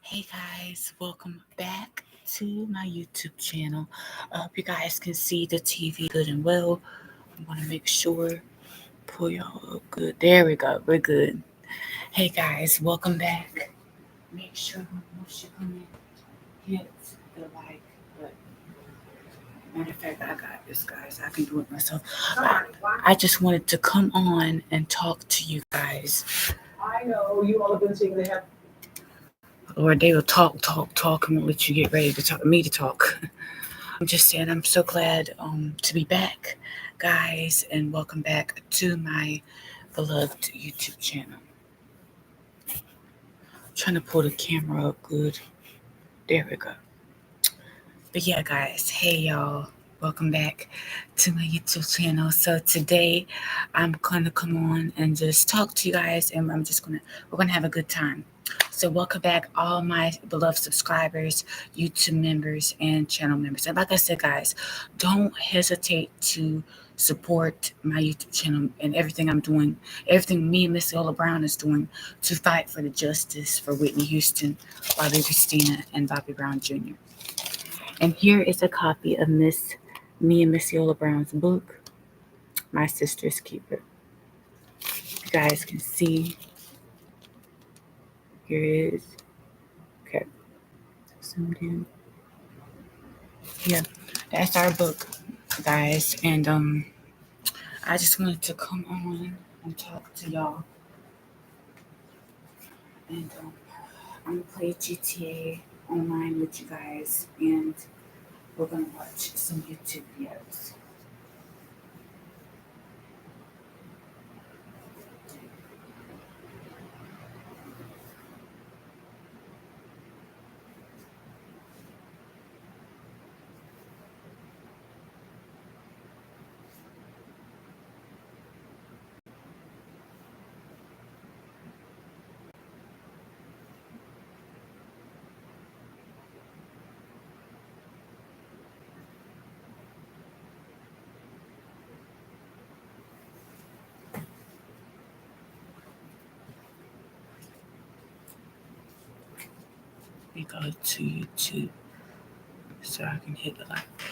Hey guys, welcome back to my YouTube channel. I hope you guys can see the TV good and well. I'm gonna make sure pull y'all up good. There we go, we're good. Hey guys, welcome back. Make sure once you come in, hit the like button. Matter of fact, I got this, guys. I can do it myself. I just wanted to come on and talk to you guys. I know you all have been seeing they have. Or they will talk, and won't let you get ready to talk. Me to talk. I'm just saying, I'm so glad to be back, guys, and welcome back to my beloved YouTube channel. I'm trying to pull the camera up good. There we go. But yeah, guys, hey y'all, welcome back to my YouTube channel. So today, I'm gonna come on and just talk to you guys, and we're gonna have a good time. So welcome back, all my beloved subscribers, YouTube members, and channel members. And like I said, guys, don't hesitate to support my YouTube channel and everything I'm doing, everything me and Miss Ella Brown is doing to fight for the justice for Whitney Houston, Bobby Christina, and Bobby Brown Jr. And here is a copy of me and Miss Yola Brown's book, My Sister's Keeper. You guys can see, here it is. Okay, zoomed in. Yeah, that's our book, guys. And I just wanted to come on and talk to y'all. And I'm gonna play GTA online with you guys, and we're gonna watch some YouTube videos. We go to YouTube so I can hit the like button.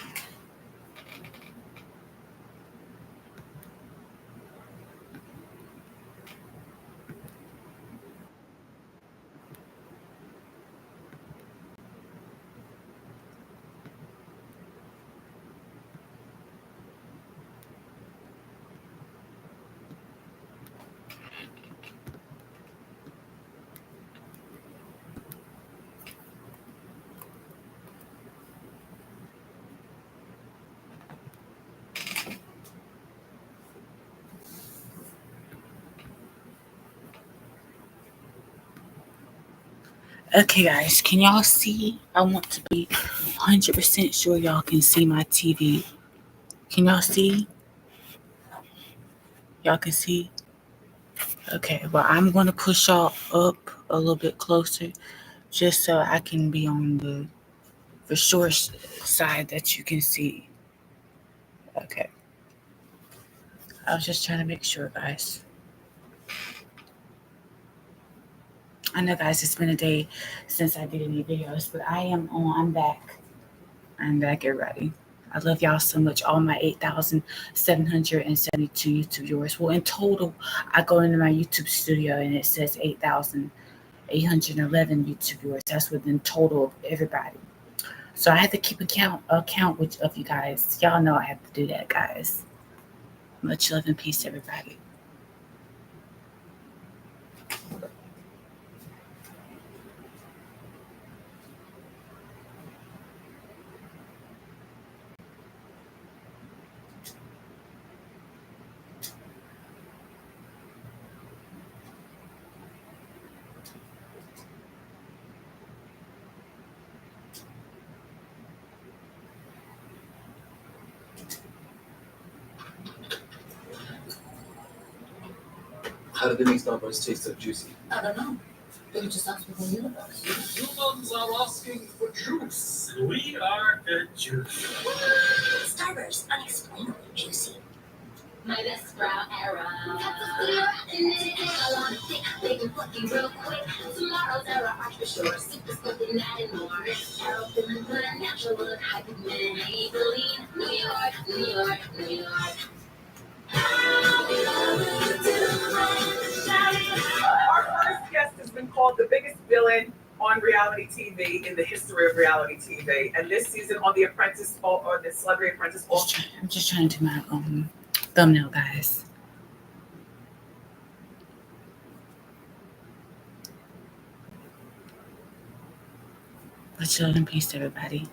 Okay, guys, can y'all see? I want to be 100% sure y'all can see my TV. Can y'all see? Y'all can see? Okay, well, I'm going to push y'all up a little bit closer just so I can be on the for sure side that you can see. Okay, I was just trying to make sure, guys. I know, guys, it's been a day since I did any videos, but I'm back. I'm back, everybody. I love y'all so much. All my 8,772 YouTube viewers. Well, in total, I go into my YouTube studio and it says 8,811 YouTube viewers. That's within total of everybody. So I have to keep a count of you guys. Y'all know I have to do that, guys. Much love and peace, everybody. How do the mixed numbers taste so juicy? I don't know. You just asked me for universe. Humans are asking for juice. We are the juice. Starburst, unexplainably juicy. My best brow era. Tomorrow's era, I for sure. Super Angela, Maybelline, New York, New York, New York. Our first guest has been called the biggest villain on reality TV in the history of reality TV. And this season on The Apprentice, or the Celebrity Apprentice, I'm just trying to do my thumbnail, guys. But chill and peace, everybody.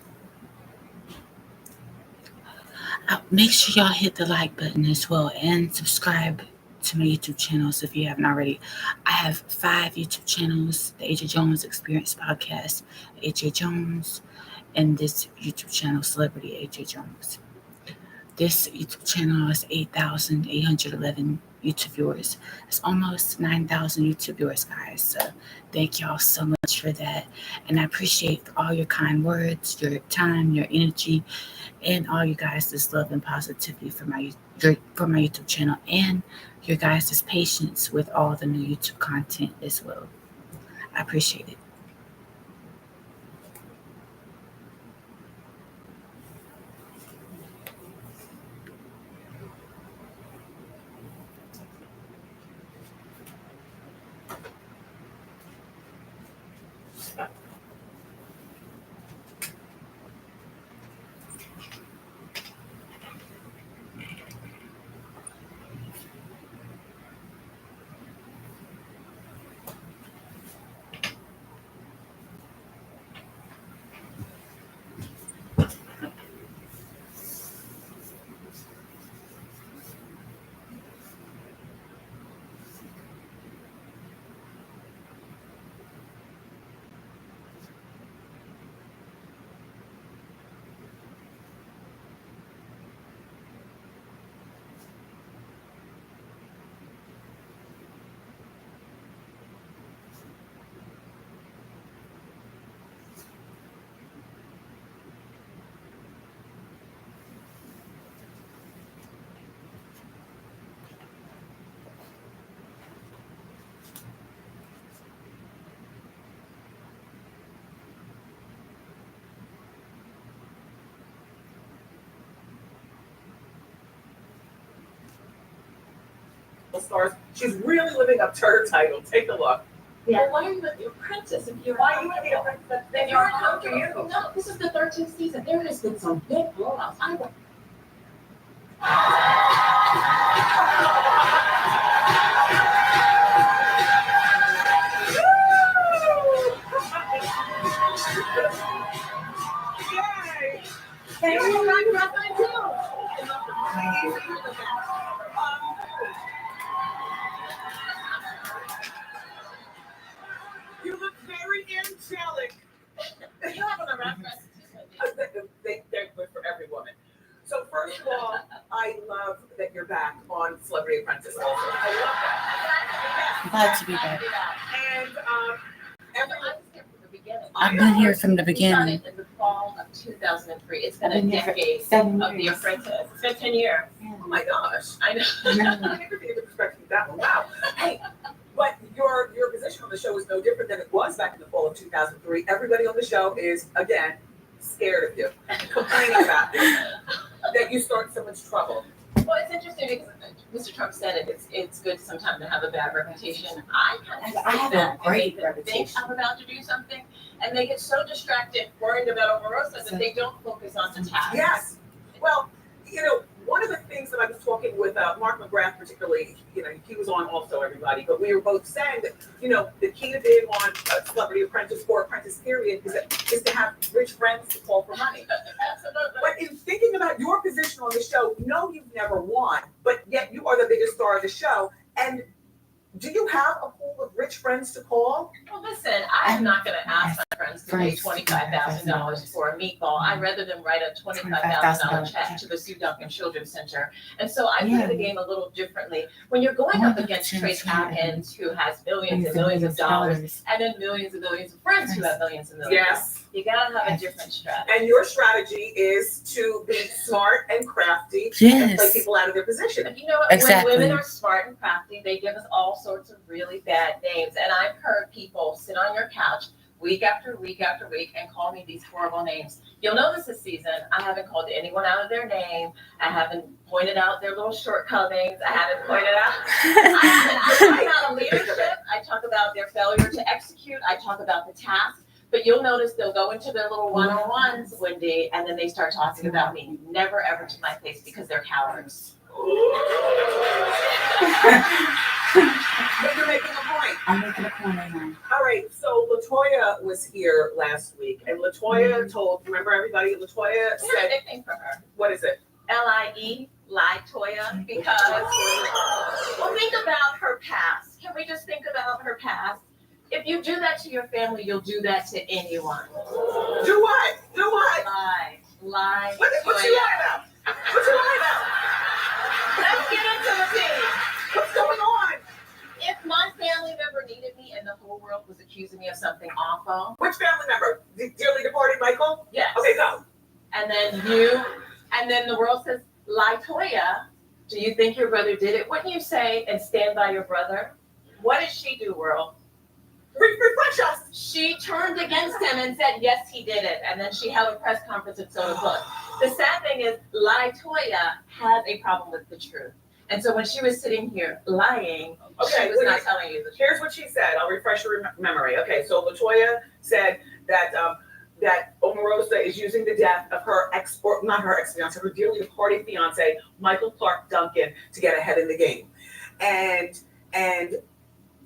Make sure y'all hit the like button as well and subscribe to my YouTube channels if you haven't already. I have 5 YouTube channels: the AJ Jones Experience Podcast, AJ Jones, and this YouTube channel, Celebrity AJ Jones. This YouTube channel has 8,811 YouTube viewers. It's almost 9,000 YouTube viewers, guys. So thank y'all so much for that. And I appreciate all your kind words, your time, your energy, and all you guys' love and positivity for my YouTube channel, and your guys' patience with all the new YouTube content as well. I appreciate it. stars. She's really living up to her title. Take a look. Yeah. Well, why are you with the Apprentice if you're Why are you in The Apprentice? If you're uncomfortable? No, this is the 13th season. There has been some big blowouts. I want. Yay! Hey, you're not nothing too. You look very angelic. You have a reference. They're good for every woman. So first of all, I love that you're back on Celebrity Apprentice. Also, I love that. Glad to be back. And I've been here from the We beginning. started in the fall of 2003. It's been I've a been here for decade 7 of The years. Apprentice. It's been 10 years. oh my gosh, I know. I never think of the perspective of that one. Wow. Hey, but your position on the show is no different than it was back in the fall of 2003. Everybody on the show is again scared of you, complaining about you, that you start so much trouble. Well, it's interesting because Mr. Trump said it. It's good sometimes to have a bad reputation. I kind of I have a great think reputation. I'm about to do something, and they get so distracted worried about Omarosa that they don't focus on the task. Yes. Well, you know, one of the things that I was talking with Mark McGrath, particularly, you know, he was on also, everybody, but we were both saying that, you know, the key to being on Celebrity Apprentice or Apprentice period is to have rich friends to call for money. Absolutely. But in thinking about your position on the show, no, you've never won, but yet you are the biggest star of the show. And do you have a pool of rich friends to call? Well, listen, I'm not going to ask my friends to pay $25,000 for a meatball. I'd rather them write a $25,000 check to the Sue Duncan Children's Center. And so I play the game a little differently. When you're going up against Trace Atkins, who has millions and millions of dollars, and then millions and millions of friends who have millions and millions, Yes. you got to have a different strategy. And your strategy is to be smart and crafty and play Yes. people out of their position. But you know what? Exactly. When women are smart and crafty, they give us all sorts of really bad names. And I've heard people sit on your couch, week after week after week and call me these horrible names. You'll notice this season, I haven't called anyone out of their name. I haven't pointed out their little shortcomings. I haven't pointed out. I talk about leadership. I talk about their failure to execute. I talk about the task. But you'll notice they'll go into their little one-on-ones, Wendy, and then they start talking about me. Never ever to my face because they're cowards. But you're making a point. I'm making a point right now. All right, so Latoya was here last week, and Latoya told, remember everybody, Latoya Here's a said, nickname for her. what is it? L-I-E, Latoya, because, well, think about her past. Can we just think about her past? If you do that to your family, you'll do that to anyone. Do what? Do what? Lie. What's you lying about? What's you lying about? Let's get into the thing. What's going on? If my family member needed me and the whole world was accusing me of something awful, Which family member? The dearly departed Michael? yes. Okay, go. And then the world says, Latoya, do you think your brother did it? Wouldn't you say and stand by your brother? What did she do, world? Refresh us. She turned against him and said, yes, he did it. And then she held a press conference and sold a book. The sad thing is, Latoya has a problem with the truth. And so when she was sitting here lying, Okay, she was not telling you the truth. Here's what she said. I'll refresh your memory. Okay, so Latoya said that that Omarosa is using the death of her not her ex-fiance, her dearly departed fiance, Michael Clark Duncan, to get ahead in the game. And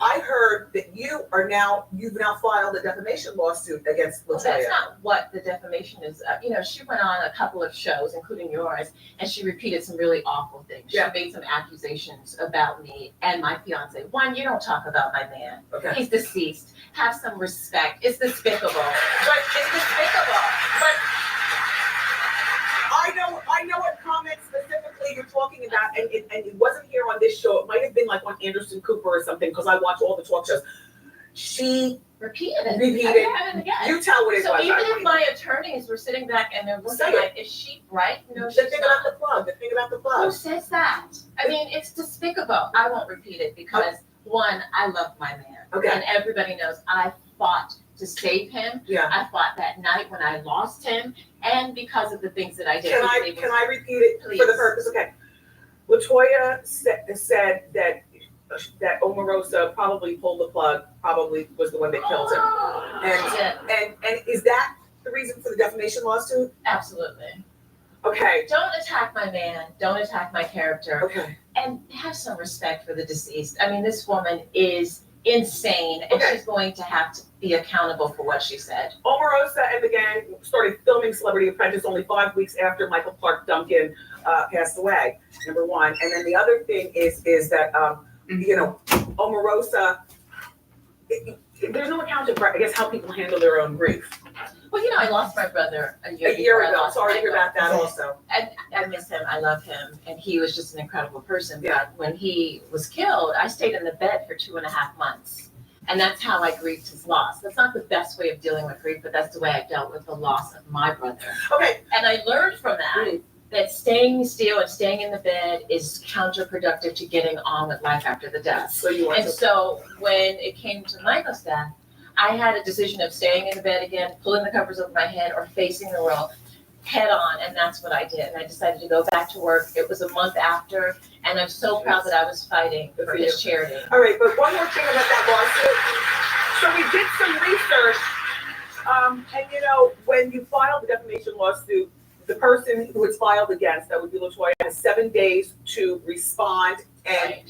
I heard that you've now filed a defamation lawsuit against Well, Latoya. that's not what the defamation is. She went on a couple of shows, including yours, and she repeated some really awful things. Yeah. She made some accusations about me and my fiance. One, you don't talk about my man. Okay. He's deceased. Have some respect. It's despicable. But it's despicable. But I know what comment specifically you're talking about, and it wasn't here on this show. It might have been like on Anderson Cooper or something, because I watch all the talk shows. She repeated it. repeated. I didn't have it again. You tell what it So was. even if my attorneys were sitting back and they're Say looking it. like, is she right? No, The she's thing not. about the plug. The thing about the Who plug. says that? I mean, it's despicable. I won't repeat it because, one, I love my man. Okay. And everybody knows I fought to save him. Yeah. I fought that night when I lost him, and because of the things that I did. Can I repeat it for the Please. purpose? Okay. Latoya said that Omarosa probably pulled the plug, probably was the one that killed him. Yeah, And is that the reason for the defamation lawsuit? absolutely. Okay. Don't attack my man. Don't attack my character. Okay. And have some respect for the deceased. I mean, this woman is insane, and Okay. she's going to have to be accountable for what she said. Omarosa and the gang started filming Celebrity Apprentice only 5 weeks after Michael Clark Duncan passed away, number one. And then the other thing is that, Omarosa, there's no accounting for, I guess, how people handle their own grief. Well, I lost my brother a year A year before I ago, lost sorry to hear Michael. about that also. I miss him. I love him. And he was just an incredible person. Yeah. But when he was killed, I stayed in the bed for 2.5 months. And that's how I grieved his loss. That's not the best way of dealing with grief, but that's the way I dealt with the loss of my brother. Okay, And I learned from that that staying still and staying in the bed is counterproductive to getting on with life after the death. so you want And to, so when it came to Michael's death, I had a decision of staying in the bed again, pulling the covers over my head, or facing the world head on, and that's what I did. And I decided to go back to work. It was a month after, and I'm so proud that I was fighting Good for for his charity. all right, but one more thing about that lawsuit. So we did some research, and when you file the defamation lawsuit, the person who it's filed against, that would be Latoya, has 7 days to respond and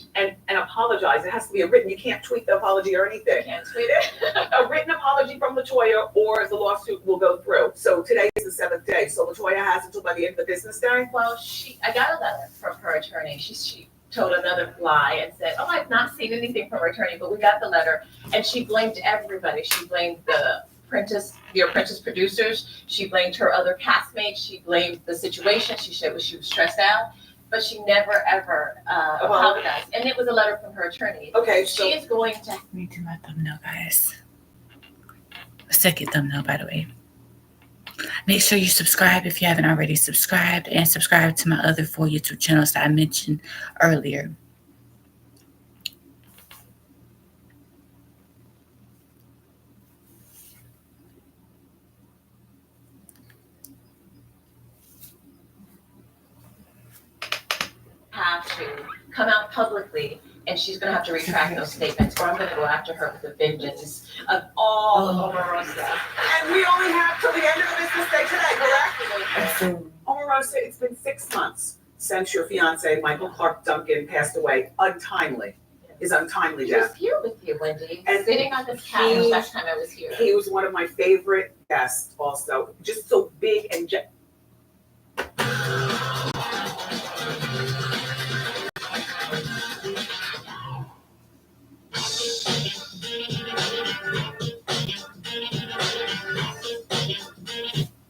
apologize. It has to be a written, you can't tweet the apology or I anything. can't tweet it. A written apology from Latoya, or the lawsuit will go through. So today is the 7th day, so Latoya has until by the end of the business day. Well, I got a letter from her attorney. She told another lie and said, "Oh, I've not seen anything from her attorney," but we got the letter, and she blamed everybody. She blamed the apprentice producers. She blamed her other castmates. She blamed the situation. She said she was stressed out, but she never ever apologized. And it was a letter from her attorney. Okay, She so is going to. Let me do my thumbnail, guys. A second thumbnail, by the way. Make sure you subscribe if you haven't already subscribed, and subscribe to my other 4 YouTube channels that I mentioned earlier. to come out publicly, and she's gonna have to retract those statements, or I'm gonna go after her with a vengeance of all of Omarosa. And we only have till the end of the business day today, correct? So, Omarosa, it's been 6 months since your fiance, Michael Clark Duncan, passed away untimely. His untimely He was death. here with you, Wendy, And sitting on this couch he- last time I was here. He was one of my favorite guests also, just so big and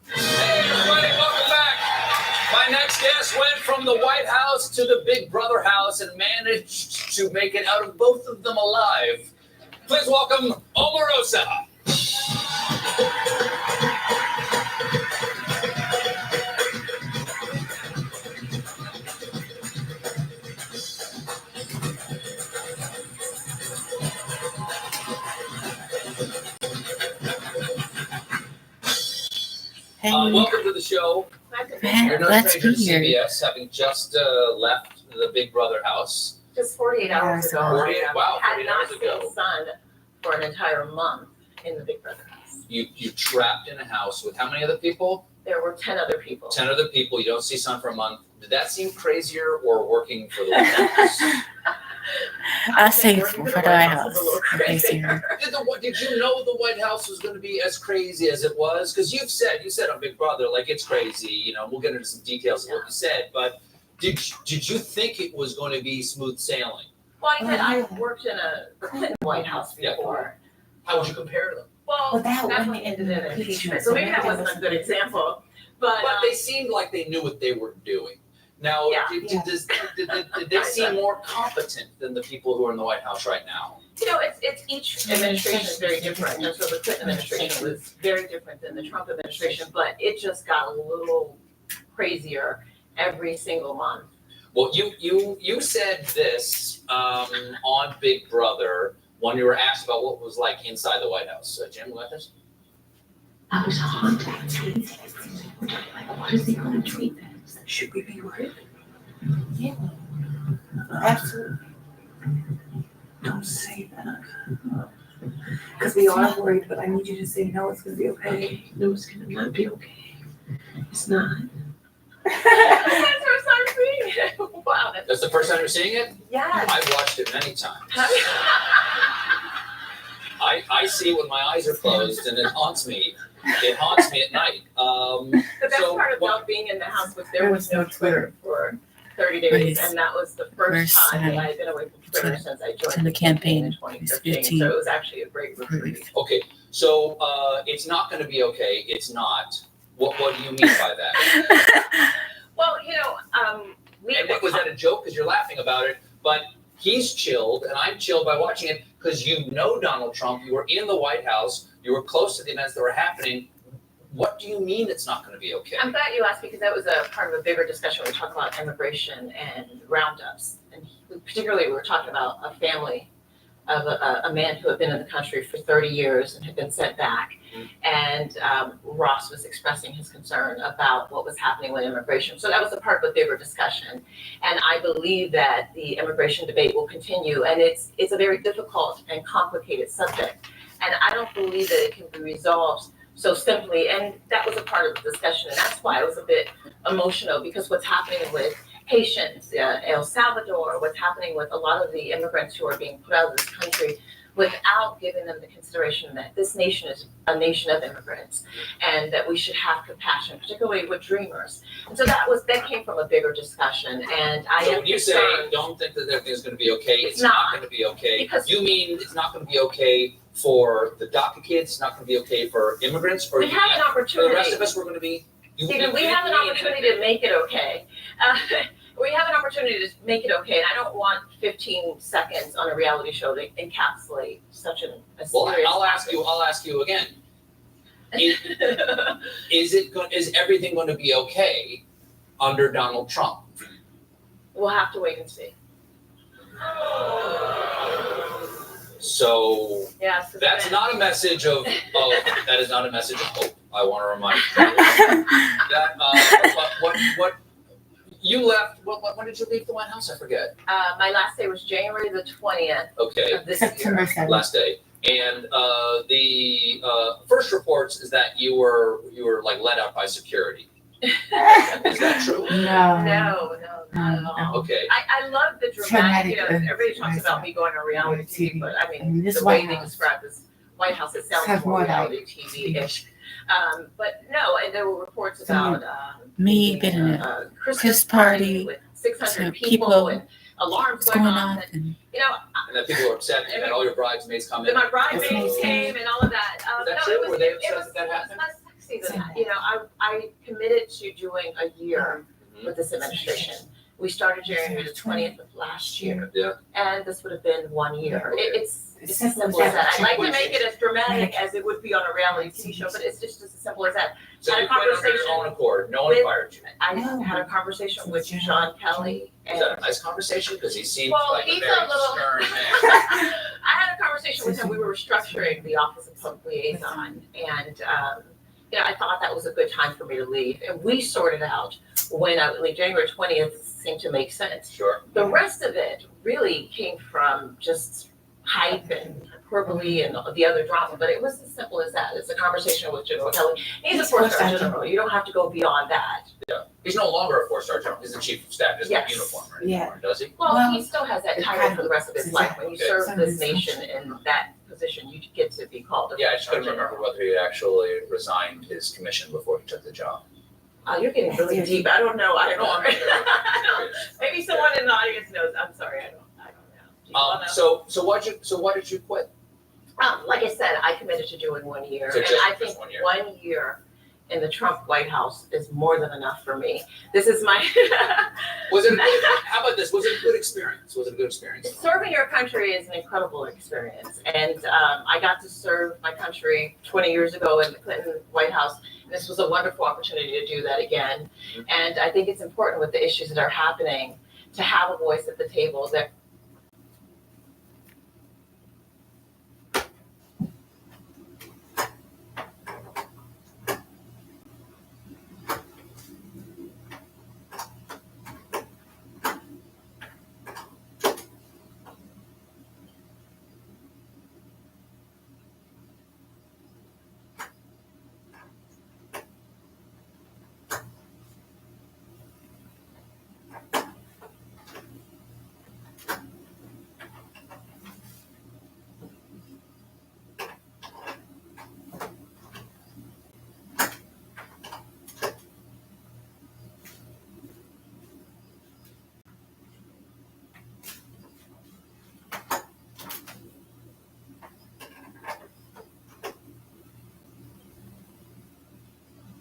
Hey everybody, welcome back. My next guest went from the White House to the Big Brother house and managed to make it out of both of them alive. Please welcome Omarosa. hey, Welcome to the show. Glad to be Man, here. You're no let's stranger to be here. CBS, having just left the Big Brother house. Just 48 hours ago. 48 I wow, had 48 not hours ago. seen sun for an entire month in the Big Brother house. You trapped in a house with how many other people? There were 10 other people. 10 other people. You don't see sun for a month. Did that seem crazier or working for the White House? I'll say Working for for the White was House. a little crazier. Did you know the White House was going to be as crazy as it was? Because you said on Big Brother, like it's crazy. You know, we'll get into some details of what you said. But did you think it was going to be smooth sailing? Well, I worked in a Clinton White House Yeah. before. How would you compare them? Well, that that one one ended in impeachment, impeachment, so maybe that so wasn't a good example. But But they seemed like they knew what they were doing. Now, Yeah. did they seem more competent than the people who are in the White House right now? you know, it's each administration is very different. And so the Clinton administration was very different than the Trump administration, but it just got a little crazier every single month. Well, you said this on Big Brother when you were asked about what it was like inside the White House. Jim, you got this? I was haunted. Like, what is he gonna tweet this? Should we be worried? Absolutely. Don't say that. Because we are worried, but I need you to say, no, it's gonna be okay. No, it's gonna not be okay. It's not. That's the first time seeing it. Wow, That's the first time you're seeing it? yes. I've watched it many times. I see it when my eyes are closed and it haunts me. It haunts me at night. The best So part what- about being in the house was there was no Twitter for 30 days, and that was the first time that I had been away from Twitter since I joined to the campaign. in It's 2013. 15. So it was actually a great reprieve. Okay, so it's not going to be okay. It's not. What do you mean by that? Well, you know, we And was that a joke? Because you're laughing about it, but he's chilled, and I'm chilled by watching it because you know Donald Trump. You were in the White House. You were close to the events that were happening. What do you mean it's not going to be okay? I'm glad you asked because that was a part of a bigger discussion. We talked about immigration and roundups, and particularly we were talking about a family of a man who had been in the country for 30 years and had been sent back. And Ross was expressing his concern about what was happening with immigration. So that was a part of a bigger discussion. And I believe that the immigration debate will continue, and it's a very difficult and complicated subject. And I don't believe that it can be resolved so simply, and that was a part of the discussion, and that's why I was a bit emotional, because what's happening with Haitians, El Salvador, what's happening with a lot of the immigrants who are being put out of this country without giving them the consideration that this nation is a nation of immigrants and that we should have compassion, particularly with dreamers. And so that came from a bigger discussion, and I So am when you say concerned don't think that everything's going to be okay, it's It's not not. going to be okay. Because- You mean it's not going to be okay for the DACA kids? It's not going to be okay for immigrants, or we you have an for the opportunity. rest of us? We're going to be. Stephen, we have an opportunity to make it okay. We have an opportunity to make it okay, and I don't want 15 seconds on a reality show to encapsulate such a Well, serious I'll ask you again. Is everything going to be okay under Donald Trump? We'll have to wait and see. So Yes. that's not a message of that is not a message of hope. I want to remind you that what you left. When did you leave the White House? I forget. My last day was January the 20th Okay, of this September year. 7th. last day. And the first reports is that you were like let out by security. Is that true? No. No, not at all. Okay. I love the dramatic, everybody talks about me going on reality TV, but I mean, this the way White they House describe this White House, it sounds Have more more reality TV-ish. But no, and there were reports about me being in a a Christmas party with 600 to people people and alarms what's going going off. on. And, And you know, And then people were upset and all your bridesmaids come in. then my bridesmaids Bridesmaids came and all of that. Is that No, true? it was, Were they it upset was, that it was happened? less sexy than that. You know, I committed to doing a year Mhm. with this administration. We started January the 20th of last year. Yeah. And this would have been 1 year. It's It's as simple simple as as that. that. I like to make it as dramatic as it would be on a reality TV show, but it's just as simple as that. So Had a you quit under your conversation own accord. No one with- fired you. I No. had a conversation with Sean Kelly Is that a and nice conversation? Because he seems Well, like a he's very a little- stern man. I had a conversation with him. We were restructuring the Office of Public Liaison, and you know, I thought that was a good time for me to leave. And we sorted out when I would leave. January 20th seemed to make sense. Sure. The rest of it really came from just hype and hyperbole and the other drama, but it was as simple as that. It's a conversation with General Kelly. He's a four-star general. You don't have to go beyond that. He's no longer a four-star general. He's the chief of staff. Doesn't have Yes. uniform Yeah. anymore, does he? Well, he still has that it's title kind for of- the rest of his life. When you Okay. serve this nation in that position, you get to be called a Yeah, I just couldn't four-star remember whether he actually resigned his commission before he took the job. general. You're getting really deep. I don't know. I don't No, I'm know. Maybe someone in the audience knows. I'm sorry. I don't know. Do you wanna- So why did you quit? Like I said, I committed to doing 1 year, So and just- I just think 1 year. 1 year in the Trump White House is more than enough for me. This is my Was it? How about this? Was it a good experience? Was it a good experience? serving your country is an incredible experience, and I got to serve my country 20 years ago in the Clinton White House. This was a wonderful opportunity to do that again, and I think it's important with the issues that are happening to have a voice at the table that.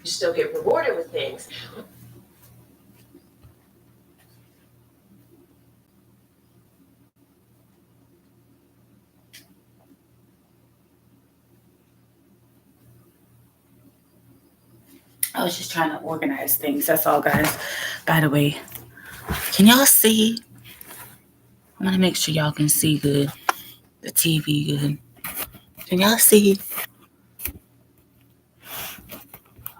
You still get rewarded with things. I was just trying to organize things. That's all, guys. By the way, can y'all see? I want to make sure y'all can see good. The TV good. Can y'all see?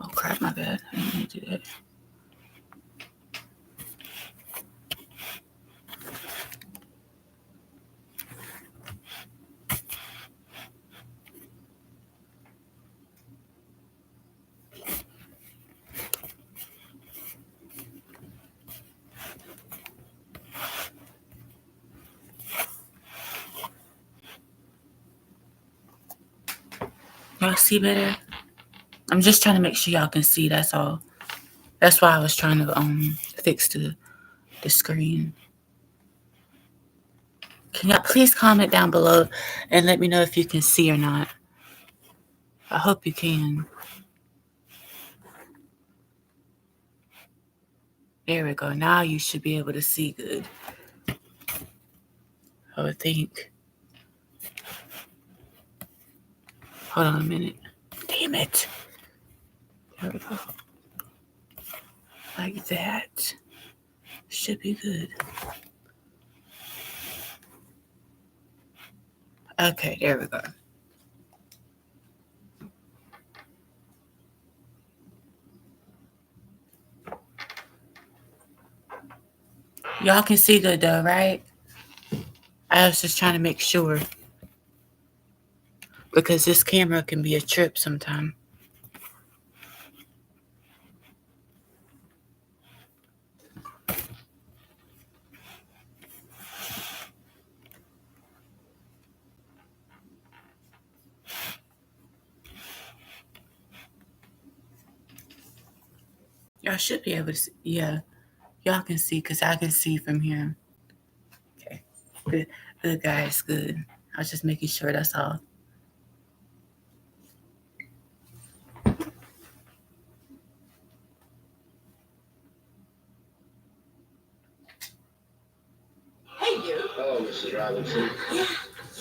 Oh, crap, my bad. I didn't mean to do that. Y'all see better? I'm just trying to make sure y'all can see, that's all. That's why I was trying to fix the screen. Can y'all please comment down below and let me know if you can see or not? I hope you can. There we go. Now you should be able to see good. I would think. Hold on a minute. Damn it. There we go. Like that. Should be good. Okay, there we go. Y'all can see good though, right? I was just trying to make sure. Because this camera can be a trip sometime. Y'all should be able to see. Yeah, y'all can see because I can see from here. Okay, good, good guys, good. I was just making sure, that's all. Hey, you. Hello, Mrs. Robinson. Yeah,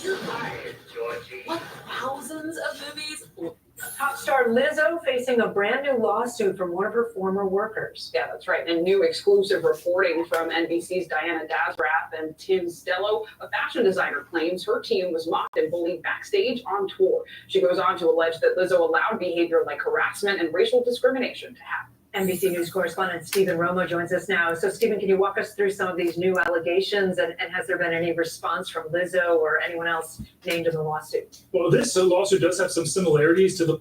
you're hired, Georgie. What, thousands of movies? Top star Lizzo facing a brand new lawsuit from one of her former workers. Yeah, that's right. And new exclusive reporting from NBC's Diana Dasrath and Tim Stello. A fashion designer claims her team was mocked and bullied backstage on tour. She goes on to allege that Lizzo allowed behavior like harassment and racial discrimination to happen. NBC News correspondent Stephen Romo joins us now. So, Stephen, can you walk us through some of these new allegations? And has there been any response from Lizzo or anyone else named in the lawsuit? Well, this lawsuit does have some similarities to the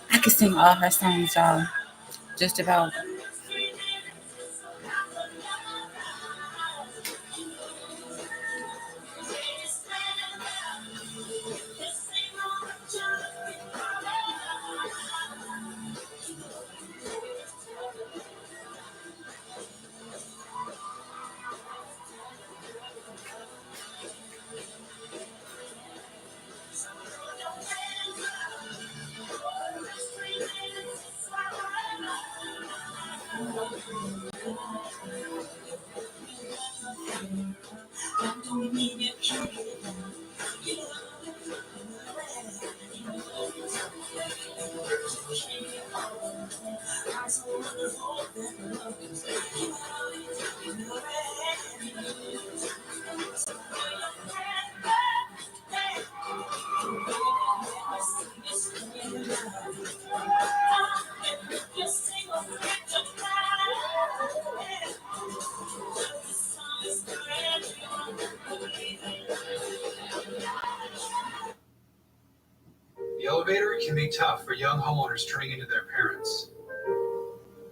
I can sing all her songs, y'all. Just about. The elevator can be tough for young homeowners turning into their parents.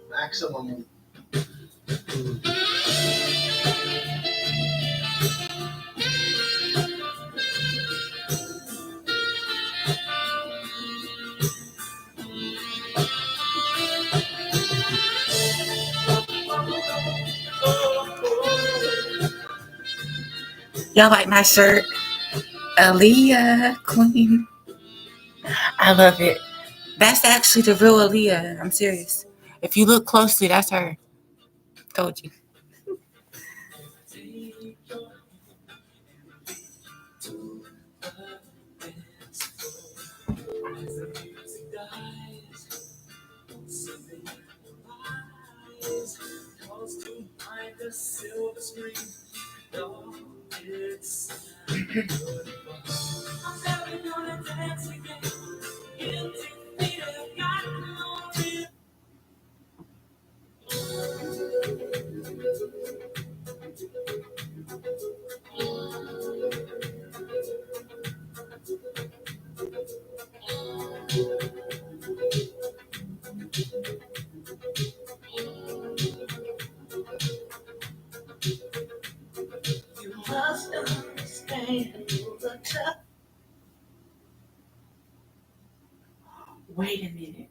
Maximum. Y'all like my shirt? Aaliyah, Queen. I love it. That's actually the real Aaliyah. I'm serious. If you look closely, that's her. Told you. Wait a minute.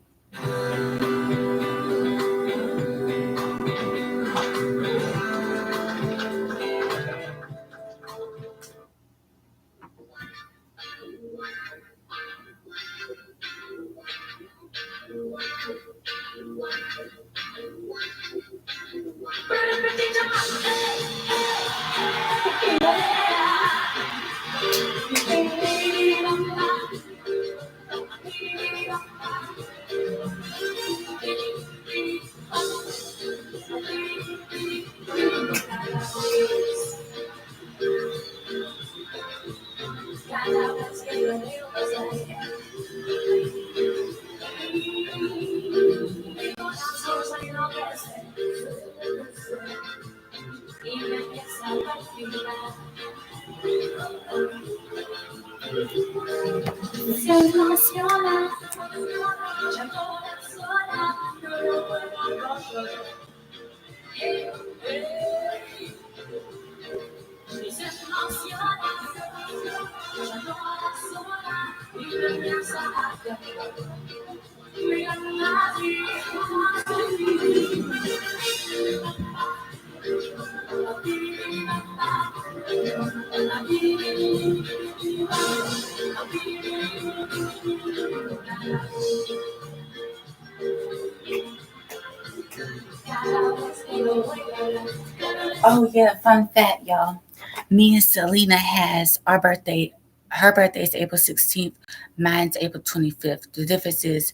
Oh yeah, fun fact, y'all. Me and Selena has our birthday. Her birthday is April 16th. Mine's April 25th. The difference is,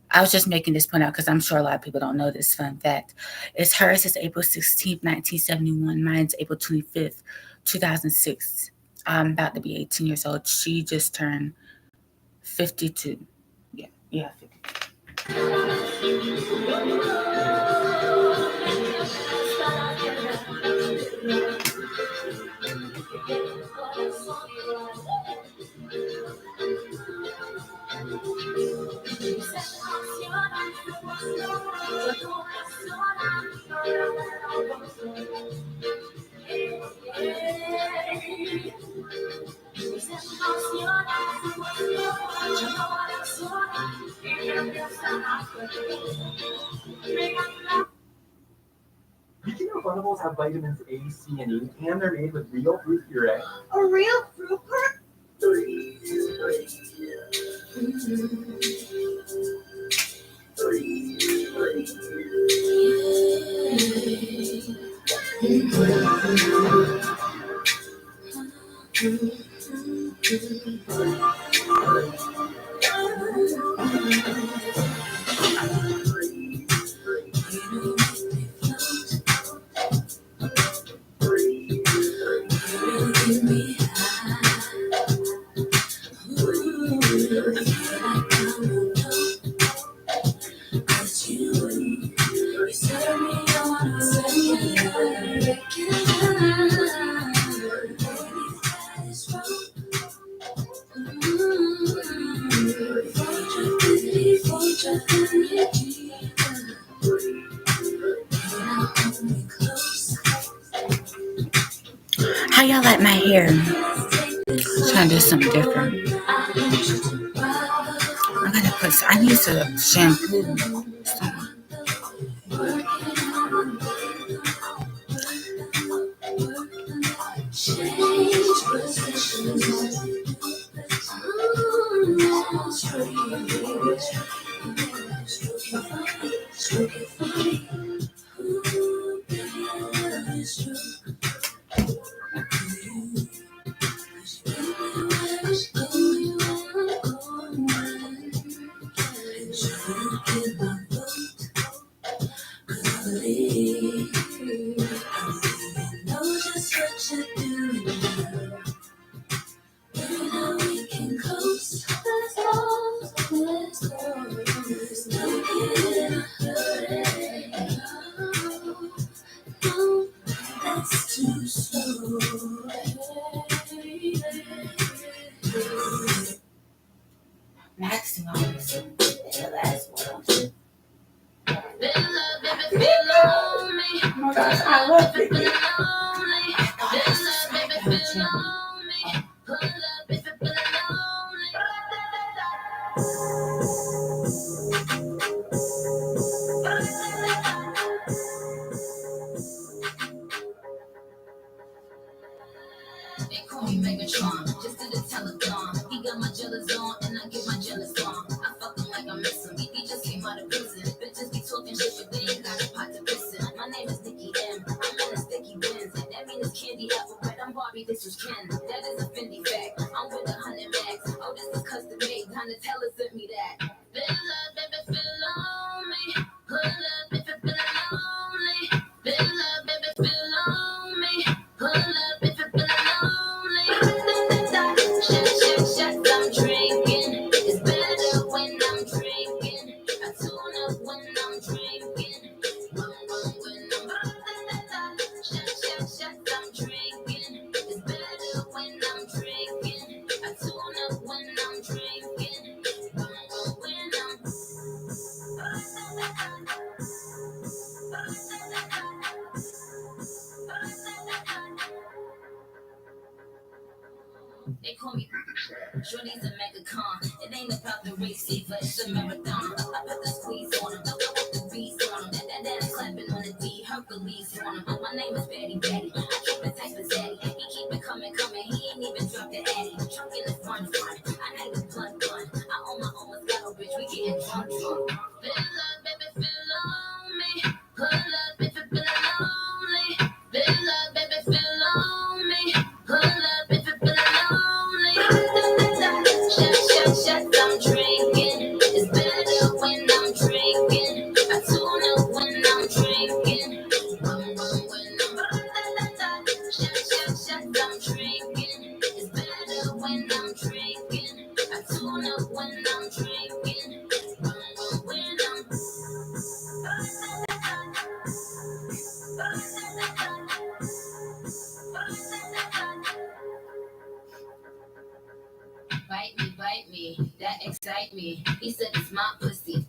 I was just making this point out because I'm sure a lot of people don't know this fun fact. It's hers is April 16th, 1971. Mine's April 25th, 2006. I'm about to be 18 years old. She just turned 52. Yeah, 52. Did you know Bunables have vitamins A, C, and E, and they're made with real fruit puree? A real fruit How y'all like my hair? Trying to do something different. I need some shampoo. They call me Megatron, just to the telethon. He got my jealous on, and I get my jealous on. I fuck him like I miss him. He just came out of prison. Bitches be talking shit, but they ain't got a pot to piss in. My name is Nicki M. I'm in a sticky Benz. That mean it's candy apple red. I'm Barbie, this was Ken. That is a Fendi fact. I'm with 100 max. Oh, this is custom made. Donatella sent me that. Feel love, baby, feel on me. Pull up if you feel lonely. Feel love, baby, feel on me. Pull up if you feel lonely. Shut, I'm drinking. It's better when I'm drinking. I tune up when I'm drinking. When I'm shut, I'm drinking. It's better when I'm drinking. I tune up when I'm drinking. When I'm They call me Shorty's a megacon. It ain't about the race, but it's a marathon. I put the squeeze on him, I put the beats on him. That ass clapping on the D, Hercules on him. My name is Betty Betty. I keep it tight for Zaddy. He keep it coming. He ain't even dropped the Addy. Trunk in the front. I need a blunt. I own my own Moscato, bitch. We getting drunk. Feel love, baby, feel on me. Pull up if you feel lonely. Feel love, baby, feel on me. Pull up if you feel lonely. Shut, I'm drinking. It's better when I'm drinking. I tune up when I'm drinking. When I'm shut, I'm drinking. It's better when I'm drinking. I tune up when I'm drinking. When I'm Bite me, that excite me. He said it's my pussy.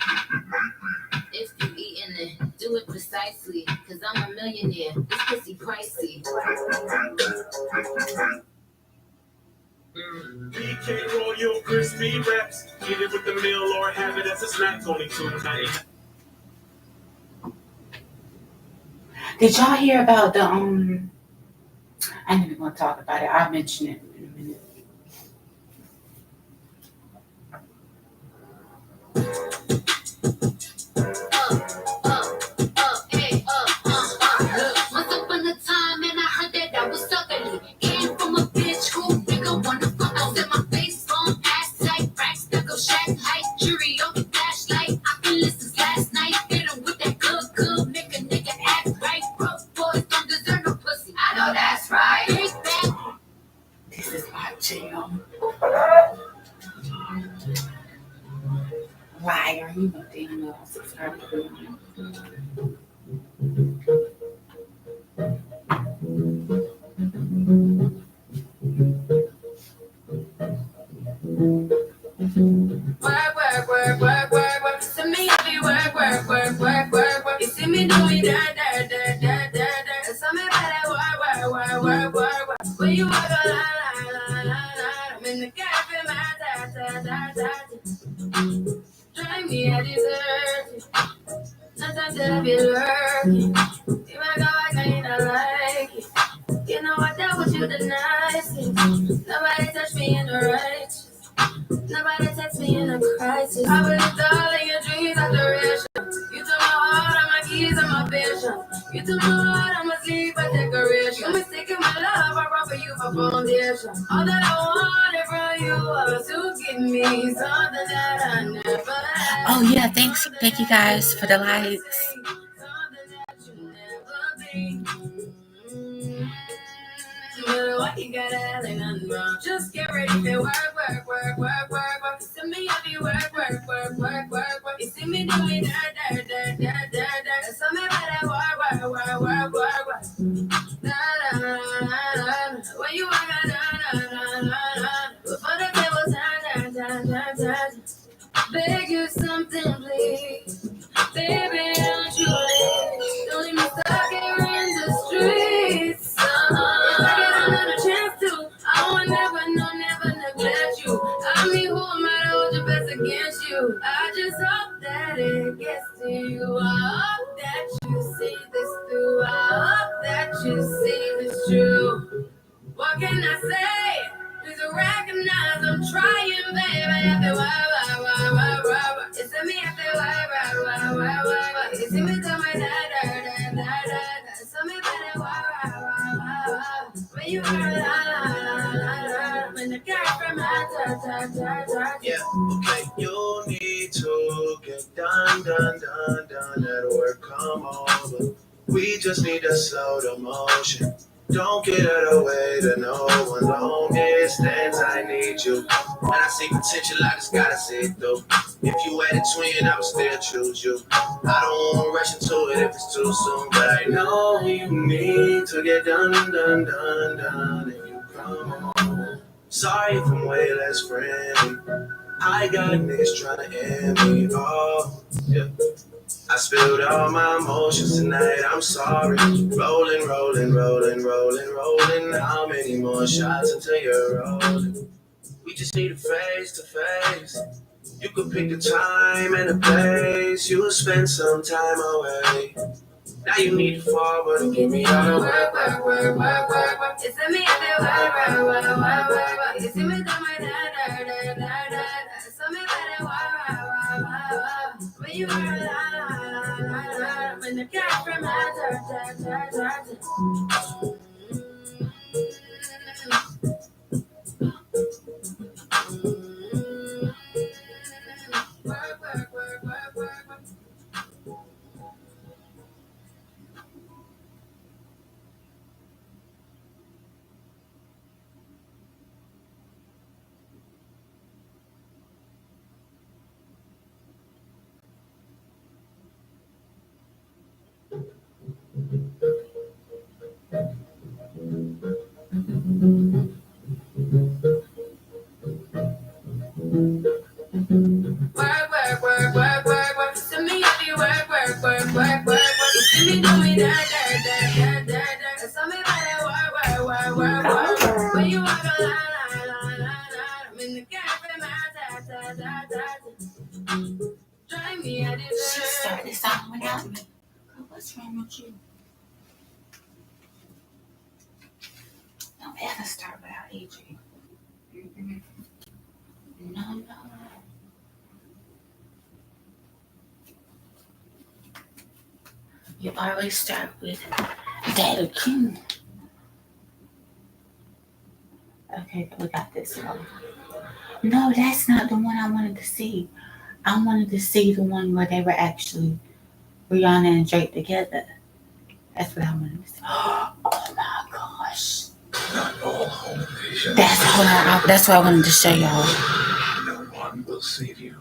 If you eating it, do it precisely. Cause I'm a millionaire, this pussy pricey. BK Royal Crispy Wraps. Eat it with the meal or have it as a snack. Only $2.99. Did y'all hear about the I ain't even gonna talk about it. I'll mention it in a minute. Once upon a time, and I heard that I was ugly. Came from a bitch who nigga wanna fuck. I said my face on ass tight, racks that go shack height, jury on the flashlight. I can listen last night, hit him with that good, make a nigga act right. Broke boys don't deserve no pussy. I know that's right. Big bang. This is my jam. Liar, you know damn well I'm subscribed to you. Work. See me every work. You see me doing that. Tell me about that work. When you walk a la la la la la, I'm in the cafe, my ta ta ta ta. Drive me, I deserve it. Sometimes I be lurking. If I go, I kinda like it. You know I dealt with you the nicest. Nobody touched me in the righteous. Nobody text me in a crisis. I believed all of your dreams are duration. You took my heart, all my keys, and my vision. You took my heart, I must leave a decoration. You mistaken my love, I brought for you for foundation. All that I wanted from you was to give me something that I never had. Oh yeah, thank you guys for the likes. Why you gotta act like nothing wrong? Just get ready to work. You see me heavy work. You see me doing that. So me better work. When you walk before the table turn. Beg you something, please. Baby, don't you leave. Don't leave me stuck here in the streets. If I get another chance to, I will never neglect you. I mean, who am I to hold your best against you? I just hope that it gets to you. I hope that you see this through. I hope that you see this true. What can I say? Please recognize I'm trying, baby. I feel why. It's me, I feel why. You see me do my da. So me better why. When you are la. When the girl from my ta. Yeah, okay. You need to get done at work. Come over. We just need to slow the motion. Don't get out of the way to no one. Long distance, I need you. When I see potential, I just gotta see it through. If you had a twin, I would still choose you. I don't wanna rush into it if it's too soon, but I know you need to get done. If you come on. Sorry if I'm way less friendly. I got niggas trying to end me. Oh, yeah. I spilled all my emotions tonight, I'm sorry. Rolling. How many more shots until you're rolling? We just need a face to face. You could pick the time and the place. You'll spend some time away. Now you need to forward and give me all the work. It's me, I feel why. You see me do my da. So me better why. When you are la. When the girl from my ta. Work. Work. To me, I be work. You see me do me da. So me better work. When you walk a la. I'm in the cafe, my ta. Drive me, I She deserve. started this song without me. Girl, what's wrong with you? Don't ever start without Adrian. No. You always start with Daddy King. Okay, we got this one. No, that's not the one I wanted to see. I wanted to see the one where they were actually Rihanna and Drake together. That's what I wanted to see. Oh my gosh. Not all home invasions. That's what I wanted to show y'all. No one will save you.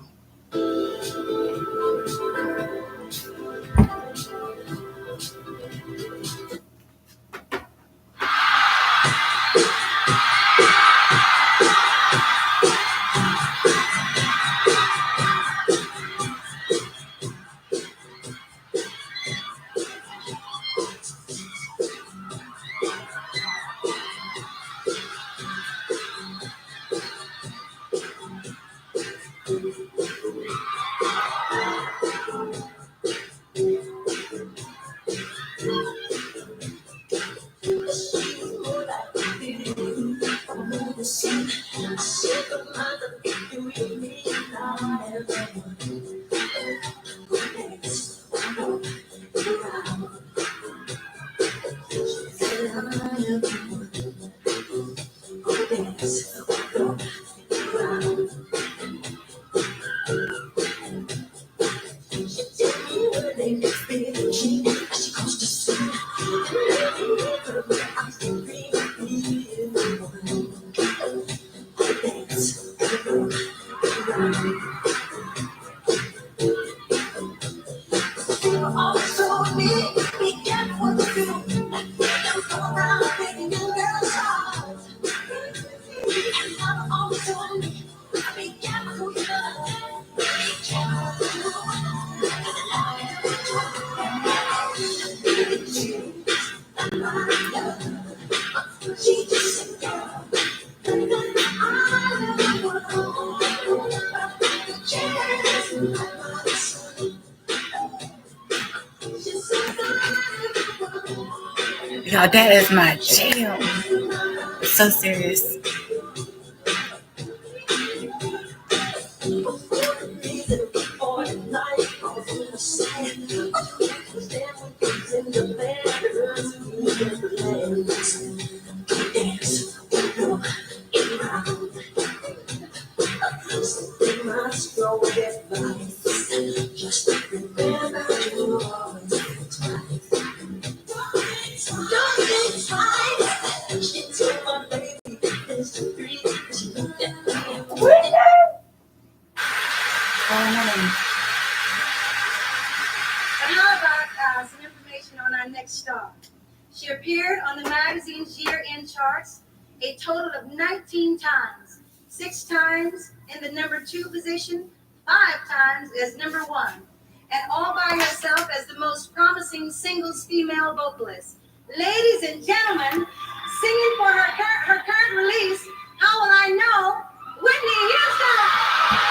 Y'all, that is my jam. It's so serious. Some information on our next star. She appeared on the magazine's year-end charts a total of 19 times, 6 times in the number 2 position, 5 times as number 1, and all by herself as the most promising singles female vocalist. Ladies and gentlemen, singing for her current release, How Will I Know, Whitney Houston!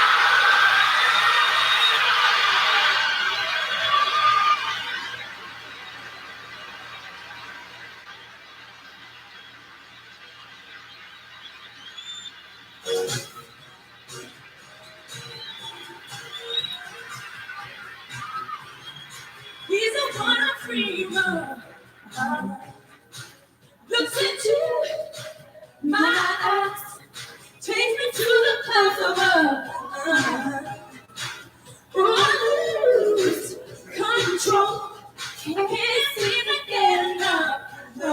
He's a one of freedom. Looks into my eyes, takes me to the clouds above. Lose control, can't seem to get enough. No.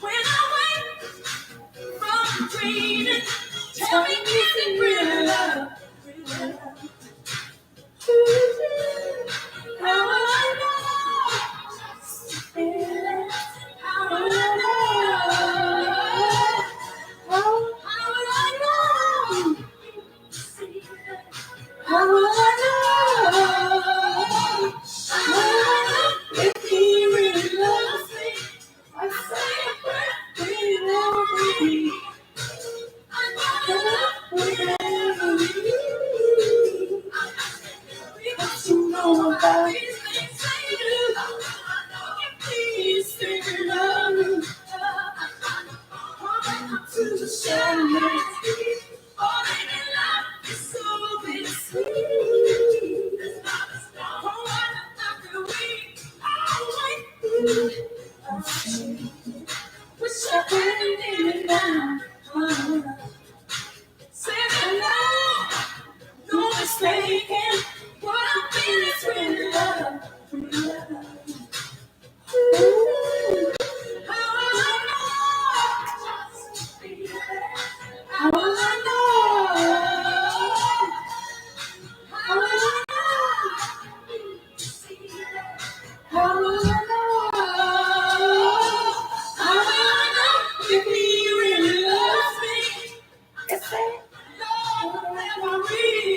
When I wake from dreaming, tell me is it real love? How will I know? How will I know? How will I know? How will I know? If he really loves me, I say it will be. What you know about these things they do? Please say you love me. Come to the shadows. Oh, baby, love is so bittersweet. Oh, what a week. Oh, wait. Wish I hadn't been down. Say that love, no mistaken. What I'm feeling is real love. Ooh, how will I know? How will I know? How will I know? How will I know? How will I know if he really loves me? It's a love memory.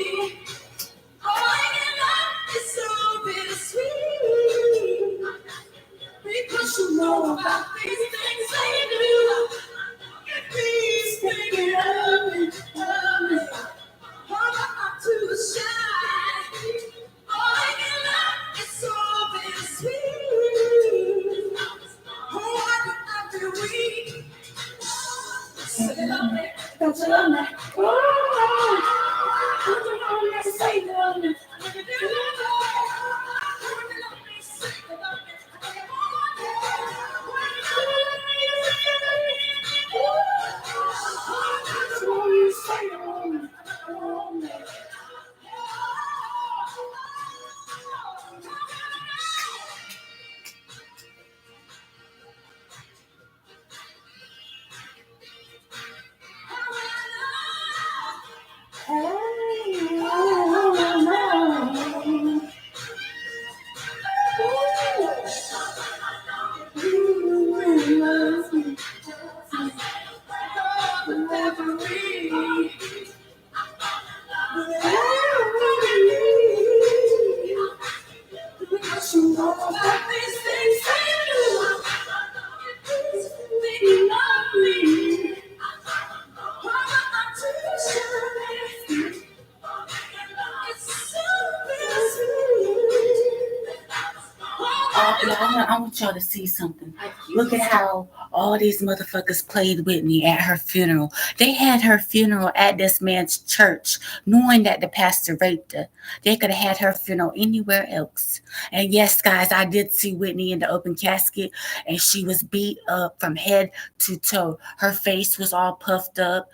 I want y'all to see something. Look at how all these motherfuckers played Whitney at her funeral. They had her funeral at this man's church, knowing that the pastor raped her. They could have had her funeral anywhere else. And yes, guys, I did see Whitney in the open casket, and she was beat up from head to toe. Her face was all puffed up.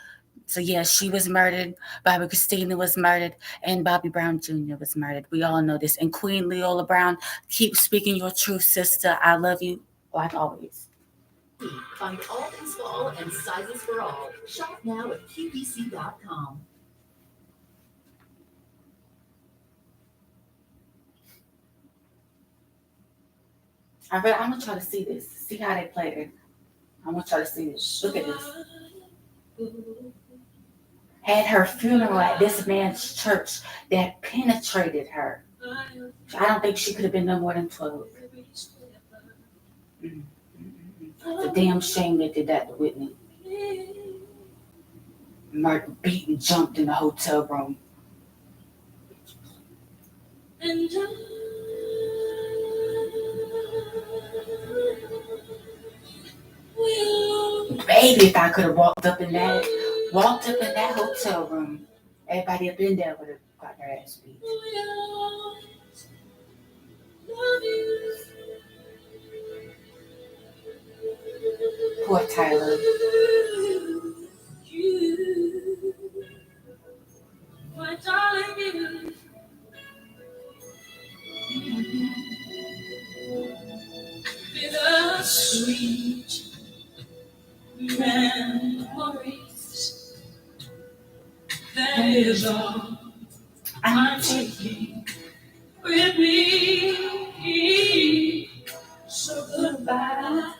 So, yes, she was murdered. Bobby Christina was murdered. And Bobby Brown Jr. was murdered. We all know this. And Queen Leola Brown, keep speaking your truth, sister. I love you like always. Find all things fall and sizes for all. Shop now at QVC.com. I want y'all to see this. See how they played it. I want y'all to see this. Look at this. Had her funeral at this man's church that penetrated her. I don't think she could have been no more than 12. It's a damn shame they did that to Whitney. Murdered, beaten, jumped in the hotel room. Baby, if I could have walked up in that hotel room, everybody up in there would have got their ass beat. Poor Tyler. My darling, bittersweet memories. That is all I'm taking with me. So goodbye.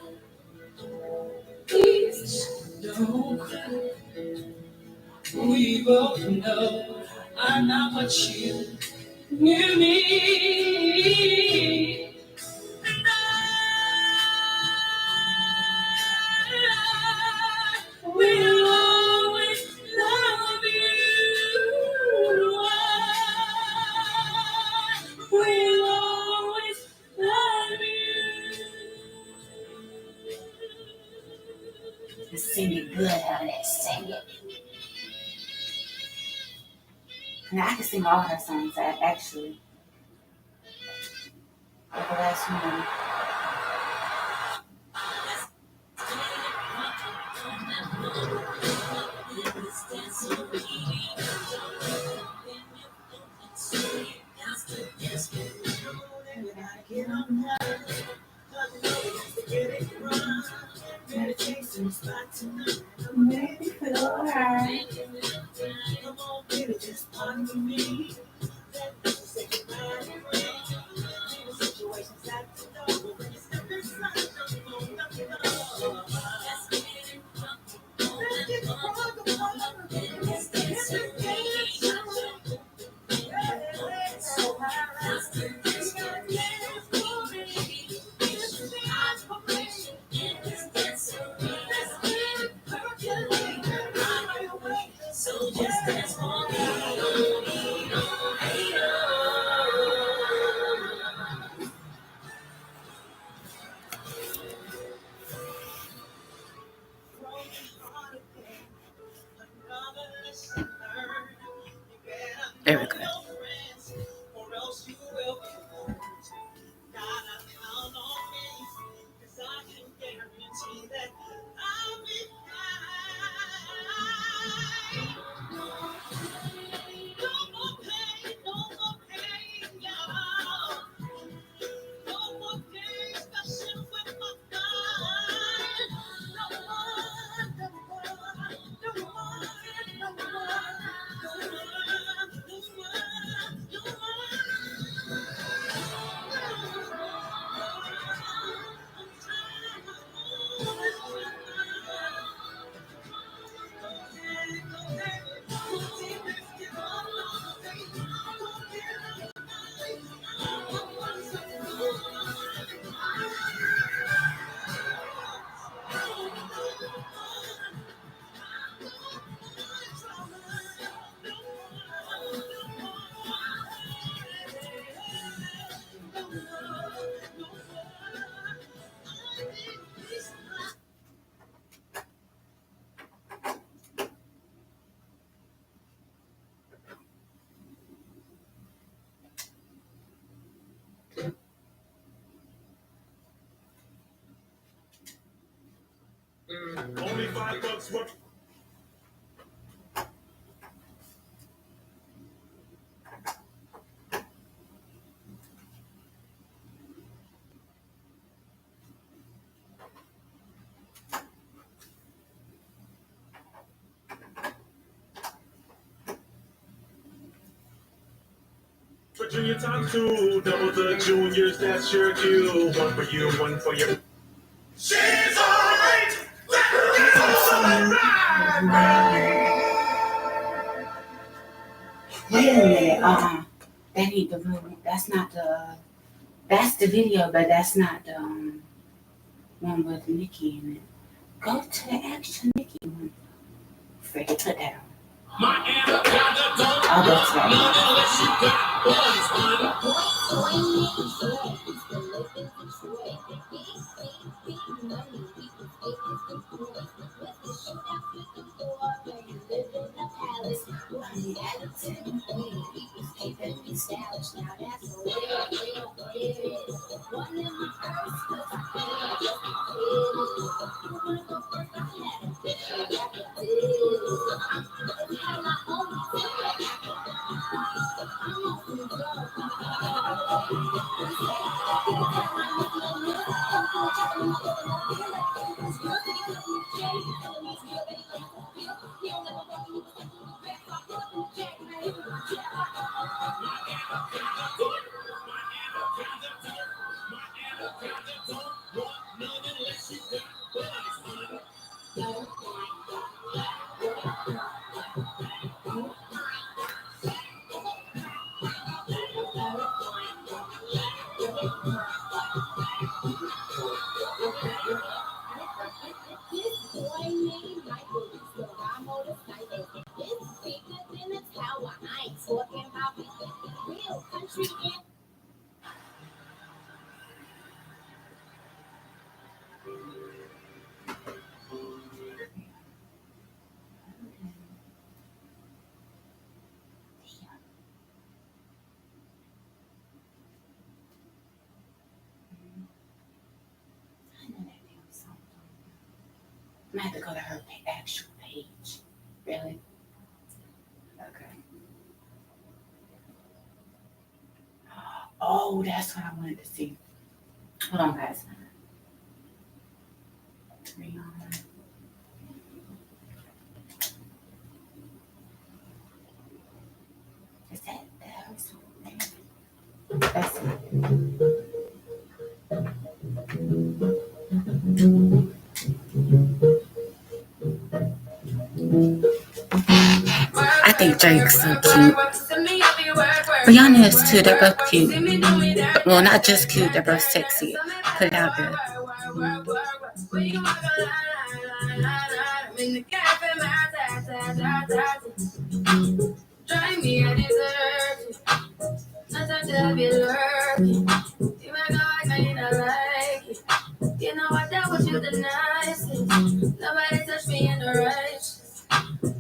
Please don't cry. We both know I'm not what you knew me. And I will always love you. I will always love you. You sing it good, honey. Sing it. Now, I can sing all her songs, actually. Like the last one. Maybe feel alright. So just dance for me. Only $5 worth. For junior times 2, double the juniors, that's your cue. One for you, one for your. She's alright! Wait a minute. That ain't the real. That's not the. That's the video, but that's not the one with Nicki in it. Go to the actual Nicki one. Freaking put that on. I'll go to I'm gonna have to go to her actual page. Really? Okay. Oh, that's what I wanted to see. Hold on, guys. Is that her song? That's it. I think Drake's so cute. Rihanna is too. They're both cute. Well, not just cute. They're both sexy. Put it out there. Drive me, I deserve it. Not to be lurking. You might know I kind of like it. You know I dealt with you the nicest. Nobody touched me in the righteous.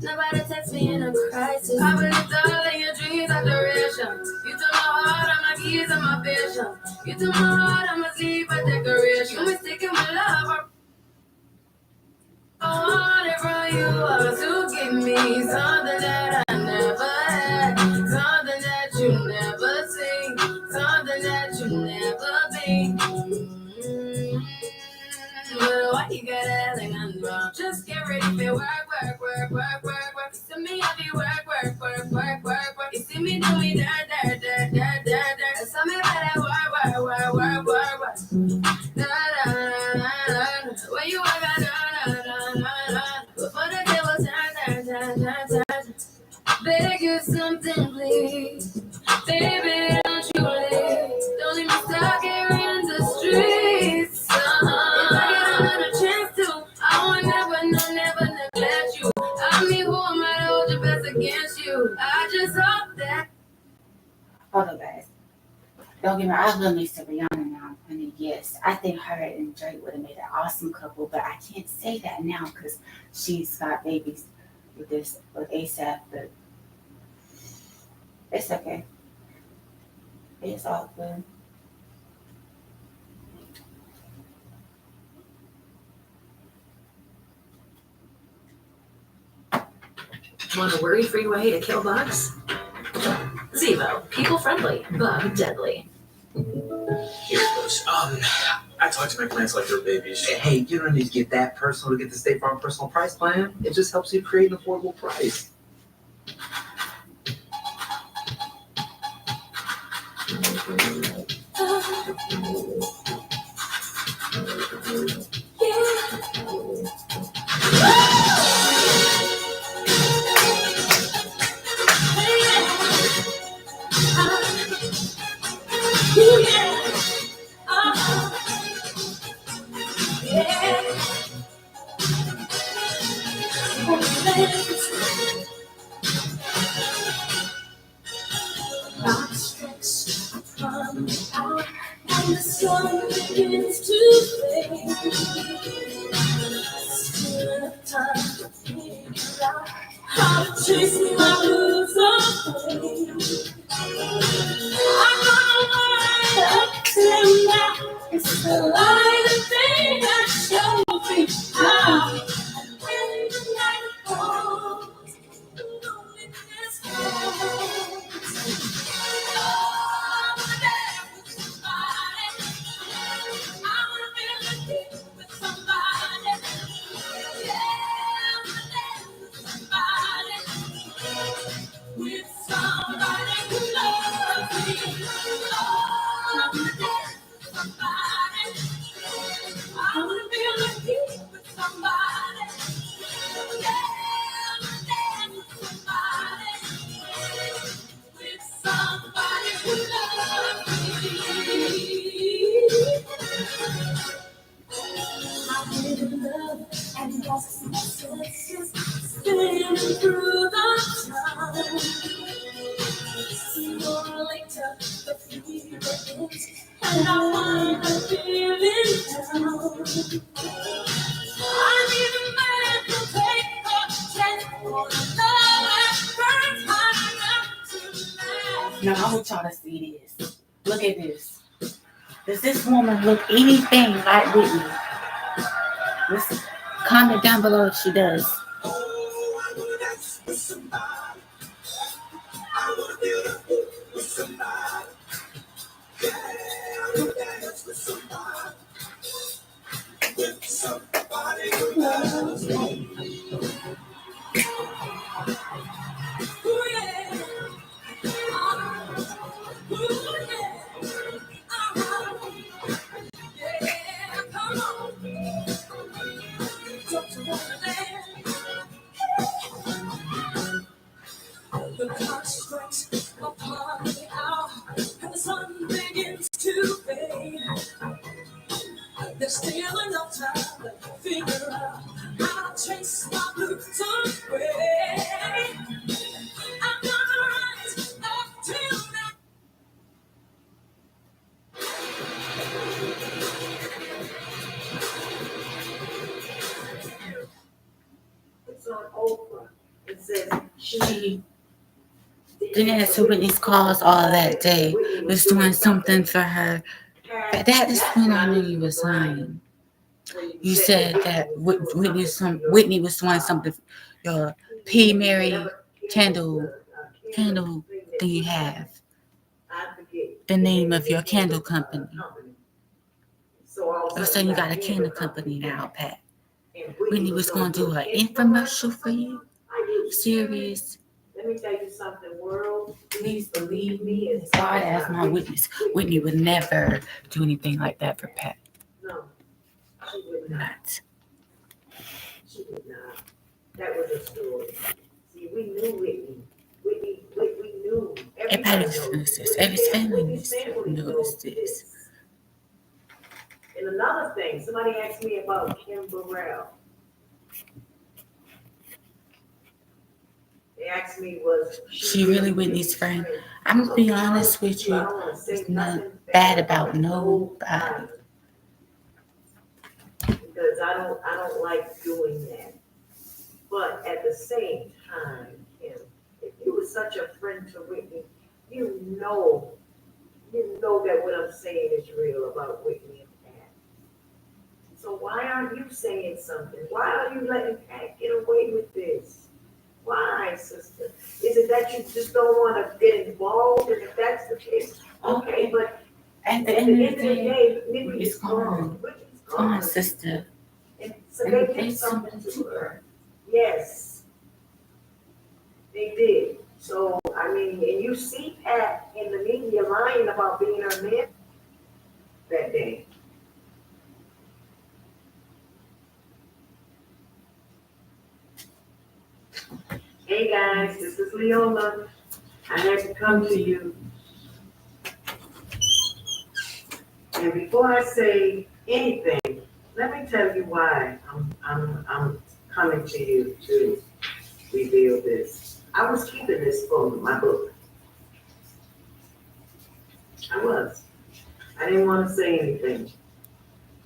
Nobody text me in a crisis. I believed all in your dreams are duration. You took my heart, I'm my keys and my vision. You took my heart, I'm a sleep a decoration. You mistaken my love. I want it from you all to give me something that I never had, something that you never seen, something that you never been. But why you gotta act like I'm wrong? Just get ready for work. You see me heavy work. You see me do me dirt. Tell me about that work. When you work, before the table turn. Beg you something, please. Baby, don't you leave. Don't leave me stuck here in the streets. If I get another chance to, I will never neglect you. I mean, who am I to hold your best against you? I just hope that. Hold on, guys. Don't get me wrong, I love me some Rihanna now. I mean, yes, I think her and Drake would have made an awesome couple, but I can't say that now because she's got babies with ASAP, but it's okay. It's all good. Want a worry-free way to kill bugs? Zevo, people-friendly, bug-deadly. Here it goes. I talked to my clients like they're babies. Hey, you don't need to get that personal to get the State Farm personal price plan. It just helps you create an affordable price. And the sun begins to fade. Still enough time to figure out how to chase my blues away. I'm up till now. It's the light of day that shows me how. And when the night falls, the loneliness falls. With somebody who loves me, I wanna dance with somebody. I wanna feel lucky with somebody. Yeah, I wanna dance with somebody. With somebody who loves me. I really love and lost my senses, spinning through the time. Sooner or later, the fever ends, and I wind up feeling down. I need a man to take a chance for the love that burns hot enough to last. Now I want y'all to see this. Look at this. Does this woman look anything like Whitney? Listen, comment down below if she does. The clock strikes upon the hour, and the sun begins to fade. There's still enough time to figure out how to chase my blues away. I'm gonna rise up till now. It's on Oprah. It says She didn't answer Whitney's calls all that day. Was doing something for her. But that is when I knew you was lying. You said that Whitney was doing something. Your P. Mary candle thing you have. The name of your candle company. All of a sudden you got a candle company now, Pat. Whitney was going to do an infomercial for you. Serious. Let me tell you something, world. Please believe me as God as my witness. Whitney would never do anything like that for Pat. No, she would not. Not. She would not. That was a story. See, we knew Whitney. We knew. Everybody knows this. Every family knows this. And another thing, somebody asked me about Kim Burrell. They asked me, was She really Whitney's friend. I'm gonna be honest with you. There's nothing bad about nobody. Because I don't like doing that. But at the same time, Kim, if you were such a friend to Whitney, you know that what I'm saying is real about Whitney and Pat. So why aren't you saying something? Why are you letting Pat get away with this? Why, that you just don't want to get involved, and if that's the case, okay, but At the at end the of end the of the day, day, Nikki it's is gone. gone. Whitney's come on, gone. sister. And so And they they did something something to her. Yes, they did. So, I mean, and you see Pat in the media lying about being her man that day. Hey guys, this is Leola. I had to come to you. And before I say anything, let me tell you why I'm coming to you to reveal this. I was keeping this for my book. I was. I didn't want to say anything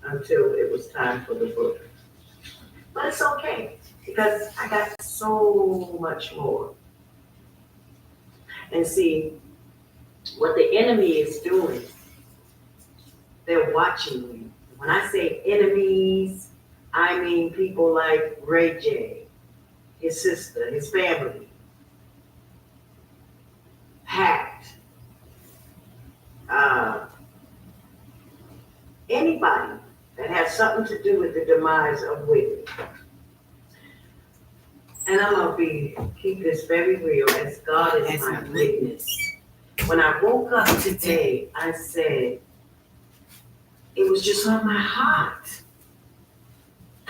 until it was time for the book. But it's okay, because I got so much more. And see, what the enemy is doing, they're watching you. When I say enemies, I mean people like Ray J, his sister, his family, Pat, anybody that has something to do with the demise of Whitney. And I'm gonna keep this very real, as God is my witness. When I woke up today, I said, it was just on my heart.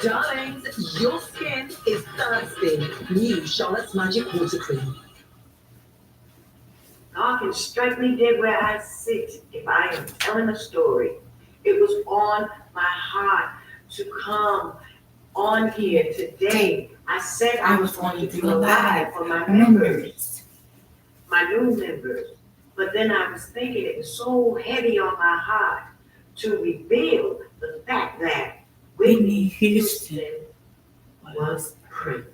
Darlings, your skin is thirsty. New Charlotte's Magic Water Cream. God can strike me dead where I sit if I am telling a story. It was on my heart to come on here today. I said I was going to do a live for my members, my new members. But then I was thinking it was so heavy on my heart to reveal the fact that Whitney Houston was pregnant.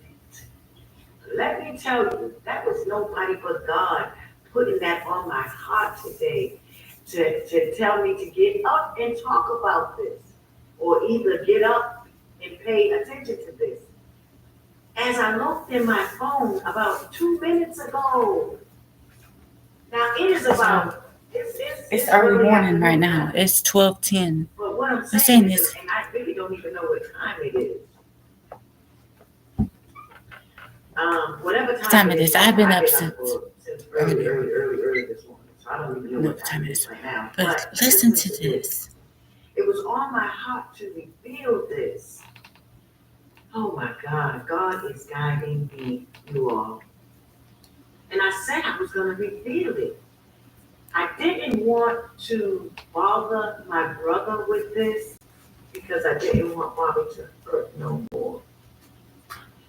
Let me tell you, that was nobody but God putting that on my heart today to tell me to get up and talk about this, or either get up and pay attention to this. As I looked in my phone about 2 minutes ago, now it is about, It's early morning right now. It's 12:10. but what I'm I'm saying saying this. is, and I really don't even know what time it is. Whatever Time it is. I've been up since early this morning, so I don't even know what time it is right now. But listen to this. It was on my heart to reveal this. Oh my God, God is guiding me, you all. And I said I was going to reveal it. I didn't want to bother my brother with this because I didn't want Bobby to hurt no more.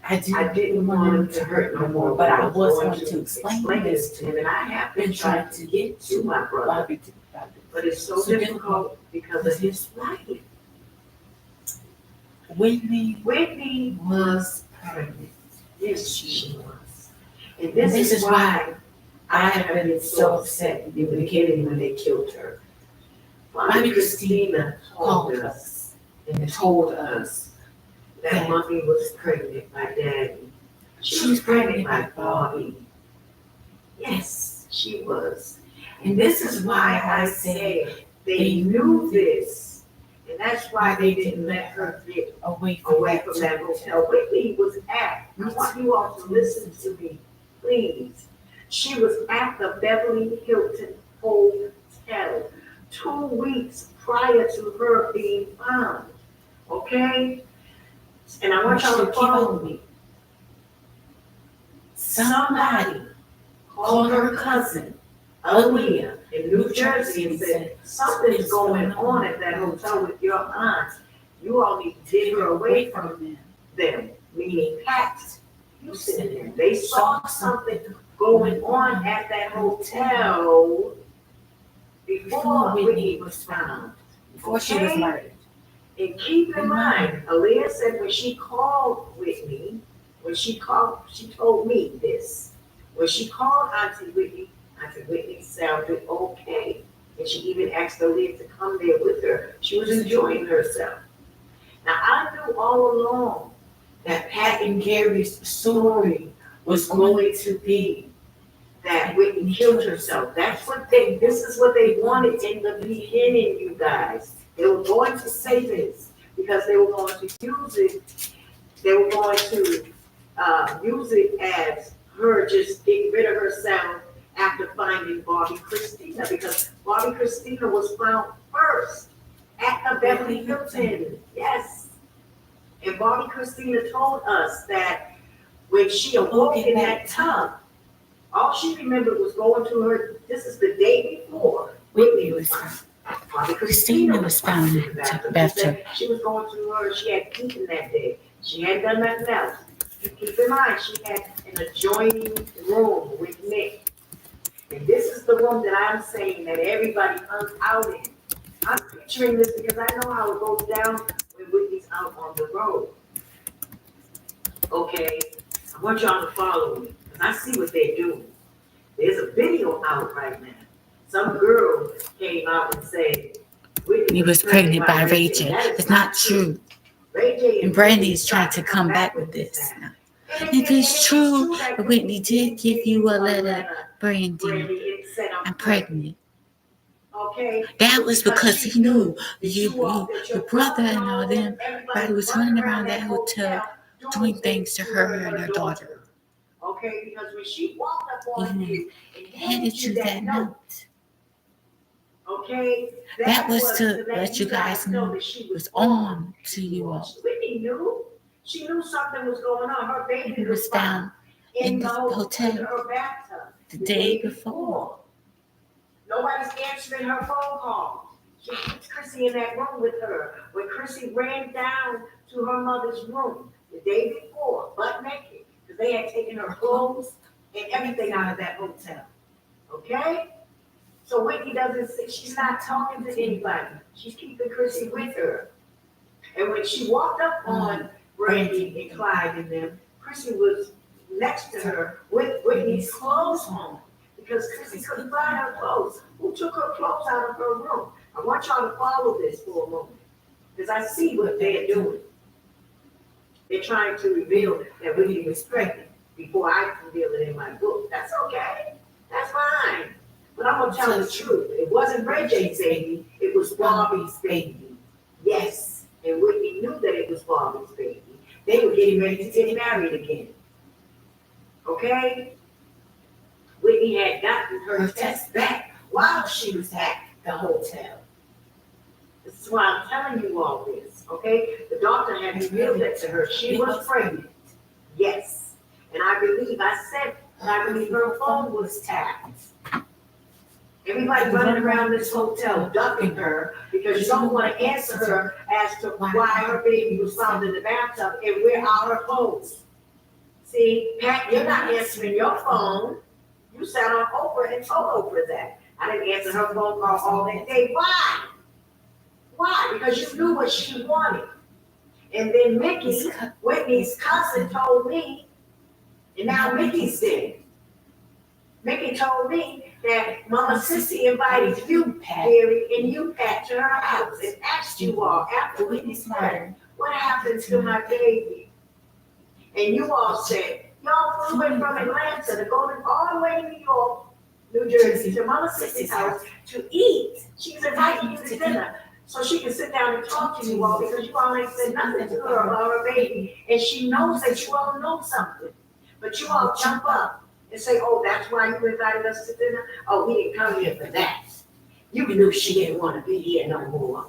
I didn't want him to hurt no more, but I was going to explain this to him, and I have been trying to get to my brother. But it's so difficult because of his life. Whitney was pregnant. Yes, she was. And this is why I have been so upset in the beginning when they killed her. Bobby Christina called us and told us that Mommy was pregnant by Daddy. She was pregnant by Bobby. Yes, she was. And this is why I say they knew this. And that's why they didn't let her get away from that hotel. Whitney was at, I want you all to listen to me, please. She was at the Beverly Hilton Hotel 2 weeks prior to her being found. Okay? And I want y'all to follow me. Somebody called her cousin, Aaliyah, in New Jersey and said, something's going on at that hotel with your aunt. You all need to get her away from them, meaning Pat Houston. They saw something going on at that hotel before Whitney was found, before she was murdered. And keep in mind, Aaliyah said when she called Whitney, she told me this. When she called Auntie Whitney sounded okay. And she even asked Aaliyah to come there with her. She was enjoying herself. Now, I knew all along that Pat and Gary's story was going to be that Whitney killed herself. This is what they wanted in the beginning, you guys. They were going to say this because they were going to use it. They were going to use it as her just getting rid of herself after finding Bobby Christina, because Bobby Christina was found first at the Beverly Hilton. Yes. And Bobby Christina told us that when she awoke in that tub, all she remembered was going to her, this is the day before Whitney was found. Bobby Christina was found in the bathtub. She was going to her, she had eaten that day. She hadn't done nothing else. Keep in mind, she had an adjoining room with Nick. And this is the room that I'm saying that everybody hung out in. I'm picturing this because I know how it goes down when Whitney's out on the road. Okay, I want y'all to follow me because I see what they're doing. There's a video out right now. Some girl came out and said Whitney was pregnant by Ray J. It's not true. Ray J And Brandy is trying to come back with this. If it's true, Whitney did give you a letter, Brandy, I'm pregnant. Okay. That was because he knew your brother and all them. Everybody was running around that hotel doing things to her and her daughter. Okay, because when she walked up on you and handed you that note. Okay, that was to let you guys know she was on to you all. Whitney knew. She knew something was going on. Her baby was found in the hotel her bathtub the day before. Nobody's answering her phone call. She keeps Chrissy in that room with her. When Chrissy ran down to her mother's room the day before, butt naked, because they had taken her clothes and everything out of that hotel. Okay? So Whitney she's not talking to anybody. She's keeping Chrissy with her. And when she walked up on Brandy and Clyde and them, Chrissy was next to her with Whitney's clothes on because Chrissy couldn't find her clothes. Who took her clothes out of her room? I want y'all to follow this for a moment because I see what they're doing. They're trying to reveal that Whitney was pregnant before I reveal it in my book. That's okay. That's fine. But I'm going to tell the truth. It wasn't Ray J's baby. It was Bobby's baby. Yes. And Whitney knew that it was Bobby's baby. They were getting ready to get married again. Okay? Whitney had gotten her test back while she was at the hotel. This is why I'm telling you all this. Okay? The doctor had revealed that to her. She was pregnant. Yes. And I believe her phone was tapped. Everybody running around this hotel ducking her because you don't want to answer her as to why her baby was found in the bathtub and where are her clothes. See, Pat, you're not answering your phone. You sat on Oprah and told Oprah that. I didn't answer her phone call all that day. Why? Why? Because you knew what she wanted. And then Mickey, Whitney's cousin, told me, and now Mickey's dead. Mickey told me that Mama Sissy invited you, Barry, and you, Pat, to her house and asked you all after Whitney's murder, what happened to my baby? And you all said, y'all flew in from Atlanta to go all the way to New York, New Jersey, to Mama Sissy's house to eat. She's inviting you to dinner so she can sit down and talk to you all because you all ain't said nothing to her about her baby. And she knows that you all know something. But you all jump up and say, oh, that's why you invited us to dinner? Oh, we didn't come here for that. You knew she didn't want to be here no more.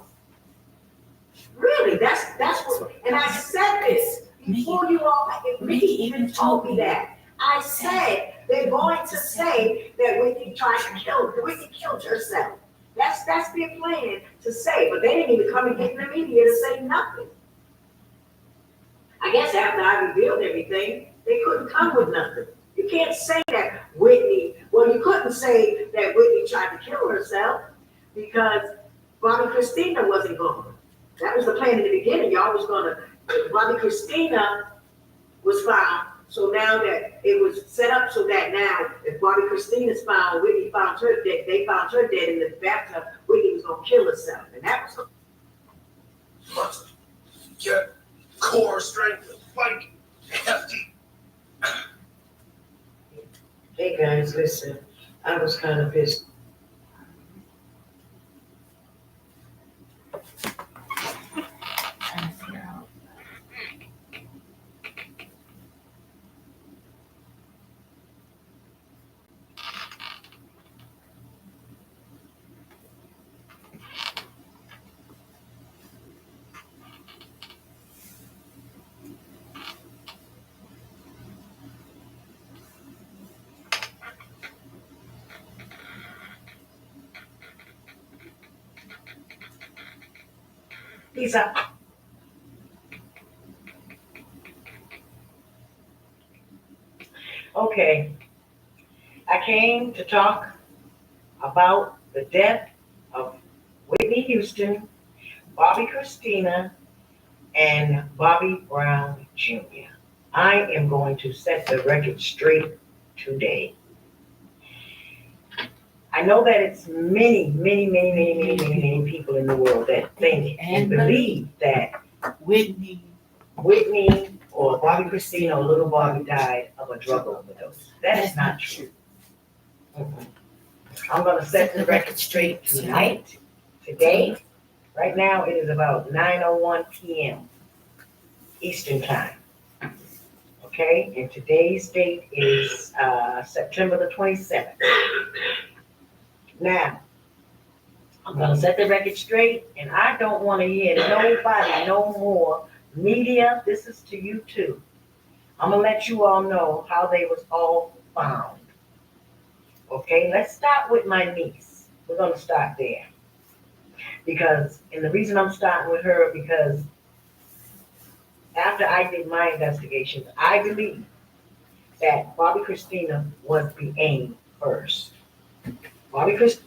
Really, that's what, and I said this before you all, Mickey even told me that. I said, they're going to say that Whitney killed herself. That's their plan to say, but they didn't even come and get in the media to say nothing. I guess after I revealed everything, they couldn't come with nothing. You can't say that you couldn't say that Whitney tried to kill herself because Bobby Christina wasn't gone. That was the plan in the beginning. Y'all was Bobby Christina was found. So now that it was set up so that now if Bobby Christina's found, Whitney found her dead, they found her dead in the bathtub, Whitney was going to kill herself. And that was Must get core strength, like hefty. They Hey guys, listen, I was kind of pissed. Trying to figure out. Peace out. Okay, I came to talk about the death of Whitney Houston, Bobby Christina, and Bobby Brown Jr. I am going to set the record straight today. I know that it's many people in the world that think and believe that Whitney or Bobby Christina or little Bobby died of a drug overdose. That is not true. I'm gonna set the record straight tonight, today. Right now, it is about 9:01 p.m. Eastern Time. Okay, and today's date is September the 27th. Now, I'm gonna set the record straight, and I don't want to hear nobody no more. Media, this is to you too. I'm gonna let you all know how they was all found. Okay, let's start with my niece. We're gonna start there. And the reason I'm starting with her, because after I did my investigations, I believe that Bobby Christina was the aim first. Bobby Christina.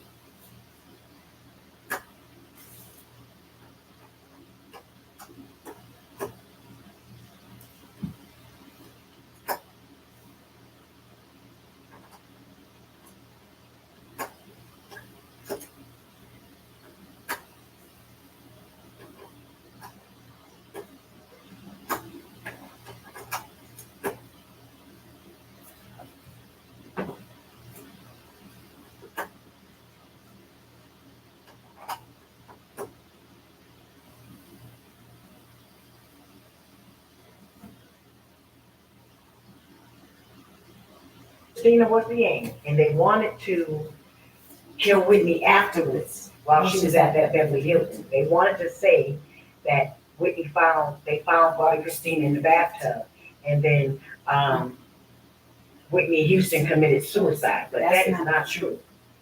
Christina was the aim, and they wanted to kill Whitney afterwards while she was at that Beverly Hilton. They wanted to say that they found Bobby Christina in the bathtub, and then Whitney Houston committed suicide. But that is not true.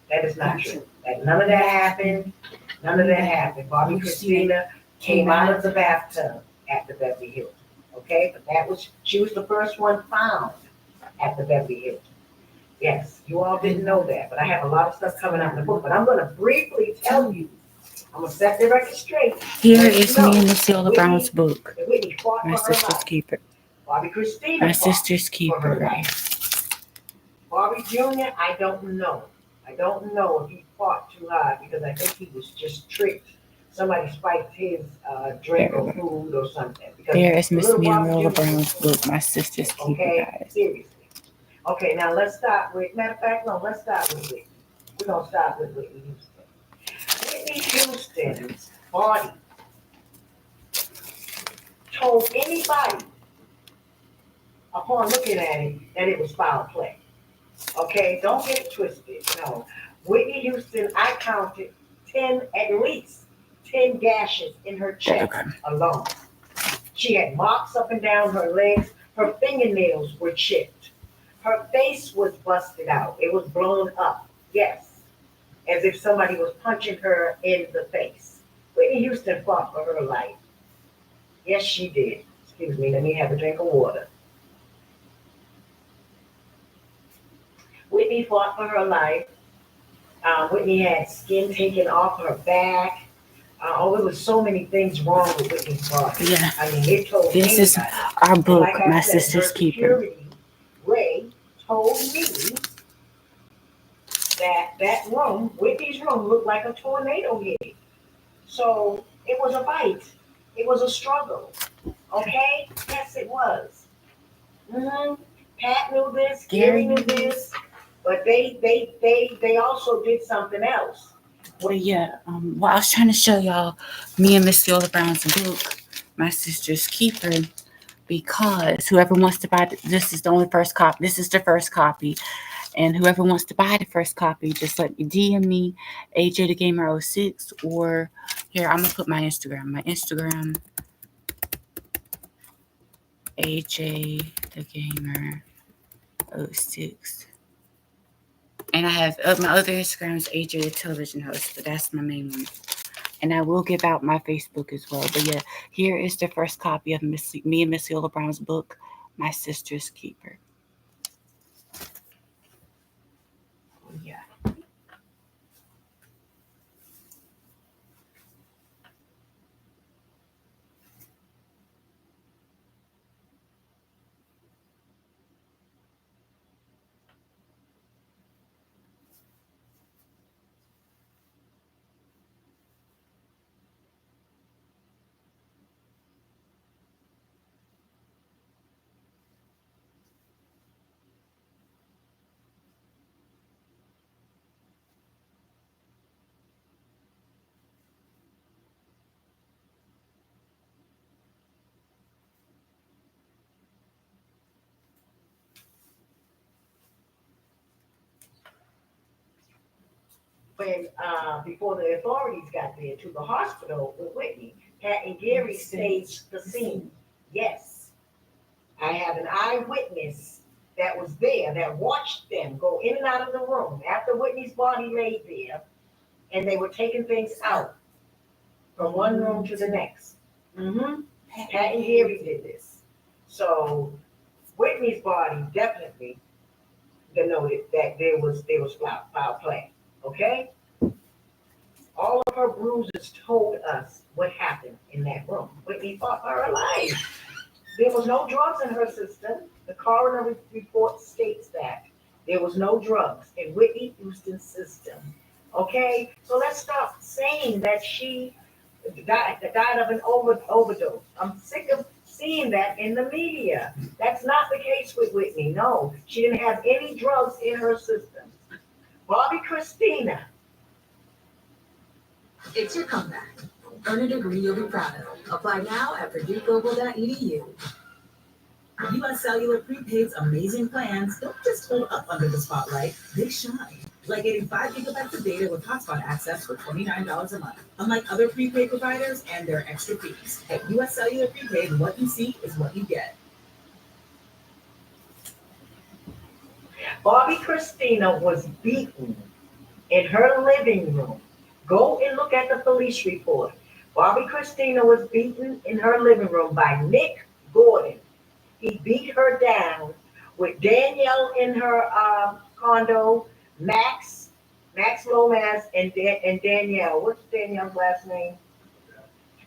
That is not true. None of that happened. Bobby Christina came out of the bathtub at the Beverly Hilton. Okay, but she was the first one found at the Beverly Hilton. Yes, you all didn't know that, but I have a lot of stuff coming out in the book. But I'm going to briefly tell you. I'm going to set the record straight. Here is me and Lucille Brown's book. My sister's keeper. Bobby Christina. My sister's keeper. Bobby Jr., I don't know. I don't know if he fought too hard because I think he was just tricked. Somebody spiked his drink or food or something. There is Miss Muriel Brown's book, My Sister's Keeper, guys. Seriously. Okay, now let's start with, matter of fact, no, let's start with Whitney. We're going to start with Whitney Houston. Whitney Houston's body told anybody upon looking at it that it was foul play. Okay, don't get it twisted. No, Whitney Houston, I counted at least 10 gashes in her chest alone. She had marks up and down her legs. Her fingernails were chipped. Her face was busted out. It was blown up. Yes, as if somebody was punching her in the face. Whitney Houston fought for her life. Yes, she did. Excuse me, let me have a drink of water. Whitney fought for her life. Whitney had skin taken off her back. There was so many things wrong with Whitney's body. Yeah. I mean, it told me. This is our book, My Sister's Keeper. Ray told me that room, Whitney's room, looked like a tornado hit. So it was a fight. It was a struggle. Okay? Yes, it was. Pat knew this. Gary knew this. But they also did something else. Well, yeah. Well, I was trying to show y'all me and Miss Viola Brown's book, My Sister's Keeper, because whoever wants to buy this is the only first copy. This is the first copy, and whoever wants to buy the first copy, just let me DM me, AJ the Gamer 06, or here I'm gonna put my Instagram. My Instagram, AJ the Gamer 06. And I have my other Instagram is AJ the Television Host, but that's my main one. And I will give out my Facebook as well. But yeah, here is the first copy of me and Miss Viola Brown's book, My Sister's Keeper. Yeah. When before the authorities got there to the hospital with Whitney, Pat and Gary staged the scene. Yes, I have an eyewitness that was there that watched them go in and out of the room after Whitney's body laid there, and they were taking things out from one room to the next. Pat and Gary did this. So Whitney's body definitely denoted that there was foul play. Okay? All of her bruises told us what happened in that room. Whitney fought for her life. There was no drugs in her system. The coroner report states that there was no drugs in Whitney Houston's system. Okay? So let's stop saying that she died of an overdose. I'm sick of seeing that in the media. That's not the case with Whitney. No, she didn't have any drugs in her system. Bobby Christina. It's your comeback. Earn a degree you'll be proud of. Apply now at PurdueGlobal.edu. US Cellular Prepaid's amazing plans don't just hold up under the spotlight, they shine. Like getting 5 gigabytes of data with hotspot access for $29 a month. Unlike other prepaid providers and their extra fees. At US Cellular Prepaid, what you see is what you get. Bobby Christina was beaten in her living room. Go and look at the police report. Bobby Christina was beaten in her living room by Nick Gordon. He beat her down with Danielle in her condo, Max Lomas, and Danielle. What's Danielle's last name?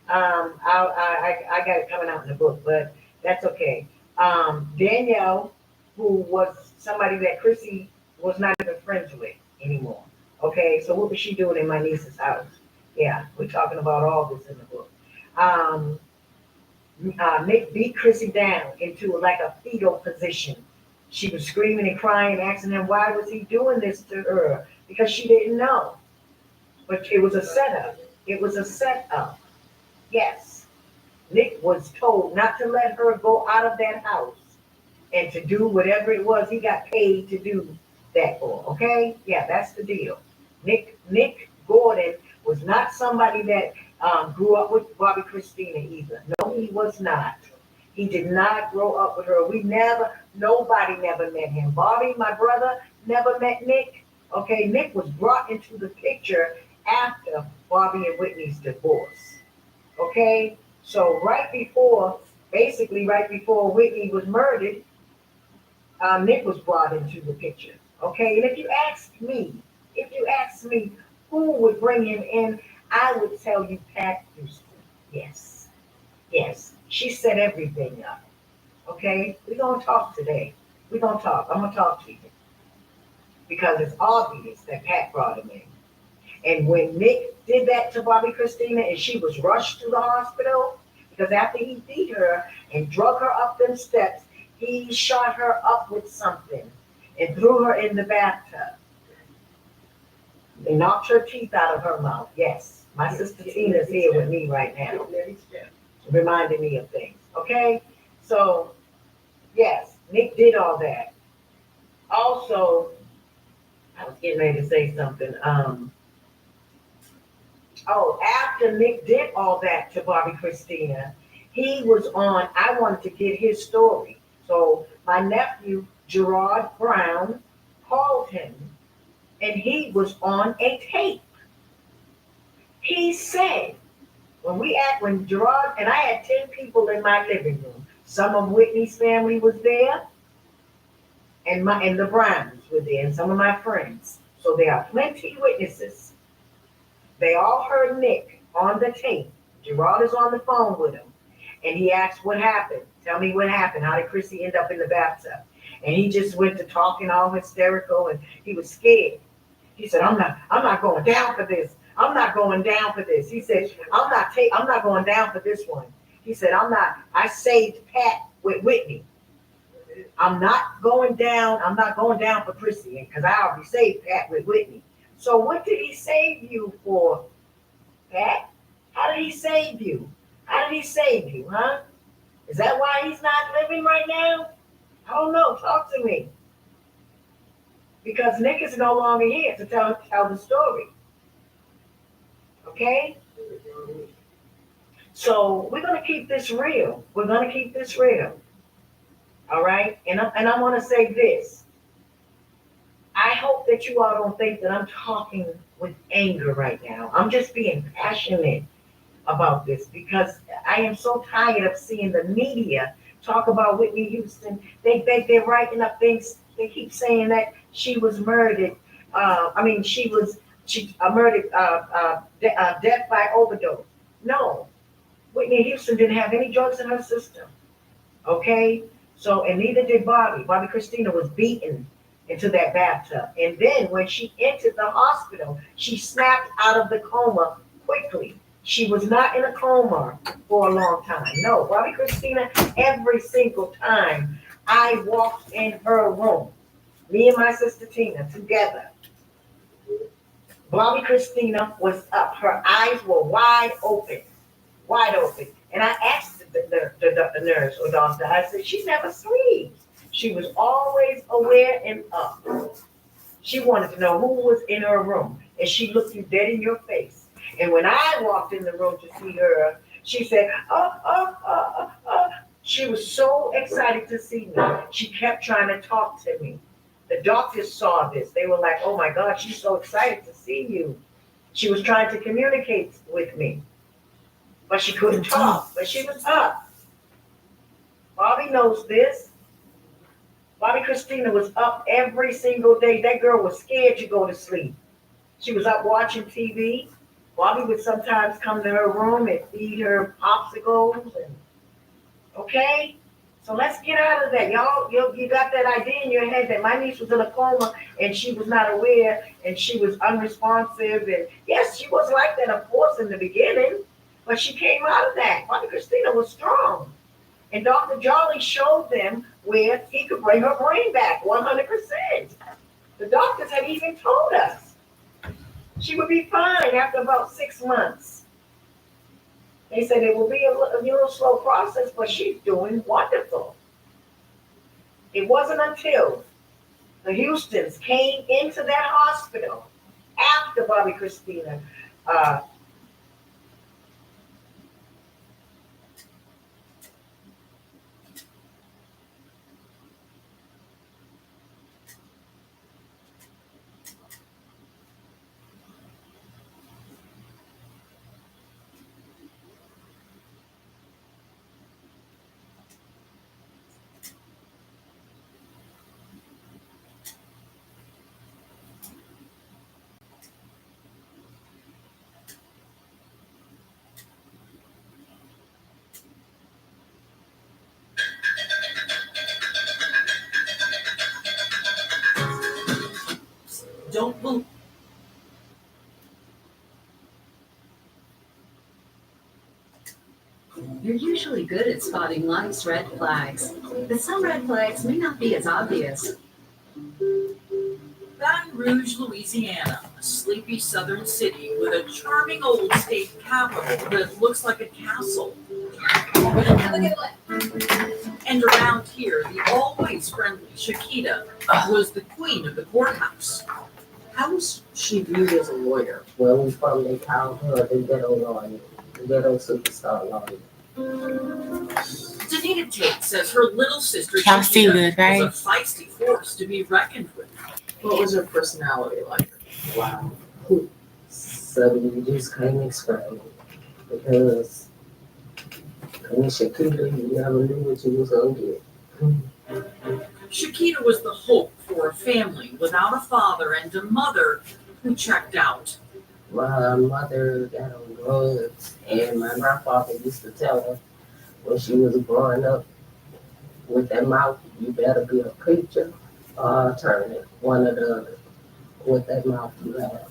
I got it coming out in the book, but that's okay. Danielle, who was somebody that Chrissy was not even friends with anymore. Okay, so what was she doing in my niece's house? Yeah, we're talking about all this in the book. Nick beat Chrissy down into like a fetal position. She was screaming and crying, asking him why was he doing this to her, because she didn't know. But it was a setup. It was a setup. Yes. Nick was told not to let her go out of that house and to do whatever it was he got paid to do that for. Okay? Yeah, that's the deal. Nick Gordon was not somebody that grew up with Bobby Christina either. No, he was not. He did not grow up with her. Nobody never met him. Bobby, my brother, never met Nick. Okay, Nick was brought into the picture after Bobby and Whitney's divorce. Okay, so right before Whitney was murdered, Nick was brought into the picture. Okay, and if you ask me who would bring him in, I would tell you Pat Houston. Yes. She set everything up. Okay? We're going to talk today. I'm going to talk to you. Because it's obvious that Pat brought him in. And when Nick did that to Bobby Christina and she was rushed to the hospital, because after he beat her and drug her up them steps, he shot her up with something. and threw her in the bathtub. They knocked her teeth out of her mouth. Yes, my sister Tina's here with me right now, reminding me of things. Okay, so yes, Nick did all that. Also, I was getting ready to say something. After Nick did all that to Bobby Christina, he was on. I wanted to get his story, so my nephew Gerard Brown called him, and he was on a tape. He said, when Gerard, and I had 10 people in my living room. Some of Whitney's family was there, and the Browns were there, and some of my friends. So there are plenty witnesses. They all heard Nick on the tape. Gerard is on the phone with him, and he asked, "What happened? Tell me what happened. How did Chrissy end up in the bathtub?" And he just went to talking all hysterical, and he was scared. He said, I'm not going down for this. I'm not going down for this. He said, I'm not going down for this one. He said, I saved Pat with Whitney. I'm not going down for Chrissy, because I already saved Pat with Whitney. So what did he save you for, Pat? How did he save you? How did he save you, huh? Is that why he's not living right now? I don't know. Talk to me. Because Nick is no longer here to tell the story. Okay? So we're going to keep this real. We're going to keep this real. All right? And I want to say this. I hope that you all don't think that I'm talking with anger right now. I'm just being passionate about this because I am so tired of seeing the media talk about Whitney Houston. They're writing up things. They keep saying that she was murdered. She murdered, death by overdose. No, Whitney Houston didn't have any drugs in her system. Okay, so and neither did Bobby. Bobby Christina was beaten into that bathtub, and then when she entered the hospital, she snapped out of the coma quickly. She was not in a coma for a long time. No, Bobby Christina, every single time I walked in her room, me and my sister Tina together, Bobby Christina was up. Her eyes were wide open. And I asked the nurse or doctor, I said, she never sleeps. She was always aware and up. She wanted to know who was in her room, and she looked you dead in your face. And when I walked in the room to see her, she said, She was so excited to see me. She kept trying to talk to me. The doctors saw this. They were like, oh my God, she's so excited to see you. She was trying to communicate with me, but she couldn't talk, but she was up. Bobby knows this. Bobby Christina was up every single day. That girl was scared to go to sleep. She was up watching TV. Bobby would sometimes come to her room and feed her popsicles. Okay? So let's get out of that. Y'all, you got that idea in your head that my niece was in a coma and she was not aware and she was unresponsive. And yes, she was like that, of course, in the beginning, but she came out of that. Bobby Christina was strong. And Dr. Jolly showed them where he could bring her brain back 100%. The doctors had even told us she would be fine after about 6 months. They said it will be a little slow process, but she's doing wonderful. It wasn't until the Houstons came into that hospital after Bobby Christina Don't move. You're usually good at spotting life's red flags, but some red flags may not be as obvious. Baton Rouge, Louisiana, a sleepy southern city with a charming old state capital that looks like a castle. And around here, the always friendly Chiquita was the queen of the courthouse. How was she viewed as a lawyer? Where we from, they call her the ghetto lawyer, the ghetto superstar lawyer. Danita Tate says her little sister Y'all see Chiquita good, right? was a feisty force to be reckoned with. What was her personality like? Wow. Something you just can't explain. Because when Shakira, you never knew what you was gonna get. Chiquita was the hope for a family without a father and a mother who checked out. My mother got on drugs, and my grandfather used to tell her when she was growing up, with that mouth, you better be a preacher or an attorney, one or the other, with that mouth you have.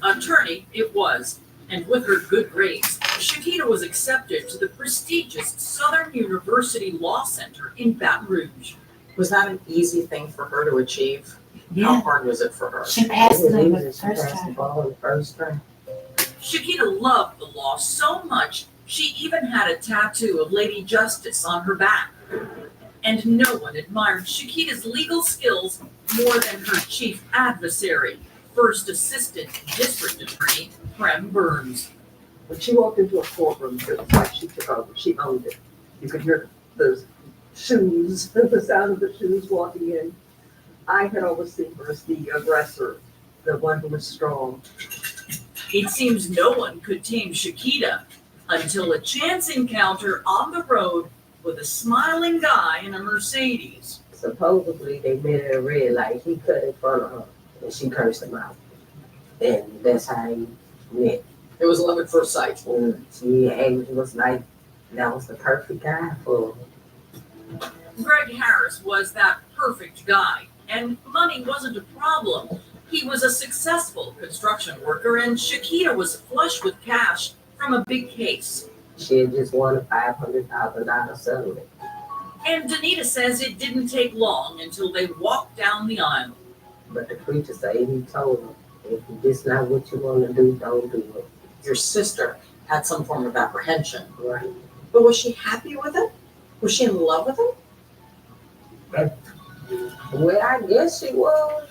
Attorney it was, and with her good grades, Chiquita was accepted to the prestigious Southern University Law Center in Baton Rouge. Was that an easy thing for her to achieve? Yeah. How hard was it for her? She passed it on the She first passed the time. ball in the first time. Chiquita loved the law so much, she even had a tattoo of Lady Justice on her back. And no one admired Chiquita's legal skills more than her chief adversary, First Assistant District Attorney Prem Burns. When she walked into a courtroom, it was like she took over. She owned it. You could hear the shoes, the sound of the shoes walking in. I had always seen her as the aggressor, the one who was strong. It seems no one could tame Chiquita until a chance encounter on the road with a smiling guy in a Mercedes. Supposedly they met at a red light. He cut in front of her, and she cursed him out. And that's how he met. It was love at first sight. And it was like, that was the perfect guy for her. Greg Harris was that perfect guy, and money wasn't a problem. He was a successful construction worker, and Chiquita was flush with cash from a big case. She had just won a $500,000 settlement. And Danita says it didn't take long until they walked down the aisle. But the preacher said he told her, if this not what you want to do, don't do it. Your sister had some form of apprehension. Right. But was she happy with him? Was she in love with him? Well, I guess she was.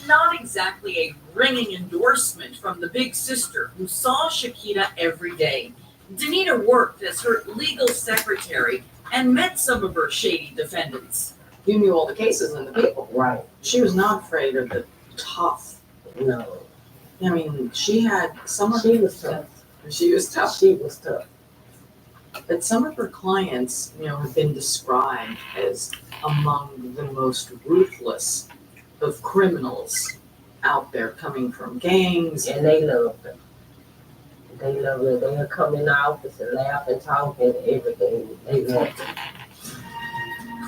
Not exactly a ringing endorsement from the big sister who saw Chiquita every day. Danita worked as her legal secretary and met some of her shady defendants. You knew all the cases and the people. Right. She was not afraid of the tough. No. I mean, she had some of She was tough. She was tough. She was tough. But some of her clients, have been described as among the most ruthless of criminals out there, coming from gangs. And they loved her. They loved her. They would come in the office and laugh and talk and everything. They loved her.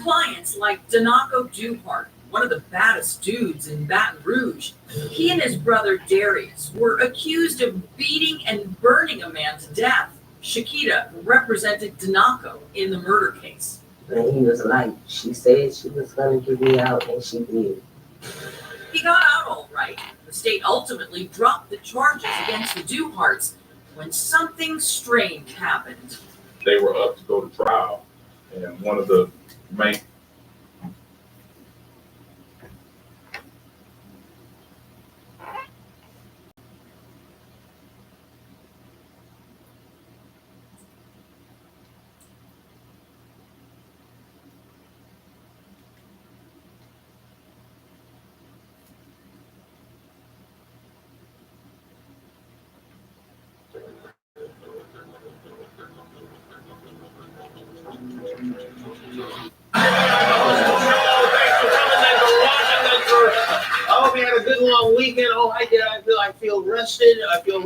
Clients like Donaco Duhart, one of the baddest dudes in Baton Rouge. He and his brother Darius were accused of beating and burning a man to death. Chiquita represented Donaco in the murder case. And he was like, she said she was going to get me out, and she did. He got out all right. The state ultimately dropped the charges against the Duharts when something strange happened. They were up to go to trial, and one of the main I hope you had a good long weekend. Oh, I did. I feel rested. I feel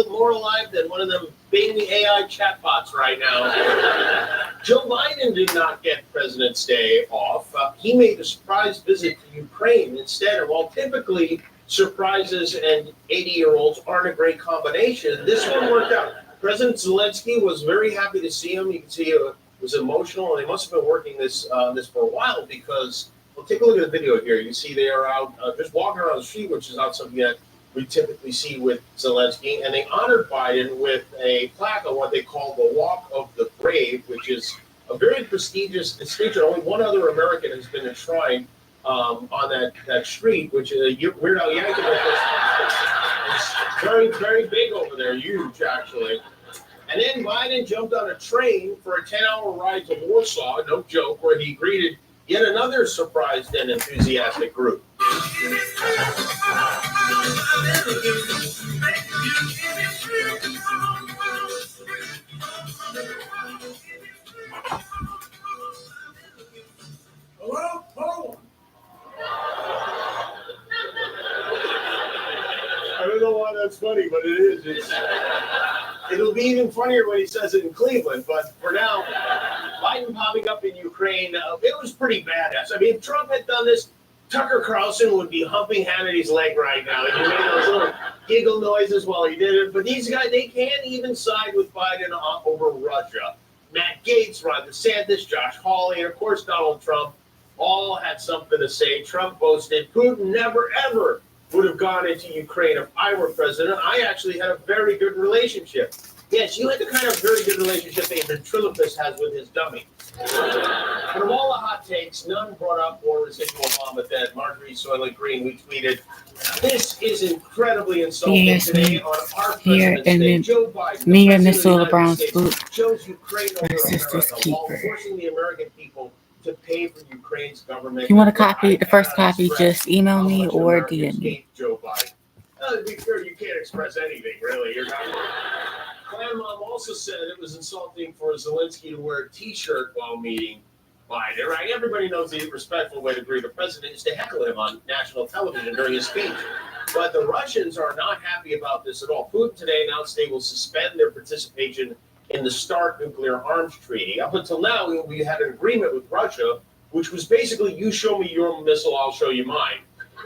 more alive than one of them baby AI chatbots right now. Joe Biden did not get President's Day off. He made a surprise visit to Ukraine instead. And while typically surprises and 80-year-olds aren't a great combination, this one worked out. President Zelensky was very happy to see him. You can see it was emotional, and they must have been working this for a while, because Well, take a look at the video here. You see they are out just walking around the street, which is not something that we typically see with Zelensky. And they honored Biden with a plaque on what they call the Walk of the Brave, which is a very prestigious distinction. Only one other American has been enshrined on that street, which is Weird Al Yankovic. It's very, very big over there, huge actually. And then Biden jumped on a train for a 10-hour ride to Warsaw, no joke, where he greeted yet another surprised and enthusiastic group. Hello, Poland. I don't know why that's funny, but it is. It'll be even funnier when he says it in Cleveland. But for now, Biden popping up in Ukraine, it was pretty badass. I mean, if Trump had done this, Tucker Carlson would be humping Hannity's leg right now. He made those little giggle noises while he did it. But these guys, they can't even side with Biden over Russia. Matt Gaetz, Ron DeSantis, Josh Hawley, and of course Donald Trump all had something to say. Trump boasted, Putin never, ever would have gone into Ukraine if I were president. I actually had a very good relationship. Yes, you had the kind of very good relationship that the ventriloquist has with his dummy. But of all the hot takes, none brought up more residual Obama than Marjorie Soylent Green, who tweeted, "This is incredibly insulting today on our here, president's and day. then Joe Biden, me the and president Miss of the Willa United Brown's States, book, chose Ukraine over my sister's America while keeper. forcing the American people to pay for Ukraine's government." If you want a copy, the first copy, just email me or DM me. Joe Biden. To be fair, you can't express anything, really. You're not. Clan Mom also said it was insulting for Zelensky to wear a T-shirt while meeting Biden. Right? Everybody knows the respectful way to greet a president is to heckle him on national television during his speech. But the Russians are not happy about this at all. Putin today announced they will suspend their participation in the START nuclear arms treaty. Up until now, we had an agreement with Russia, which was basically, you show me your missile, I'll show you mine.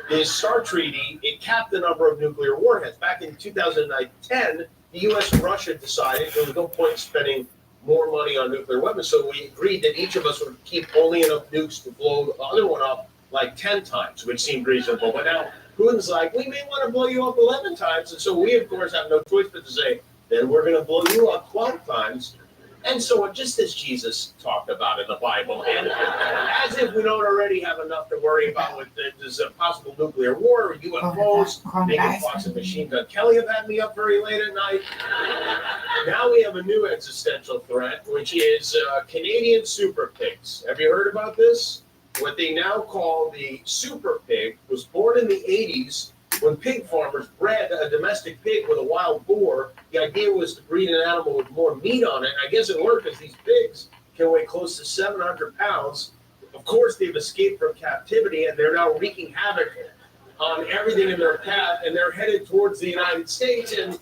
The START treaty, it capped the number of nuclear warheads. Back in 2010, the U.S. and Russia decided there was no point in spending more money on nuclear weapons, so we agreed that each of us would keep only enough nukes to blow the other one up like 10 times, which seemed reasonable. But now Putin's like, we may want to blow you up 11 times, and so we, of course, have no choice but to say, then we're going to blow you up 12 times. And so on, just as Jesus talked about in the Bible, and as if we don't already have enough to worry about with this possible nuclear war or UFOs, Megan Fox and Machine Gun Kelly have had me up very late at night. Now we have a new existential threat, which is Canadian super pigs. Have you heard about this? What they now call the super pig was born in the 80s. When pig farmers bred a domestic pig with a wild boar, the idea was to breed an animal with more meat on it. I guess it worked because these pigs can weigh close to 700 pounds. Of course, they've escaped from captivity, and they're now wreaking havoc on everything in their path, and they're headed towards the United States. And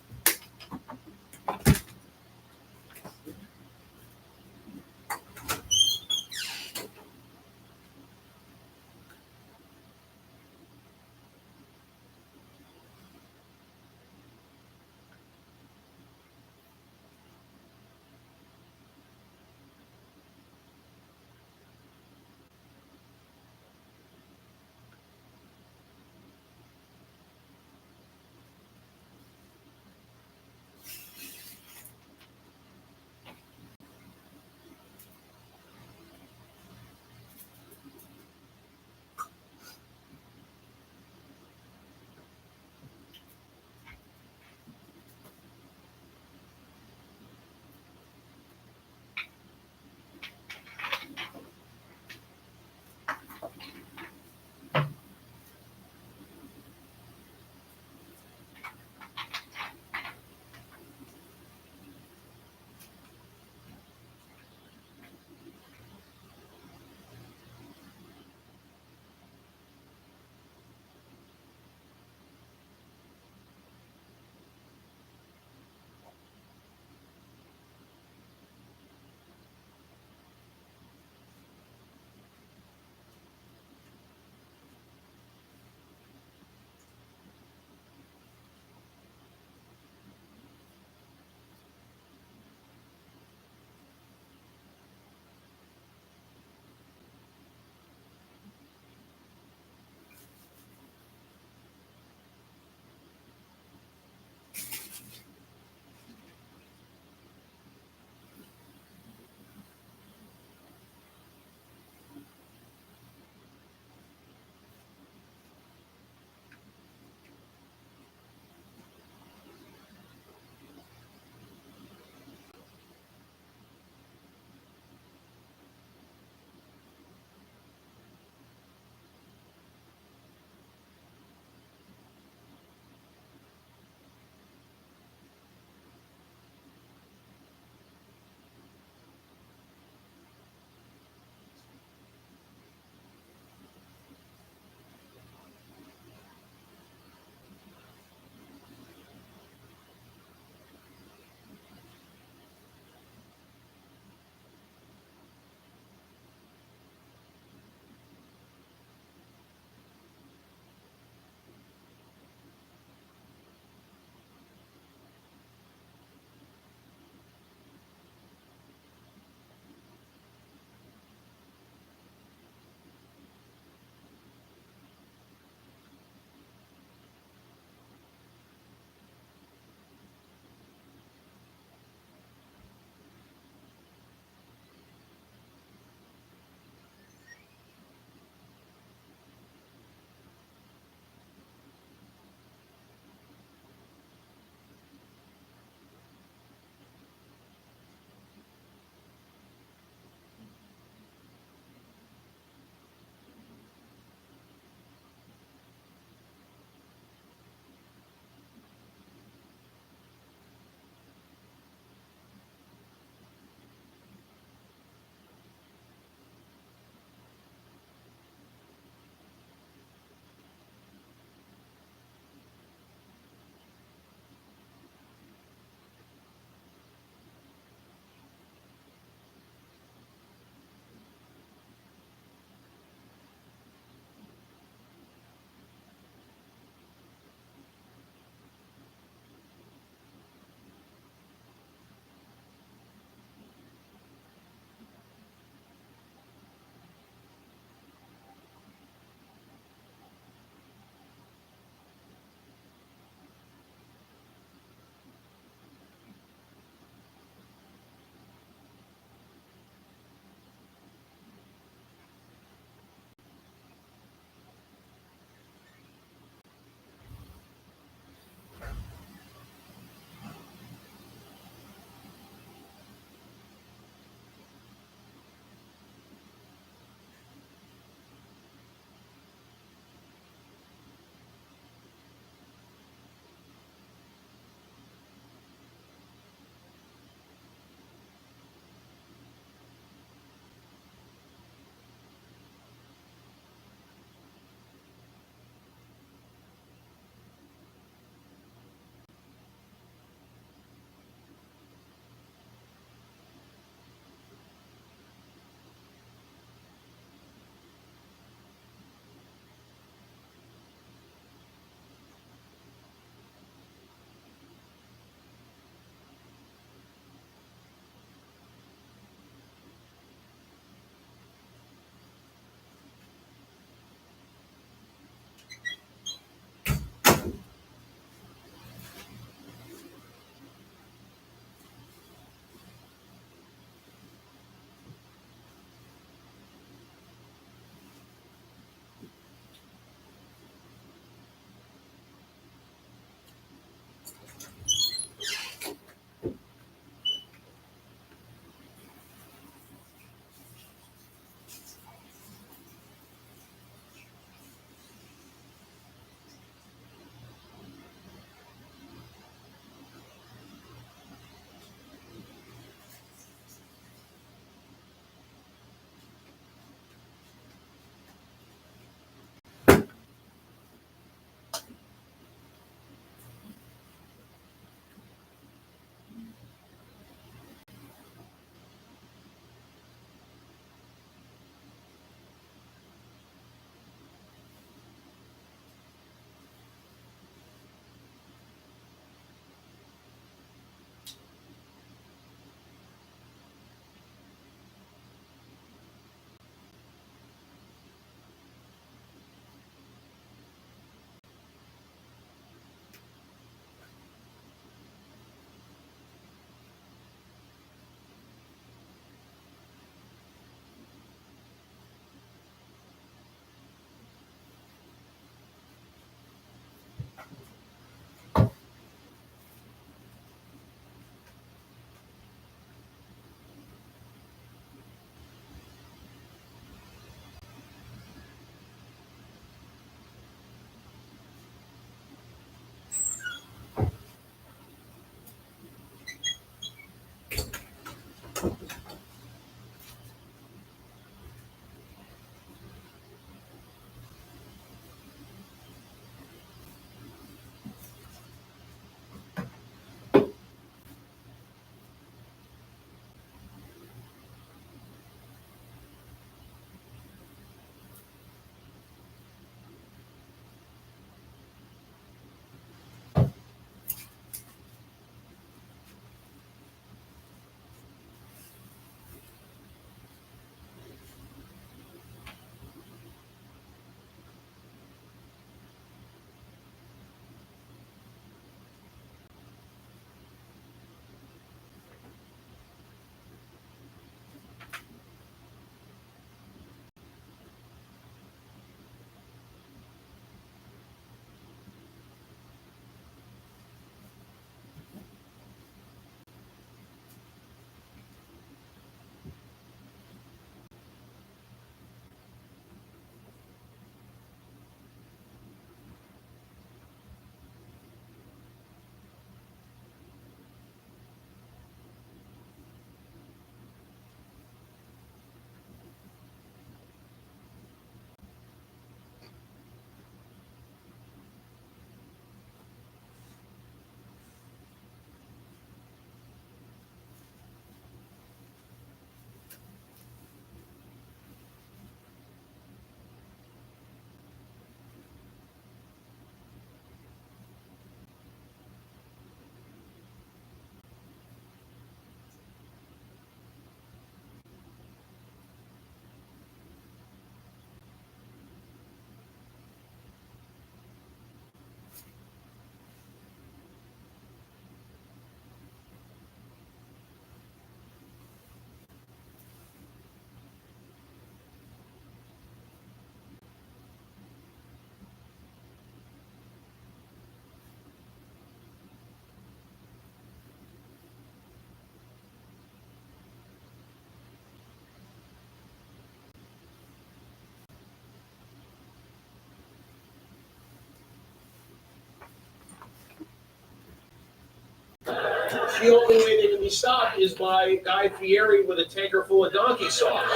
the only way they can be stopped is by Guy Fieri with a tanker full of donkey sauce.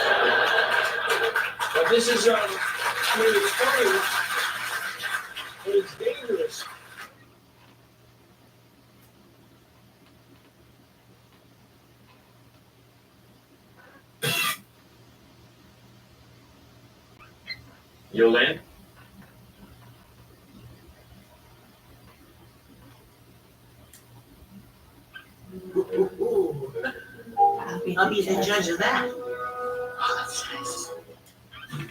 But this is, I mean, it's funny, but it's dangerous. Yolande? I'll be the judge of that. Oh, that's nice.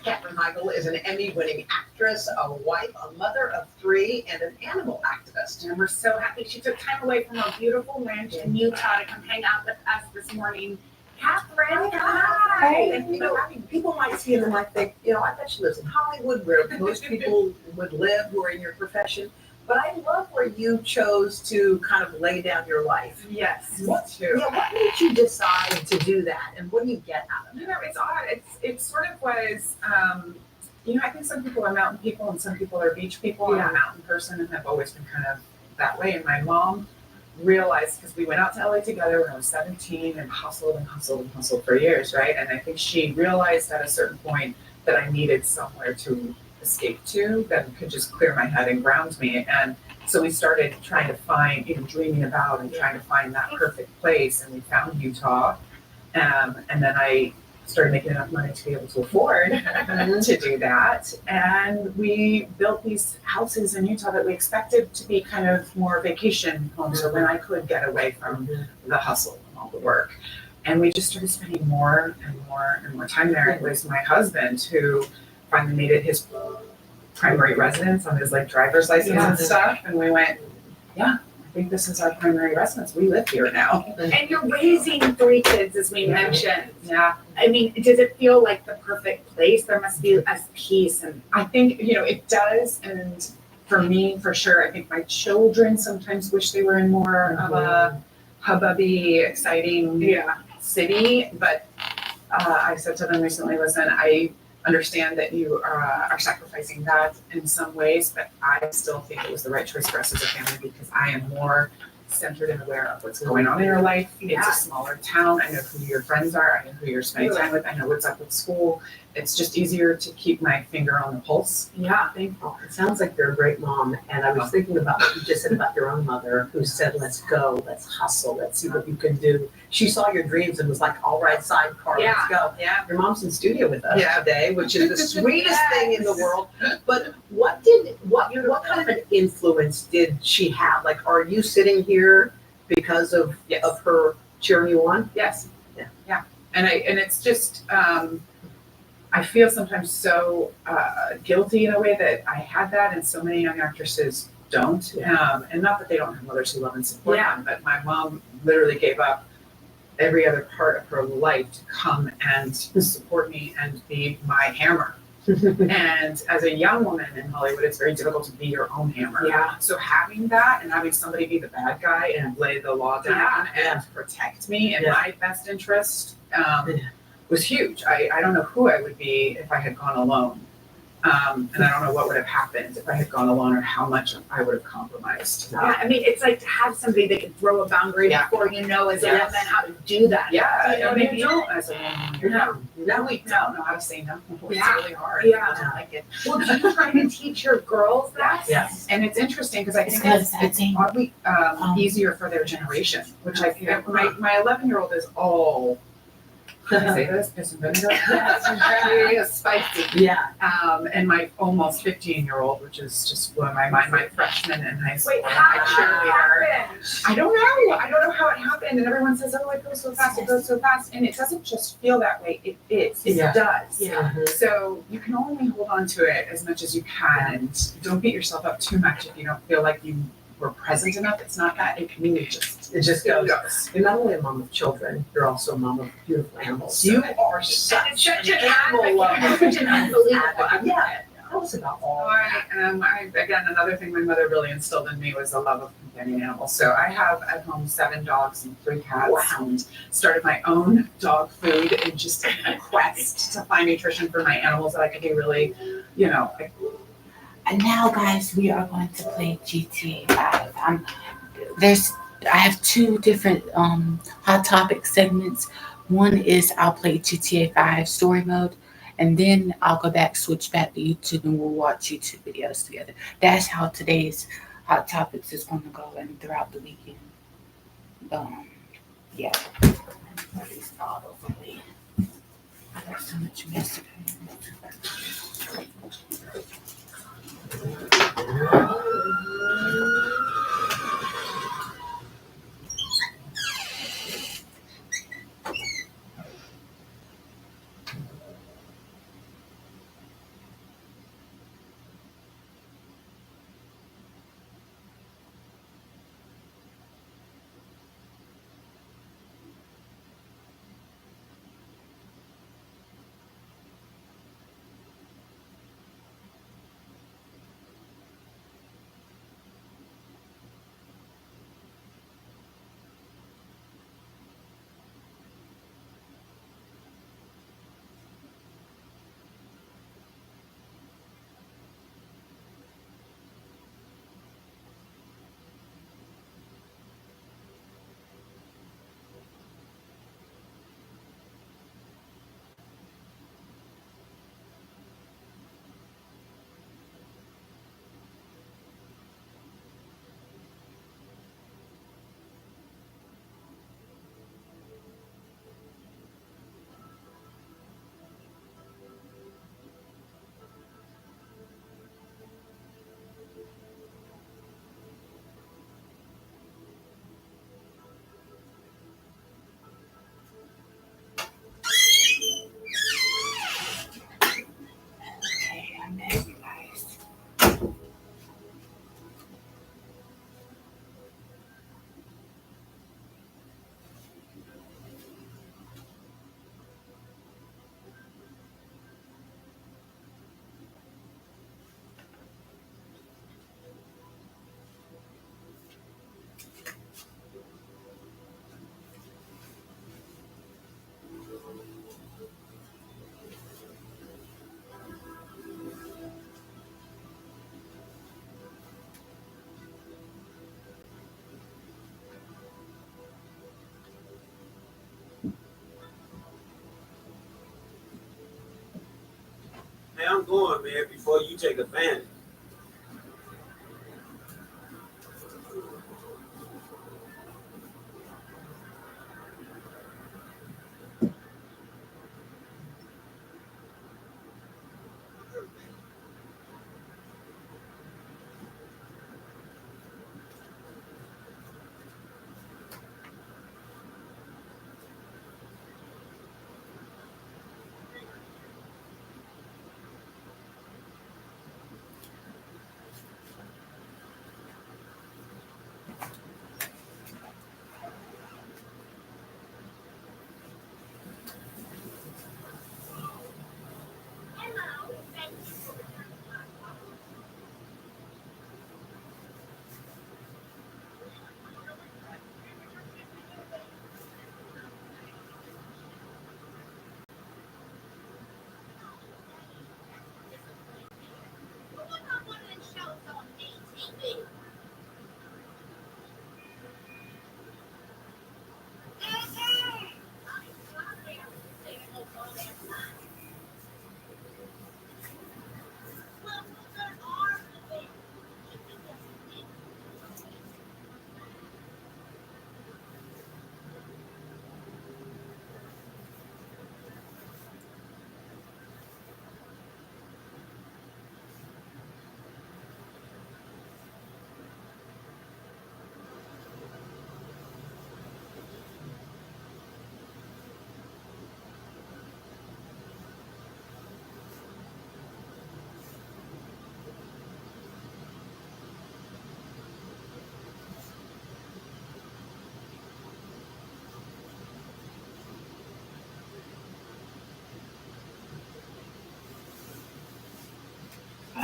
Katherine Heigl is an Emmy-winning actress, a wife, a mother of 3, and an animal activist. And we're so happy she took time away from her beautiful ranch in Utah to come hang out with us this morning. Catherine, hi. And, you know, people might see it and might think, you know, I bet she lives in Hollywood, where most people would live who are in your profession. But I love where you chose to kind of lay down your life. Yes, What, too. yeah, what made you decide to do that, and what do you get out of it? You know, it's odd. It sort of was, you know, I think some people are mountain people and some people are beach people. Yeah. I'm a mountain person and I've always been kind of that way. And my mom realized, because we went out to LA together when I was 17 and hustled for years, right? And I think she realized at a certain point that I needed somewhere to escape to that could just clear my head and ground me. And so we started trying to find, you know, dreaming about and trying to find that perfect place. And we found Utah. And then I started making enough money to be able to afford to do that. And we built these houses in Utah that we expected to be kind of more vacation homes, or when I could get away from the hustle and all the work. And we just started spending more and more time there. It was my husband who finally made it his primary residence on his like driver's license and stuff. And we went, yeah, I think this is our primary residence. We live here now. And you're raising 3 kids, as we mentioned. Yeah. I mean, does it feel like the perfect place? There must be a peace. And I think, you know, it does. And for me, for sure, I think my children sometimes wish they were in more of a hubbubby, exciting city. But I said to them recently, listen, I understand that you are sacrificing that in some ways, but I still think it was the right choice for us as a family because I am more centered and aware of what's going on in your life. It's a smaller town. I know who your friends are. I know who you're spending time with. I know what's up with school. It's just easier to keep my finger on the pulse. Yeah, thankful. It sounds like you're a great mom. And I was thinking about what you just said about your own mother who said, let's go, let's hustle, let's see what you can do. She saw your dreams and was like, all right, sidecar, let's go. Yeah. Your mom's in studio with us today, which is the sweetest thing in the world. But what kind of an influence did she have? Like, are you sitting here because of her cheering you on? Yes. Yeah. And it's just, I feel sometimes so guilty in a way that I had that, and so many young actresses don't. And not that they don't have mothers who love and support them, but my mom literally gave up every other part of her life to come and support me and be my hammer. And as a young woman in Hollywood, it's very difficult to be your own hammer. Yeah. So having that and having somebody be the bad guy and lay the law down and protect me in my best interest was huge. I don't know who I would be if I had gone alone. And I don't know what would have happened if I had gone alone or how much I would have compromised. Yeah, I mean, it's like to have somebody that can throw a boundary before you know as a woman how to do that. Yeah, You know what I maybe you mean? don't as a woman. Now we don't know how to say no. It's really hard. Yeah. I don't like it. Well, do you try to teach your girls that? Yes. And it's interesting because I think it's oddly easier for their generation, which I think my 11-year-old is all, can I say this? Piss and vinegar? Very spicy. Yeah. And my almost 15-year-old, which is just blowing my mind, my freshman in high school. Wait, how my did that happen? I don't know. I don't know how it happened. And everyone says, oh, it goes so fast, it goes so fast. And it doesn't just feel that way. It is. It does. Yeah. So you can only hold on to it as much as you can. And don't beat yourself up too much if you don't feel like you were present enough. It's not that. It can just goes. You're not only a mom of children, you're also a mom of beautiful animals. You are such an animal lover. Such an unbelievable. Yeah. Tell us about all Again, another thing my mother really instilled in me was a love of companion animals. So I have at home 7 dogs and 3 cats. And started my own dog food and just a quest to find nutrition for my animals that I could be really, you know. And now, guys, we are going to play GTA 5. There's I have two different hot topic segments. One is I'll play GTA 5 story mode, and then I'll go back, switch back to YouTube, and we'll watch YouTube videos together. That's how today's hot topics is going to go, and throughout the weekend. Yeah. These bottles of weed. I got so much yesterday. Okay, I'm back, you guys. Hey, I'm going, man, before you take advantage.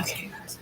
Okay, guys.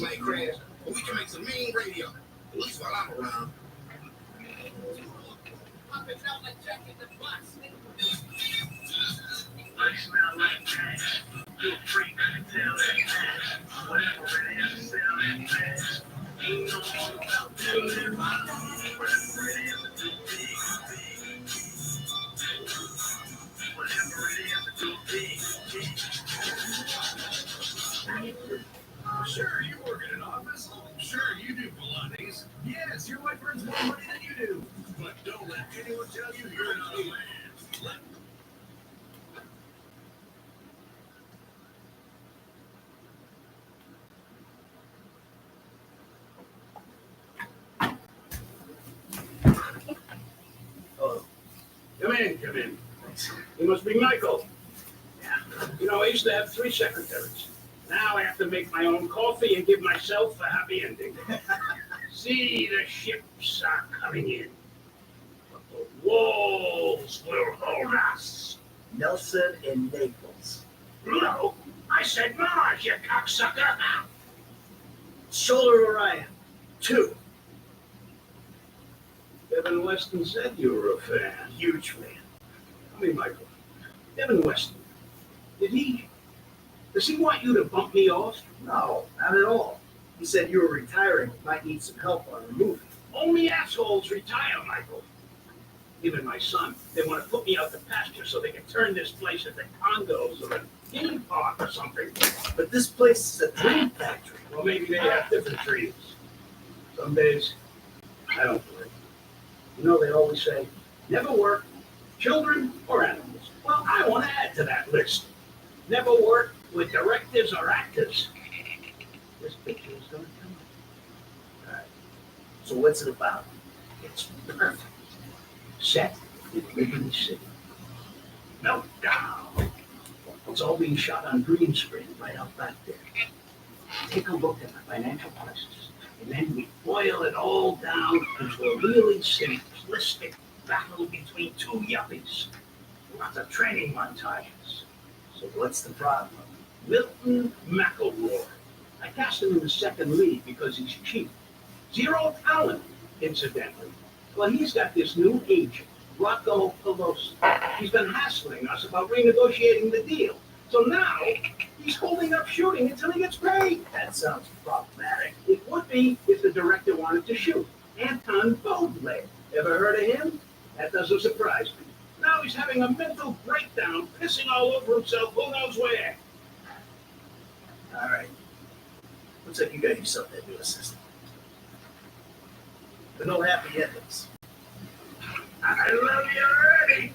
might crash, but we can make some mean radio. At least while I'm around. I smell like cash. You a freak, tell that cash. Whatever it is, sell that cash. Ain't no more about that. Whatever it is, do big. Whatever it is, do big. Sure, you work in an office. Sure, you do Pilates. Yes, your wife earns more money than you do. But don't let anyone tell you you're not a man. Oh, come in. You must be Michael. Yeah. You know, I used to have 3 secretaries. Now I have to make my own coffee and give myself a happy ending. See, the ships are coming in. But the walls will hold us. Nelson in Naples. No, I said Mars, you cocksucker. Solar Orion. 2. Evan Weston said you were a fan. Huge fan. I mean, Michael, Evan Weston, does he want you to bump me off? No, not at all. He said you were retiring, might need some help on a movie. Only assholes retire, Michael. Even my son, they want to put me out to pasture so they can turn this place into condos or a theme park or something. But this place is a dream factory. Well, maybe they have different dreams. Some days, I don't work. You know, they always say, never work, children or animals. Well, I want to add to that list. Never work with directors or actors. This picture is going to come up. All right. So what's it about? It's perfect. Set in Liberty City. Meltdown. It's all being shot on green screen right out back there. Take a look at the financial crisis, and then we boil it all down into a really simplistic battle between 2 yuppies. Lots of training montages. So what's the problem? Milton McElroy. I cast him in the second lead because he's cheap. 0 talent, incidentally. Well, he's got this new agent, Rocco Pelosi. He's been hassling us about renegotiating the deal. So now, he's holding up shooting until he gets paid. That sounds problematic. It would be if the director wanted to shoot. Anton Beaudelaire. Ever heard of him? That doesn't surprise me. Now he's having a mental breakdown, pissing all over himself, who knows where. All right. Looks like you got yourself that new assistant. But no happy endings. I love you already.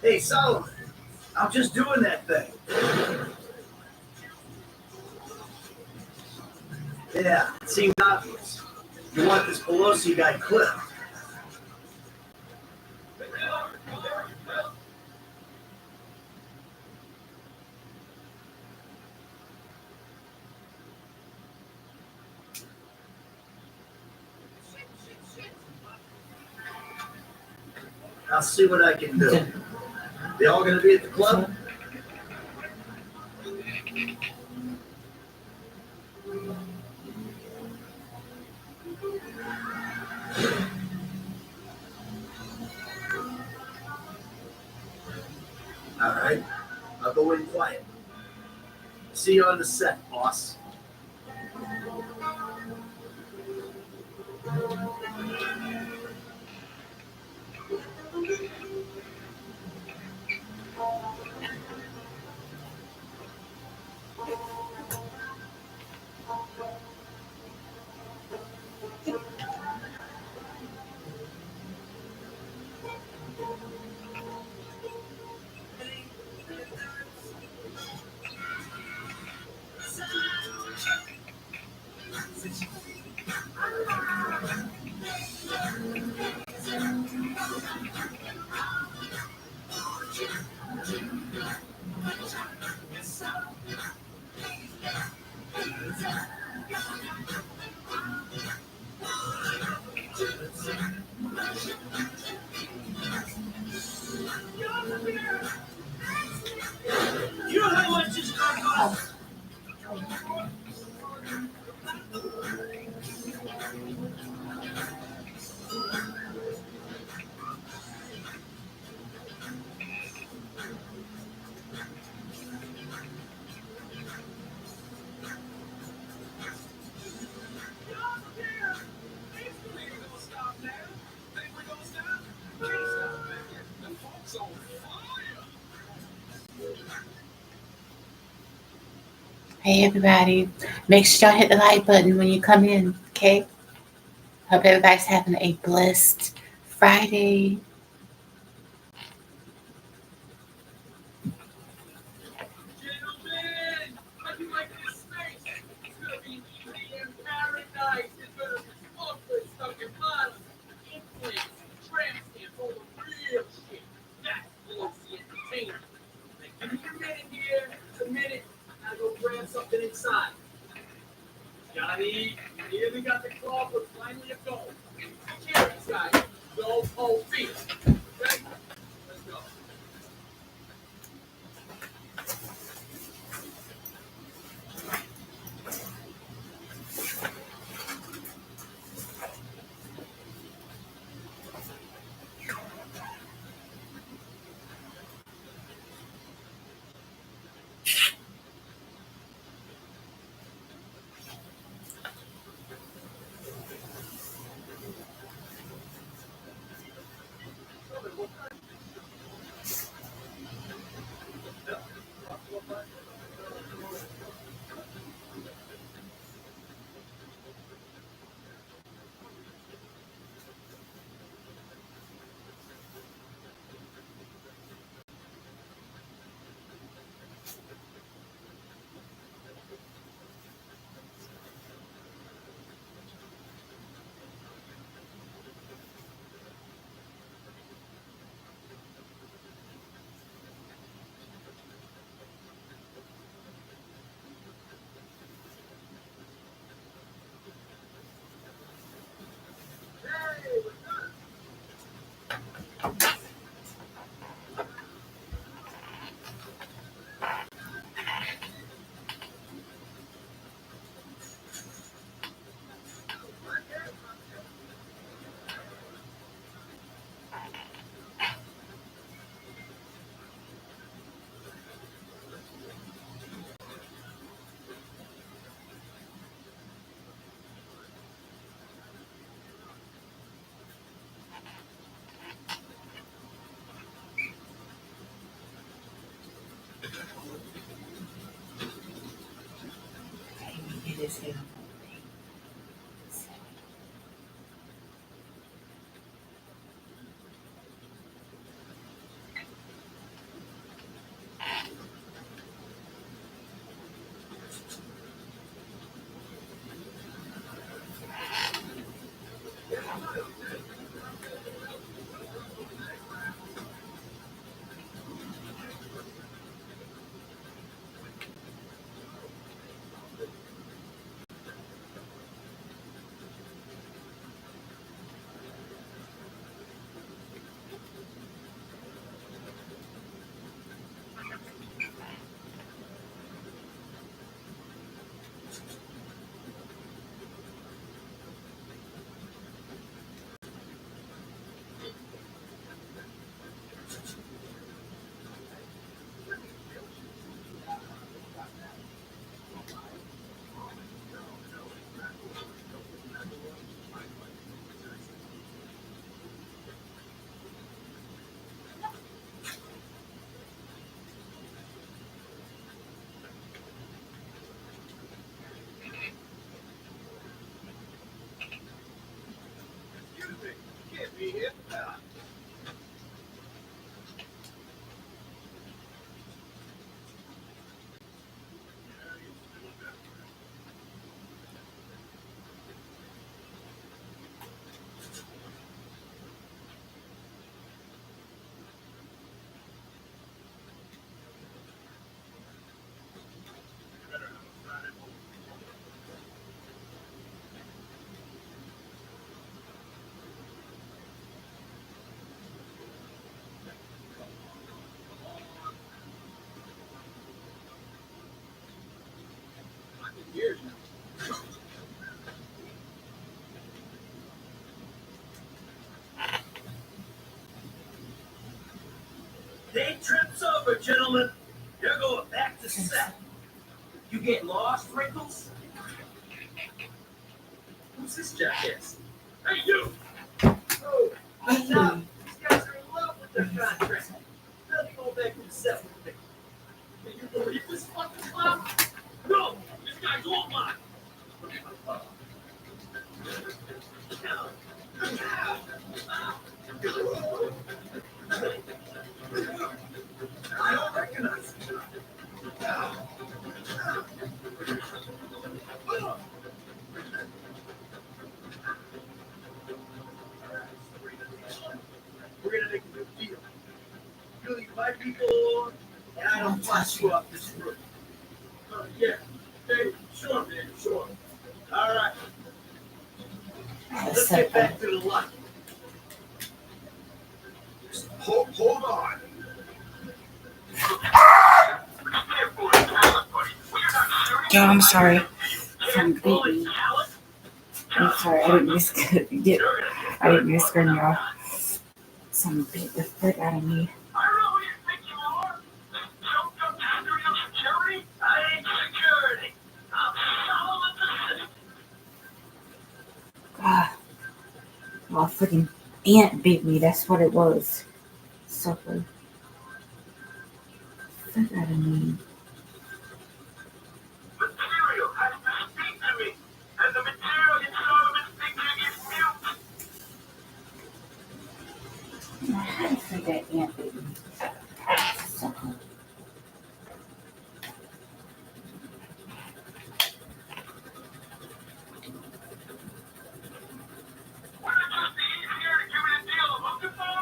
Hey, Solomon, I'm just doing that thing. Yeah, it seemed obvious. You want this Pelosi guy clipped. I'll see what I can do. They all gonna be at the club? All right, I'll go in quiet. See you on the set, boss. You know how much this car costs? Hey everybody, make sure y'all hit the like button when you come in, okay? Hope everybody's having a blessed Friday. Gentlemen, how do you like this space? It's gonna be easy in paradise. It's gonna be sparkling, stuck in bottles, inflates, transient, all the real shit. That's Pelosi Entertainment. Now, give me a minute here, a minute. I go grab something inside. Johnny, here we got the claw for finally a goal. Cheers, guys. Go home feet. Okay? Let's go. It is here. Can't be here. years now. Day trip's over, gentlemen. You're going back to set. You get lost, Wrinkles? Who's this jackass? Hey, you! Oh, watch out. These guys are in love with their contract. They'll be going back to the set with me. Can you believe this fucking clown? No! This guy's all mine! I don't recognize him. We're gonna make a good deal. You leave my people alone, and I don't flash you off this roof. Yeah. Hey, sure, man, sure. All right. Let's get back to the line. Hold on. Yo, I'm sorry. I'm beaten. I'm sorry. I didn't mean to scream y'all. Some beat the frick out of me. God. Oh, freaking ant beat me. That's what it was. Sucker. Frick out of me. Material has to speak to me, and the material inside of its thinking is mute. How do you think that ant beat me? Sucker. Wouldn't it just be easier to give me the deal I'm looking for?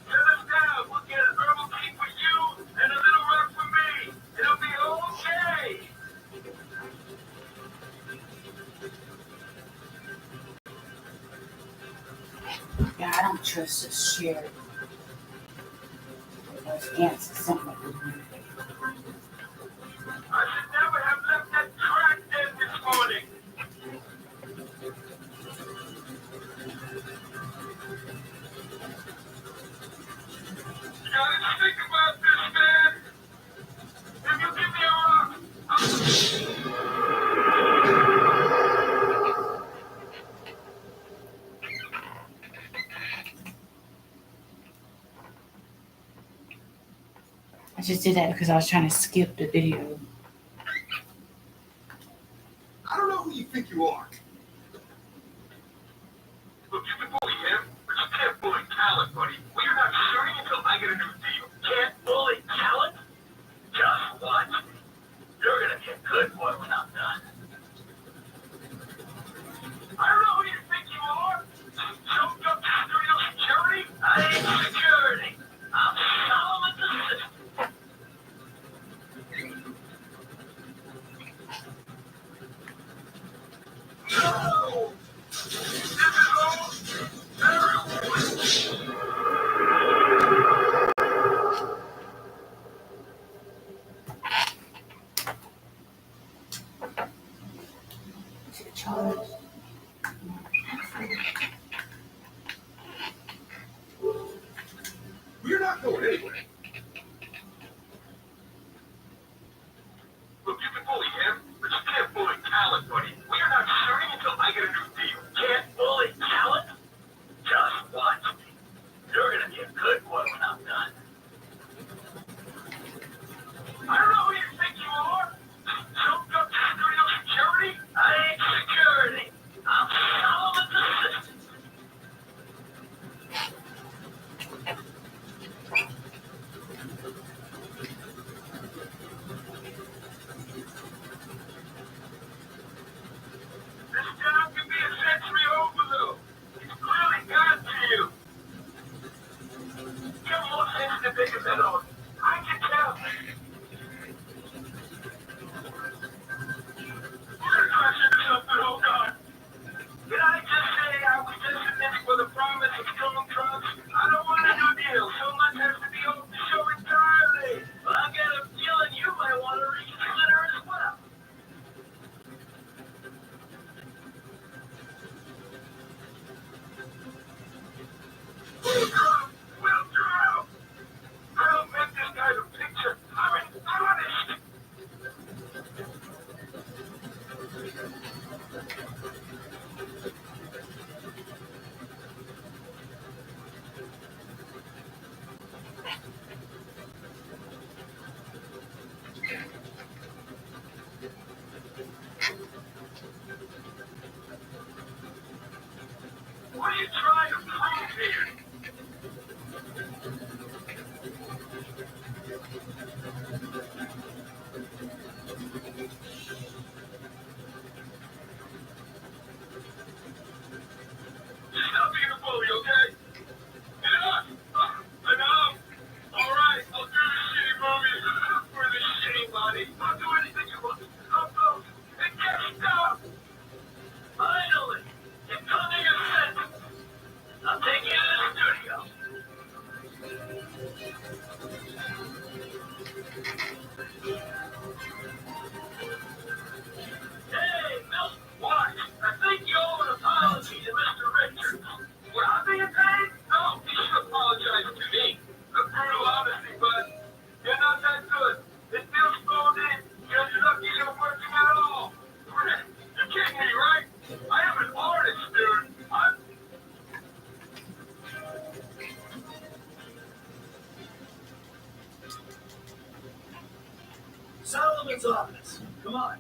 Set us down. We'll get a herbal tea for you and a little rug for me. It'll be okay. Yeah, I don't trust this shit. Those ants are something with me. I should never have left that track dead this morning. You gotta think about this, man. If you give me a rock, I just did that because I was trying to skip the video. I don't know who you think you are. look, you can bully him, but you can't bully talent, buddy. We're not shooting until I get a new deal. Can't bully talent? Just watch me. You're gonna get good, boy, when I'm done. I don't know who you think you are. Some jumped up studio security? I ain't security. I'm Solomon's assistant. No! This is all Charge. We're not going anywhere. Look, you can bully him, but you can't bully talent, buddy. We're not shooting until I get a new deal. Can't bully talent? Just watch me. You're gonna get good, boy, when I'm done. I don't know who you think you are. Jumped up studio security? I ain't security. I'm Solomon's assistant. What are you trying to prove here? Stop being a bully, okay? Get it up! Enough! Alright, I'll do the shitty movies for the shitty money. I'll do anything you want. I'll go and get stuff! Finally! You're coming in sense! I'll take you to the studio. Hey, Milt, what? I think you owe an apology to Mr. Richards. Were I being paid? No, you should apologize to me. The brutal honesty, bud. You're not that good. This deal's phoned in. You're lucky you're working at all. You're kidding me, right? I am an artist, dude. Solomon's office. Come on.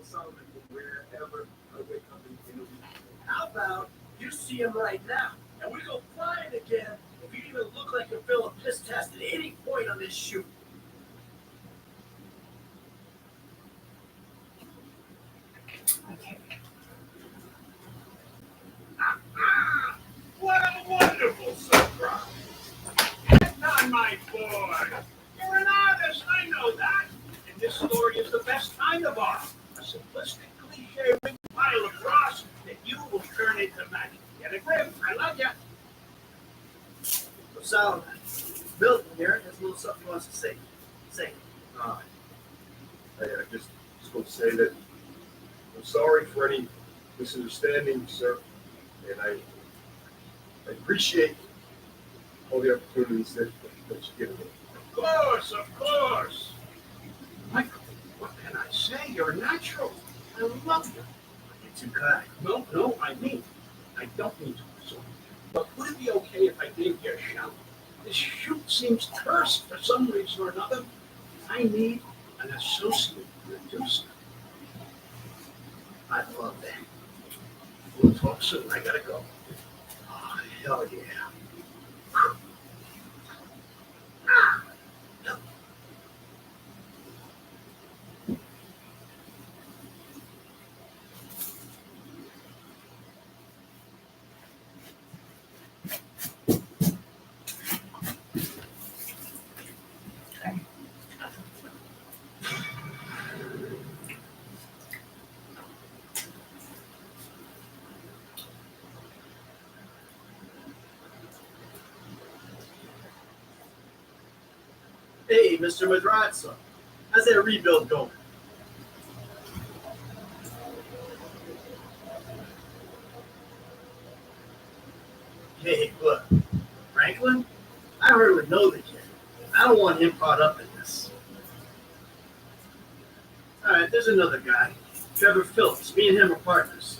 Solomon from wherever I wake up in the week. How about you see him right now, and we go flying again if you even look like you fail a piss test at any point on this shoot. Okay. What a wonderful surprise. That's not my boy. You're an artist, I know that. And this story is the best kind of art. A simplistic, cliche pile of dross that you will turn into magic. Get a grip. I love you. So Solomon, Milton here has a little something he wants to say. Say it. I just want to say that I'm sorry for any misunderstanding, sir, and I appreciate all the opportunities that you give me. Of course, of course. Michael, what can I say? You're natural. I love you. You're too kind. No, I mean, I don't mean to insult you. But would it be okay if I gave you a shout? This shoot seems cursed for some reason or another. I need an associate producer. I love that. We'll talk soon. I gotta go. Oh, hell yeah. Hey, Mr. Madrazo. How's that rebuild going? Hey, look, Franklin, I don't really know the kid. I don't want him caught up in this. All right, there's another guy, Trevor Phillips. Me and him are partners.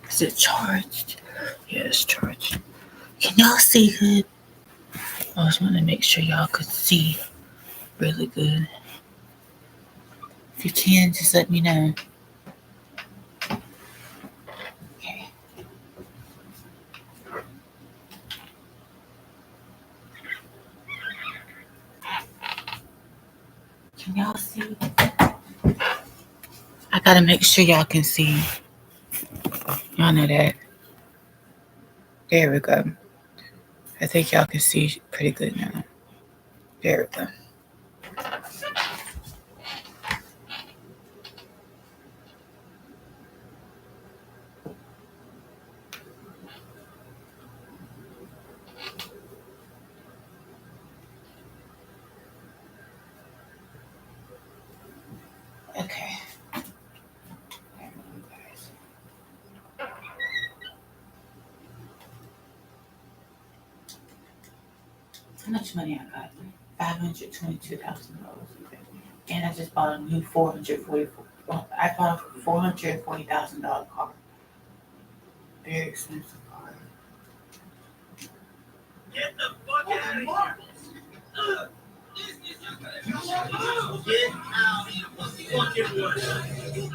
Is it charged? Yeah, it's charged. Can y'all see good? I just want to make sure y'all could see really good. If you can, just let me know. Okay. Can y'all see? I gotta make sure y'all can see. Y'all know that. There we go. I think y'all can see pretty good now. There we go. Okay. How much money I got? $522,000. And I just bought a new $440,000 car. Very expensive car. Get the fuck out of here! Get out of the fucking way!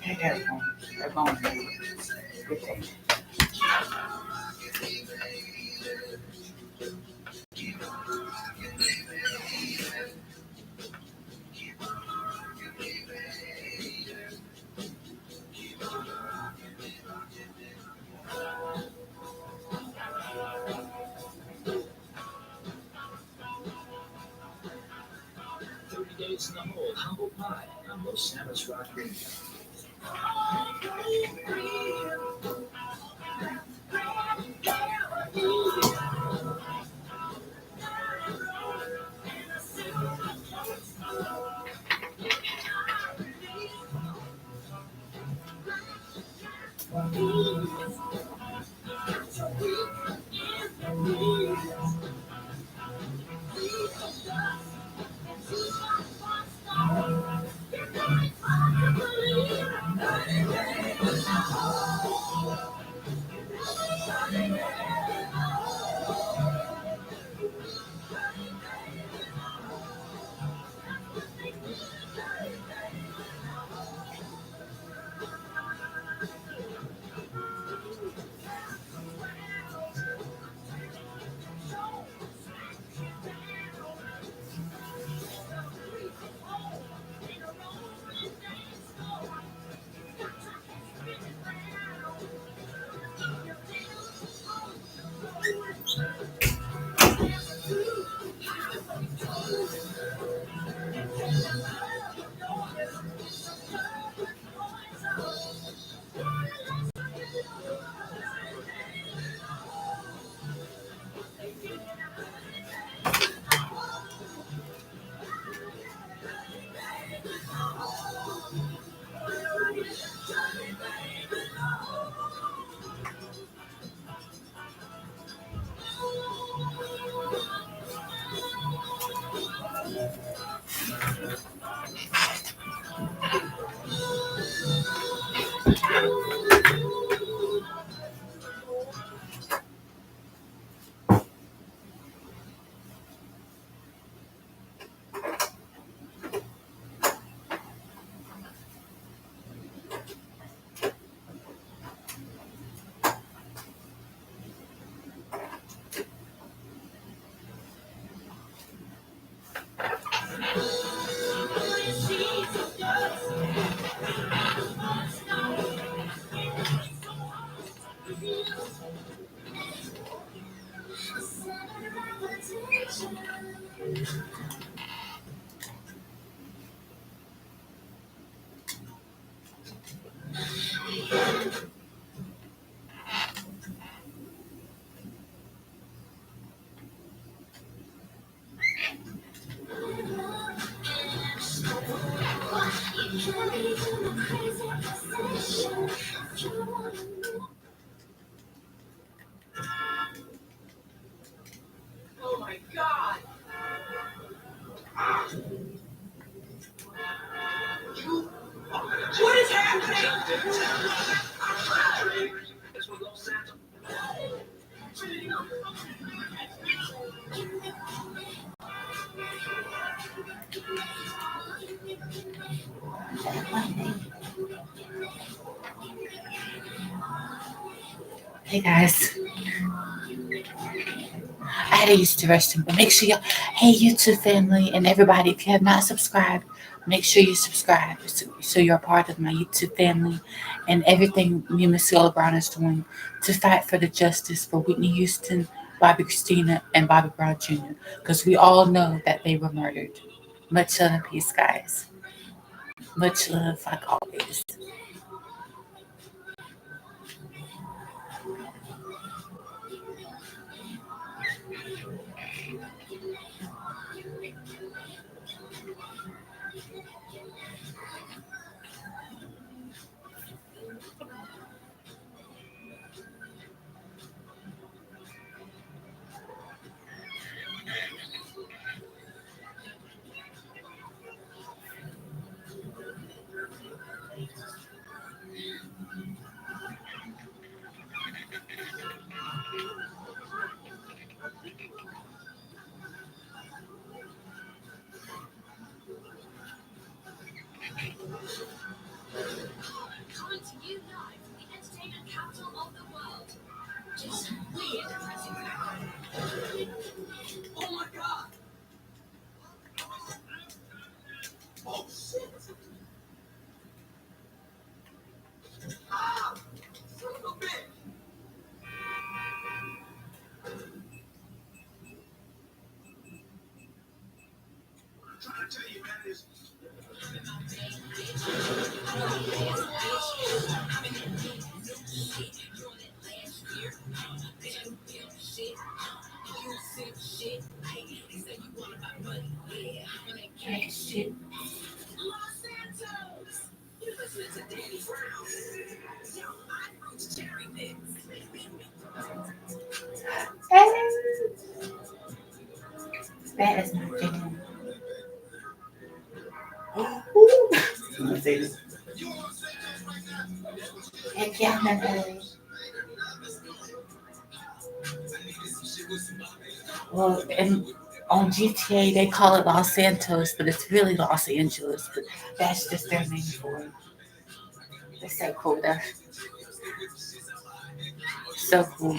Hey, they're going. Good thing. Days in the hole, humble pie. I'm Los Samus Rock Radio. Oh my God. What is happening? Hey guys, I had to use the restroom, but make sure y'all, hey YouTube family and everybody, if you have not subscribed, make sure you subscribe so you're a part of my YouTube family and everything me and Miss Brown is doing to fight for the justice for Whitney Houston, Bobby Christina, and Bobby Brown Jr. Because we all know that they were murdered. Much love and peace, guys. Much love, like always. Coming to you live from the entertainment capital of the world. Just weird depressing background. Oh my God. Oh shit. Ah, son of a bitch. I'm trying to tell you, man, this. Shit. Los Santos! You're listening to Danny Brown. Yo, I Roots Cherry Mix. That is my jam. Heck yeah, I'm in LA. Well, and on GTA they call it Los Santos, but it's really Los Angeles. But that's just their name for it. They're so cool though. So cool.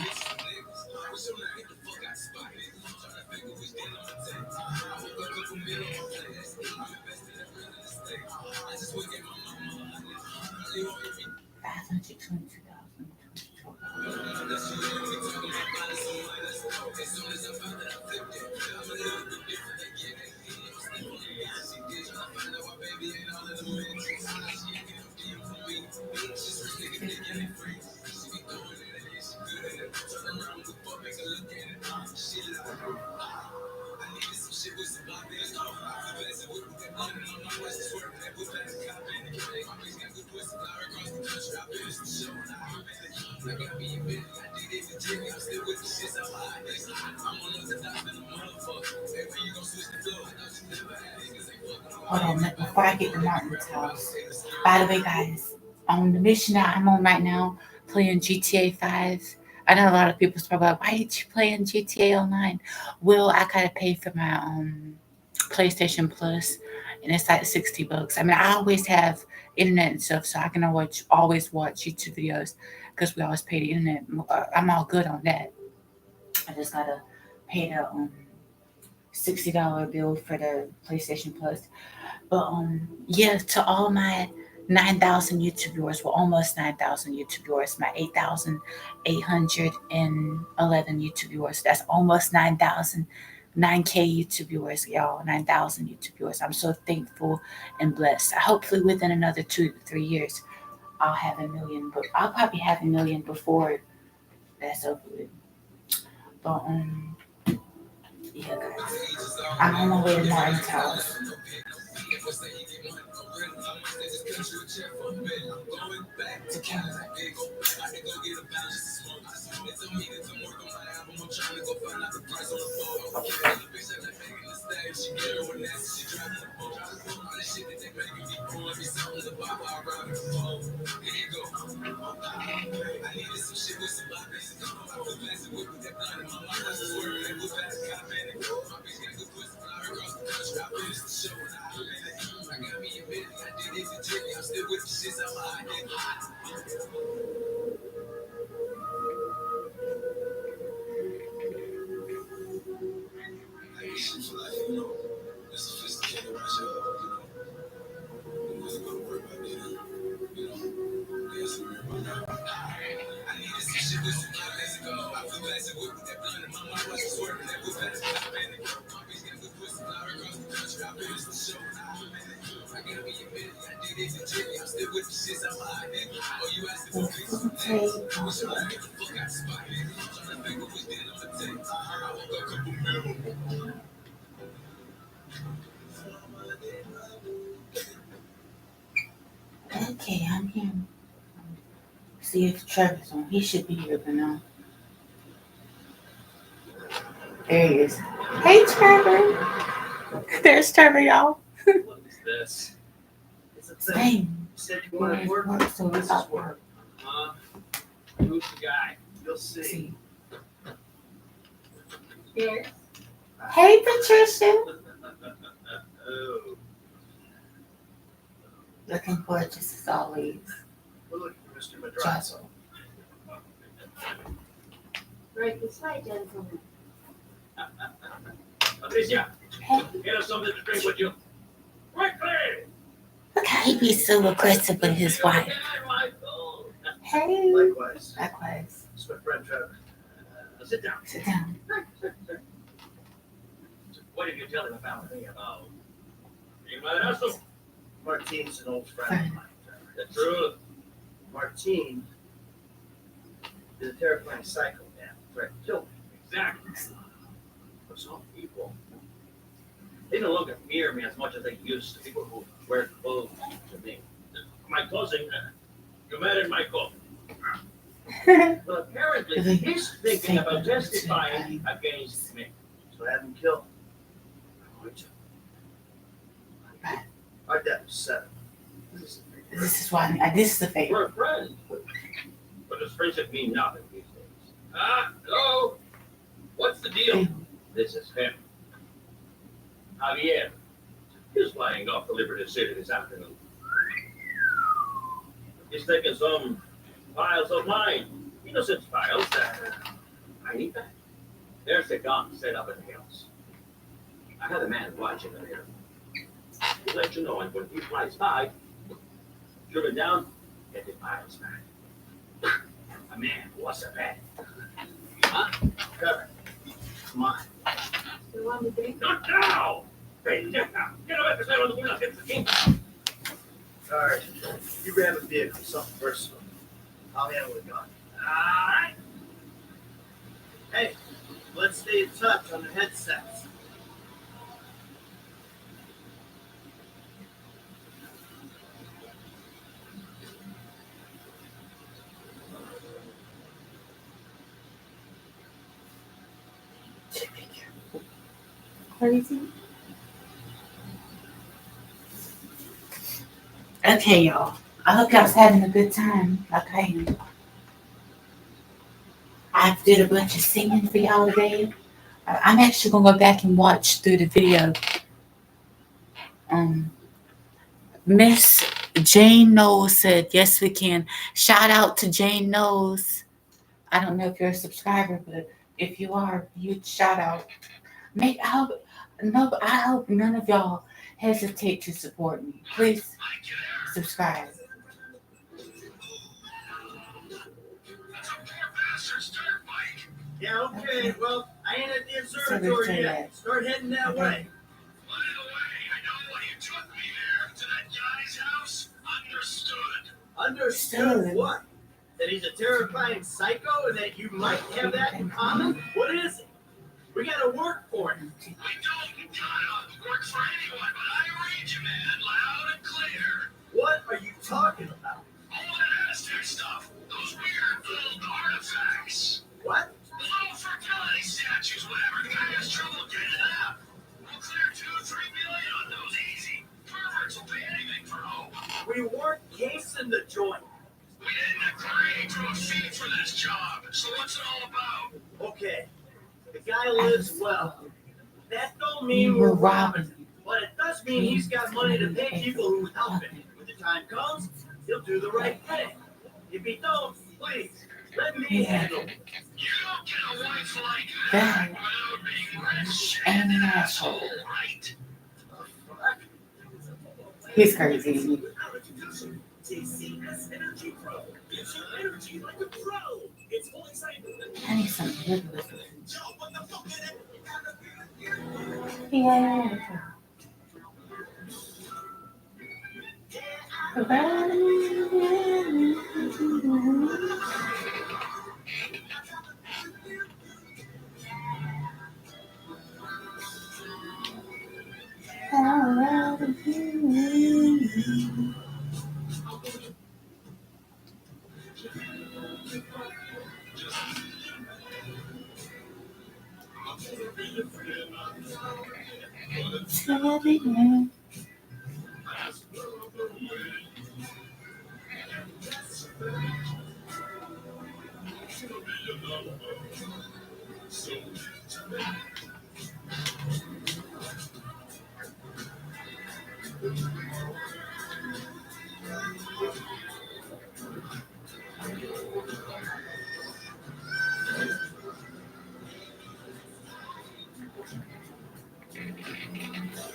Hold on, before I get to Martin's house. By the way, guys, on the mission that I'm on right now, playing GTA 5. I know a lot of people's probably like, why did you play in GTA Online? Well, I gotta pay for my PlayStation Plus, and it's like $60. I mean, I always have internet and stuff, so I can always watch YouTube videos because we always pay the internet. I'm all good on that. I just gotta pay the $60 bill for the PlayStation Plus. But yeah, to all my 9,000 YouTube viewers, well, almost 9,000 YouTube viewers, my 8,811 YouTube viewers. That's almost 9,000. 9K YouTube viewers, y'all, 9,000 YouTube viewers. I'm so thankful and blessed. Hopefully within another 2 to 3 years, I'll have 1 million, but I'll probably have 1 million before that's over with. But yeah, guys, I'm on my way to Martin's house. To Canada. Okay, I'm here. See if Trevor's on. He should be here by now. There he is. Hey, Trevor. There's Trevor, y'all. What is this? It's a thing. Same. You said you wanted work, So this is work. Who's the guy? You'll see. Yes. Hey, Patricia. Oh. Looking gorgeous as always. We're looking for Mr. Madrazo. Right beside gentlemen. Patricia, get us something to drink with you. Quickly! Look how he be so aggressive with his wife. Hey. Likewise. Likewise. It's my friend Trevor. Sit down. Sit down. What did you tell him about me? About Madrazo? Martine's an old friend of mine. The truth. Martine is a terrifying psychopath. Threatened to kill me. Exactly. But some people, they don't look at me or me as much as they used to. People who wear clothes to me. My cousin, you married my cousin. But apparently, he's thinking about testifying against me. So have him killed. I'm going to. Our debt was settled. This is why. This is the favorite. We're friends. But does friendship mean nothing these days? Hello? What's the deal? This is him. Javier. He's flying off to Liberty City this afternoon. He's taking some files of mine. Innocent files that I need back. There's a gun set up in the house. I had a man watching him here. He'll let you know, and when he flies by, shoot him down, get the files back. A man was a bad. Huh? Trevor, come on. You want me to drink? Not now! Hey, get away from there on the window, get the king. All right, you grab a vehicle, something personal. I'll handle the gun. All right. Hey, let's stay in touch on the headsets. Crazy. Okay, y'all. I hope y'all's having a good time, like I am. I did a bunch of singing for y'all today. I'm actually gonna go back and watch through the video. Miss Jane Knowles said, "Yes, we can." Shout out to Jane Knowles. I don't know if you're a subscriber, but if you are, huge shout out. I hope none of y'all hesitate to support me. Please subscribe. Yeah, okay. Well, I I ain't at the observatory yet. Start heading that way. By the way, I know why you took me there, to that guy's house. Understood. Understood what? That he's a terrifying psycho and that you might have that in common? What is it? We gotta work for it. We don't gotta work for anyone, but I read you, man, loud and clear. What are you talking about? All that Aztec stuff. Those weird little artifacts. What? The little fertility statues, whatever. The guy has trouble getting it up. We'll clear 2-3 million on those easy. Perverts will pay anything for hope. We weren't casing the joint. We didn't agree to a fee for this job. So what's it all about? Okay. The guy lives well. That don't mean we're robbing him. But it does mean he's got money to pay people who help him. When the time comes, he'll do the right thing. If he don't, please, let me handle it. You don't get a wife like That without being rich and an asshole. He's crazy. TCS Energy Pro. Gives you energy like a pro. It's fully safe. I need some good with it. Joe, what the fuck is it? Yeah.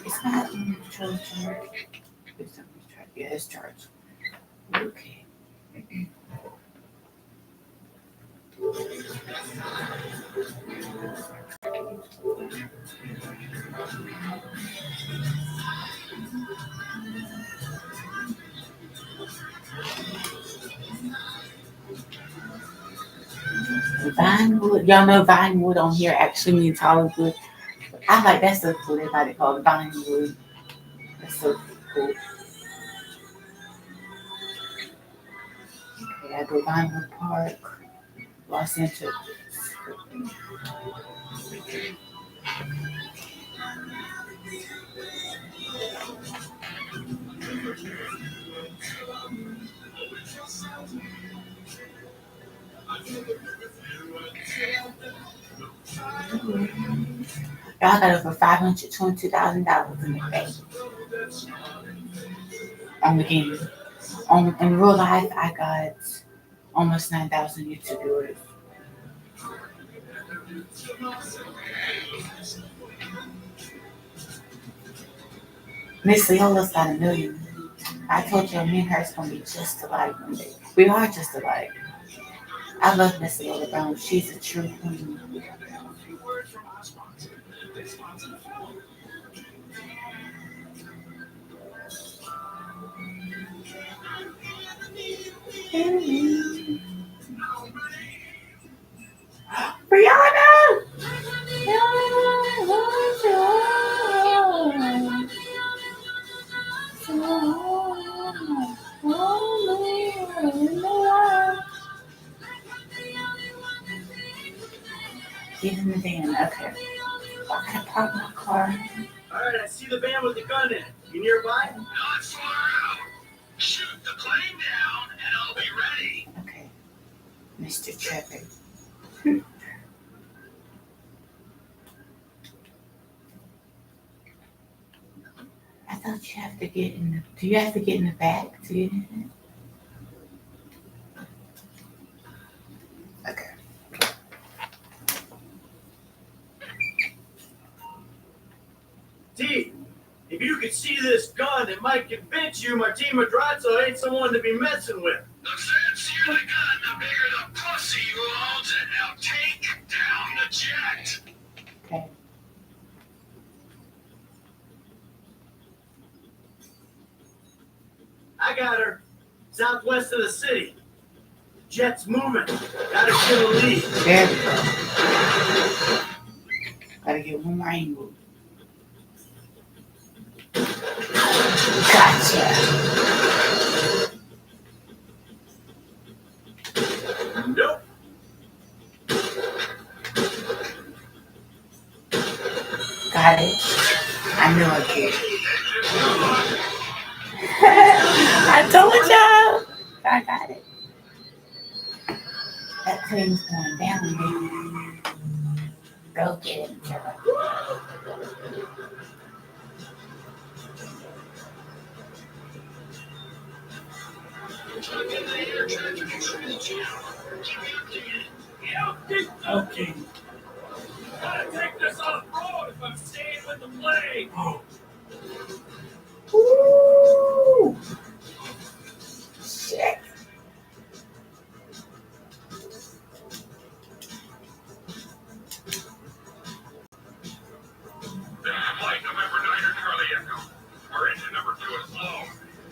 It's not in the charge. It's not in the charge. Yeah, it's charged. Okay. Vinewood, y'all know Vinewood on here actually means Hollywood. I like that's so cool. Everybody called it Vinewood. That's so cool. Okay, I go Vinewood Park, Los Angeles. Y'all got over $522,000 in the bank on the game. In real life, I got almost 9,000 YouTube viewers. Miss Leola's got 1 million. I told you, me and her's gonna be just alike one day. We are just alike. I love Miss Leola Brown. She's a true queen. Brianna! Get in the van, okay. I gotta park my car. All right, I see the van with the gun in it. You nearby? Not far out. Shoot the plane down and I'll be ready. Okay. Mr. Trevor. I thought you have to get in the, do you have to get in the back to get in it? Okay. T, if you could see this gun, it might convince you Martin Madrazo ain't someone to be messing with. The fancier the gun, the bigger the pussy who owns it. Now take down the jet. got her. Southwest of the city. Jet's moving. Gotta get a lead. There we go. Gotta get one more angle. Gotcha. Nope. Got it. I knew I did. I told y'all. I got it. That plane's going down, baby. Go get it, Trevor. Okay. Gotta take this off road if I'm staying with the plane. Ooh. Shit. This is flight November 9er Charlie Echo. Our engine number 2 is low.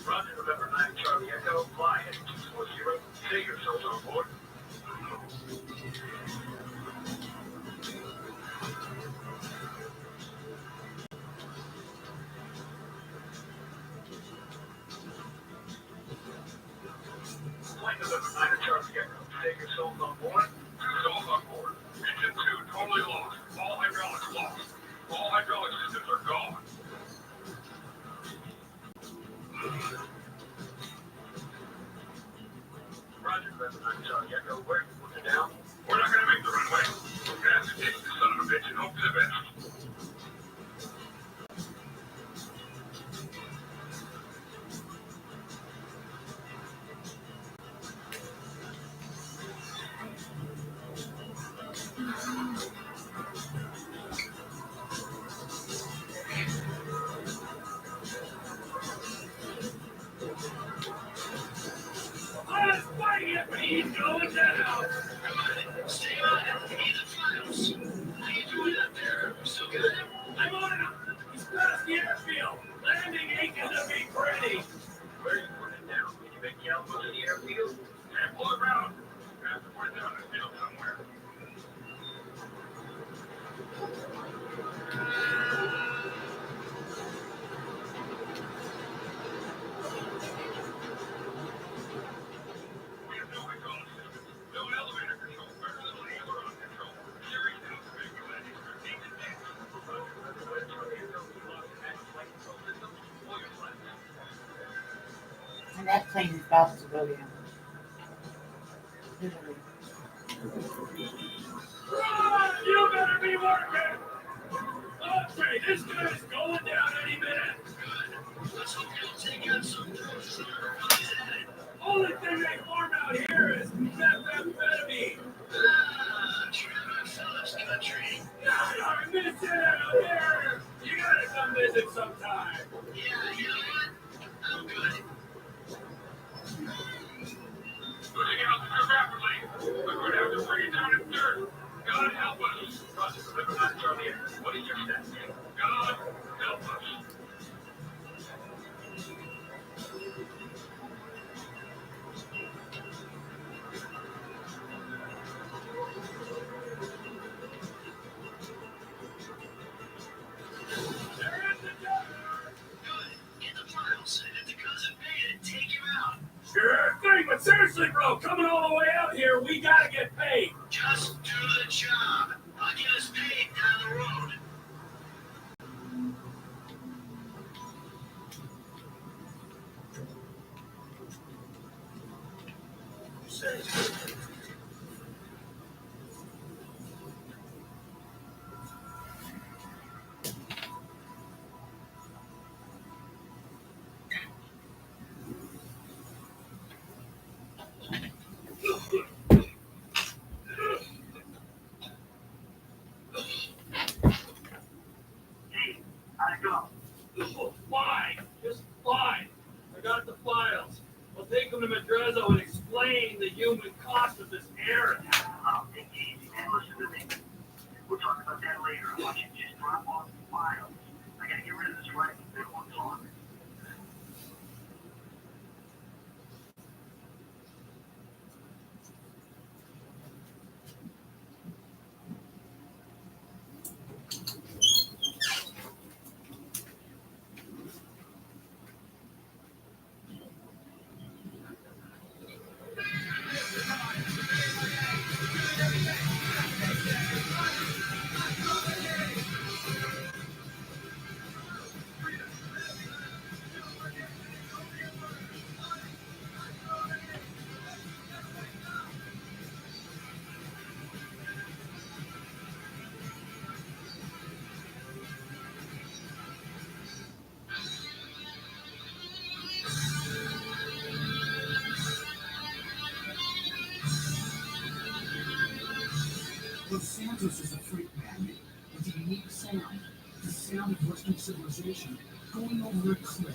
Roger, November 9 Charlie Echo. Fly at 240. Stay yourselves on board. Flight November 9er Charlie Echo. Stay yourselves on board. 2 souls on board. Engine 2 totally lost. All hydraulics lost. All hydraulic systems are gone. Roger, November 9 Charlie Echo. Where you put it down? We're not gonna make the runway. We're gonna have to take this son of a bitch and hope for the best. I'm fighting it, but he's going down. Stay on it. Need the files. How you doing up there? Still good? I'm on it. He's past the airfield. Landing ain't gonna be pretty. Where are you putting it down? Can you make the output of the airfield? And pull it around. You have to put it down in the field somewhere. We have no hydraulic system. No elevator control. Better than any other on control. Series now to make your landing. Need to dance. And that plane is about to go down. Literally. Run! You better be working. Okay, this guy's going down any minute. Let's hope you'll take out some drugs. Only thing they farm out here is methamphetamine. Trevor Phillips country. I miss it out there. You gotta come visit sometime. Yeah, you know what? I'm good. Putting out the rapidly. We're going to have to bring it down in dirt. God help us. Roger, November 9 Charlie. What is your stat? God help us. Get the files, and if the cousin paid it, take him out. Sure thing, but seriously, bro, coming all the way out here, we gotta get paid. Just do the job. I'll get us paid down the road. Hey, how'd it go? Fine, just fine. I got the files. I'll take them to Madrezzo and explain the human cost of this errand. Oh, take it easy, man. Listen to me. We'll talk about that later. I want you to just drop off the files. I gotta get rid of this right. Then we'll talk. The sound of Western civilization going over a cliff.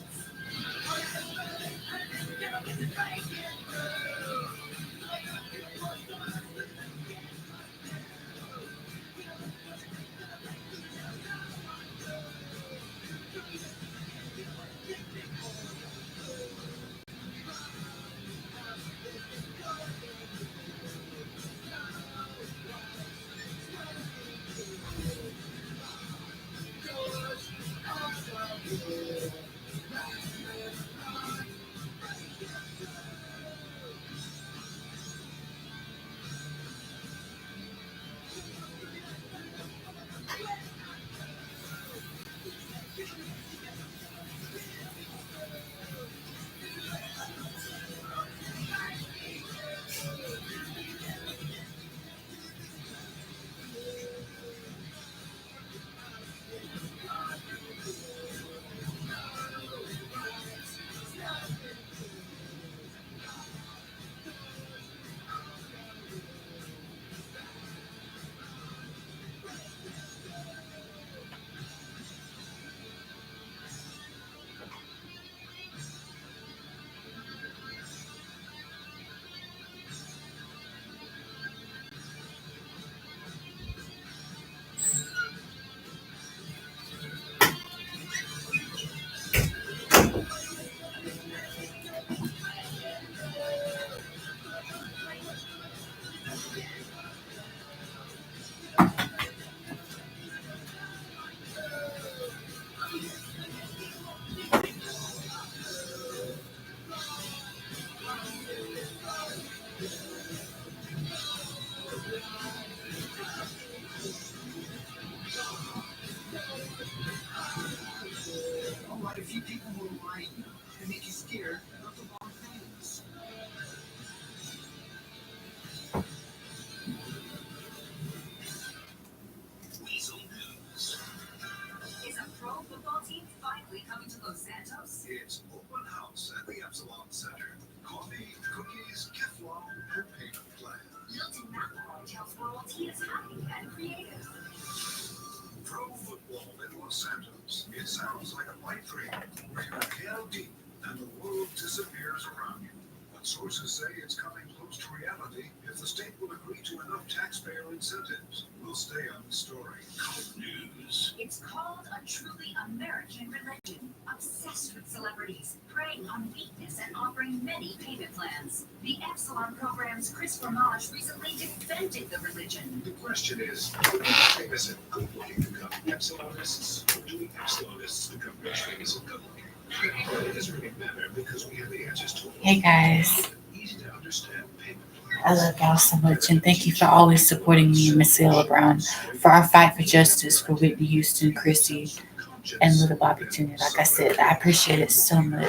Alright, a few people will lie you and make you scared of the wrong things. Weasel News. Is a pro football team finally coming to Los Santos? It's open house at the Epsilon Center. Coffee, cookies, gift law, and payment plans. Milton McElroy tells world he is happy and creative. Pro football in Los Santos. It sounds like a pipe dream where you're hell deep and the world disappears around you. But sources say it's coming close to reality if the state will agree to enough taxpayer incentives. We'll stay on the story. News. It's called a truly American religion, obsessed with celebrities, preying on weakness and offering many payment plans. The Epsilon program's Chris Ramage recently defended the religion. The question is, how famous and good looking become Epsilonists, or do Epsilonists become rich, famous, and good looking? It doesn't really matter because we have the answers to all. Hey guys, Easy to understand payment I love y'all so much, and thank you for always supporting me and Miss Cilla Brown for our fight for justice for Whitney Houston, Chrissy, and Little Bobby Jr. Like I said, I appreciate it so much.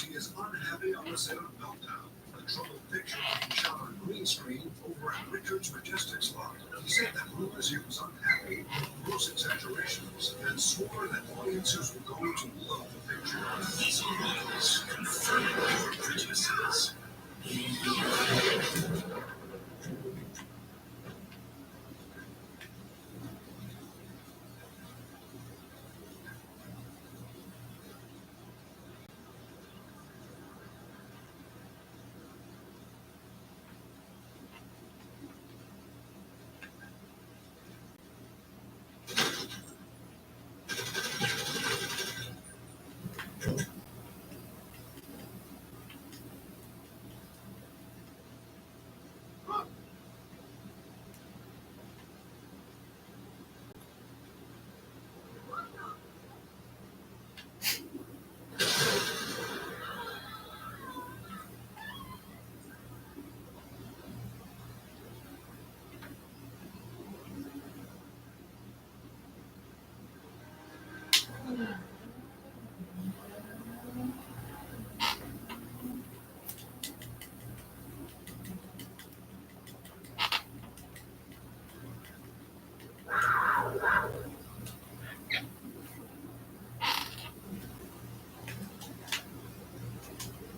He is unhappy on the set of Meltdown, a troubled picture shot on green screen over at Richard's Majestics lot. He said that Lucas was unhappy, gross exaggerations, and swore that audiences were going to love the picture. These news confirming your prejudices.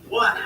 What?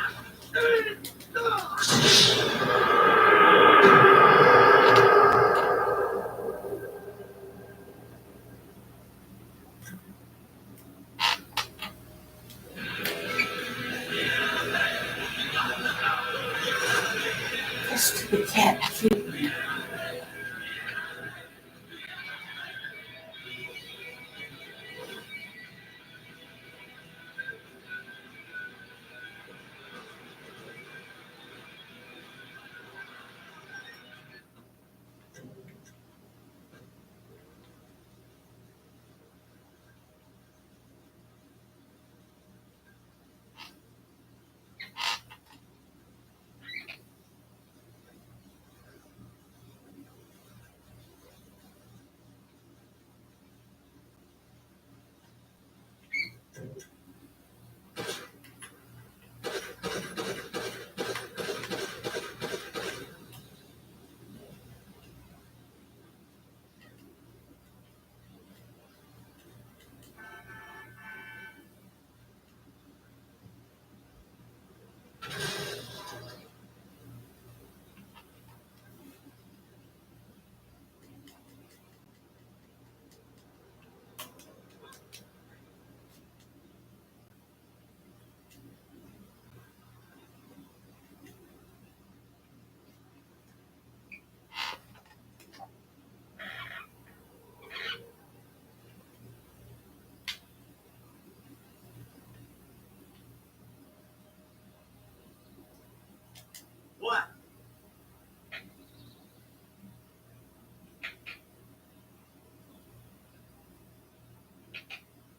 What?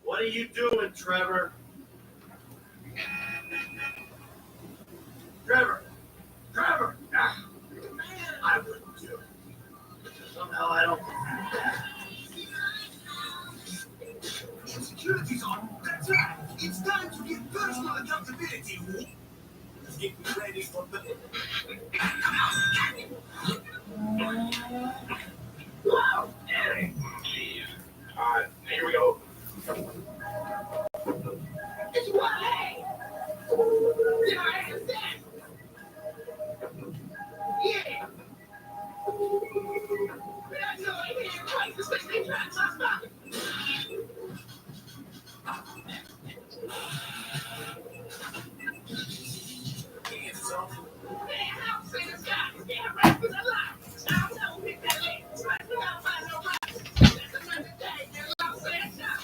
What are you doing, Trevor? Trevor! Trevor! Ah, man, I wouldn't do it. Somehow I don't believe that. Security's on. That's right. It's time to get personal accountability. Let's get ready for the. Wow! Here we go. It's way! Did I understand? Yeah! But I know I can't quite this way. They can't stop it. Hands off. Man, I'm saying this guy. Yeah, right, but I'm alive. I don't know, pick that leg. Right, we gotta find no right. That's another day, and I'm saying now.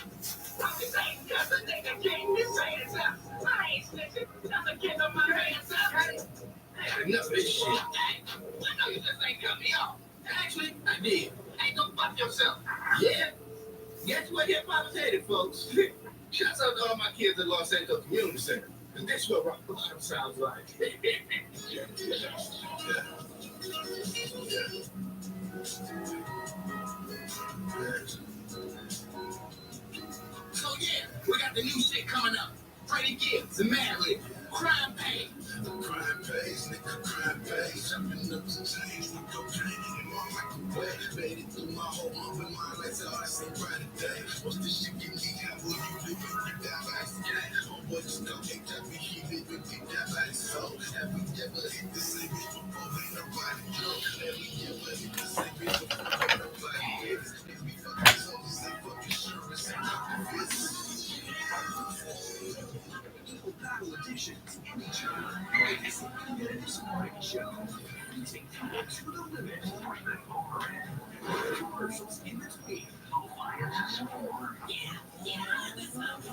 I'm just saying, just a nigga can't be saying something. I ain't snitching. Just a kid on my hands up. Hey, enough of this shit. Hey, I know you just ain't cut me off. Actually, I did. Hey, go fuck yourself. Yeah? Guess what hip-hop is headed, folks? Shouts out to all my kids at Los Angeles Community Center. And that's what rock bottom sounds like. So yeah, we got the new shit coming up. Freddie Gibbs, the Madlib, Crime Pays. Crime pays, nigga, crime pays. Jumping up some chains with cocaine in my microwave. Made it through my whole month of mine, that's all I say right today. What's this shit give me out when you live in that vice? Homeboy just don't think that he live in that vice. So, have we ever hit the same bitch before ain't nobody know? Have we ever hit the same bitch before ain't nobody is? If we fucking soldiers, they fucking sure it's ain't nothing business. Battle editions anytime. It's the morning show. We take you to the limit. Bring it over and commercials in between. Alliances form. Yeah, this clubs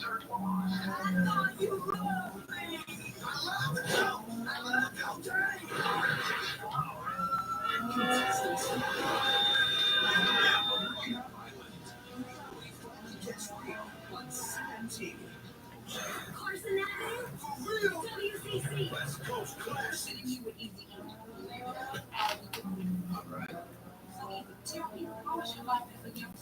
are lost. I thought you loved me. I love the show. I love Coltrane. Contestants. Gets real. 117. Carson Avenue, For real. WCC. West Coast class. Sitting you with easy All right. So you can tell me how much you like this again.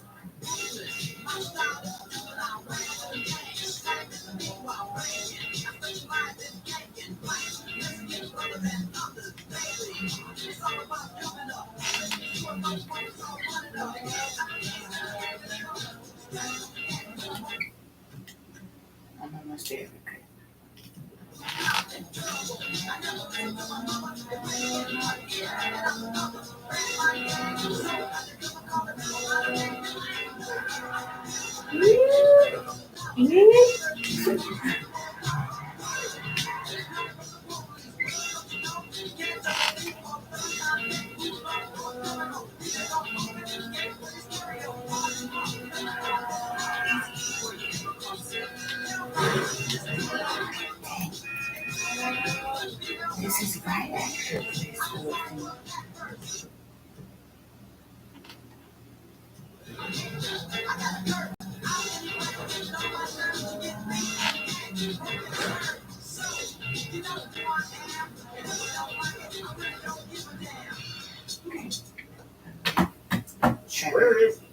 I'm almost there. This is right. Where is he?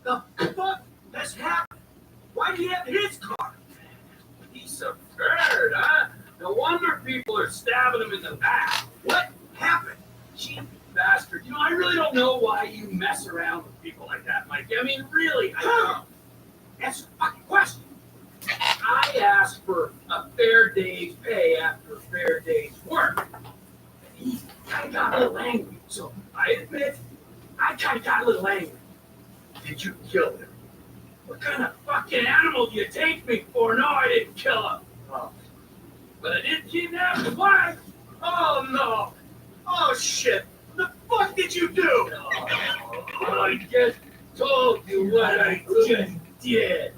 The fuck has happened? Why do you have his car? He's absurd, huh? No wonder people are stabbing him in the back. What happened? Cheap bastard. You know, I really don't know why you mess around with people like that, Mike. I mean, really, I don't. Answer the fucking question. I asked for a fair day's pay after a fair day's work. He kind of got a little angry, so I admit, I kind of got a little angry. Did you kill him? What kind of fucking animal do you take me for? No, I didn't kill him. Oh. But I did kidnap his wife. Oh no! Oh shit! What the fuck did you do? I just told you what I just did.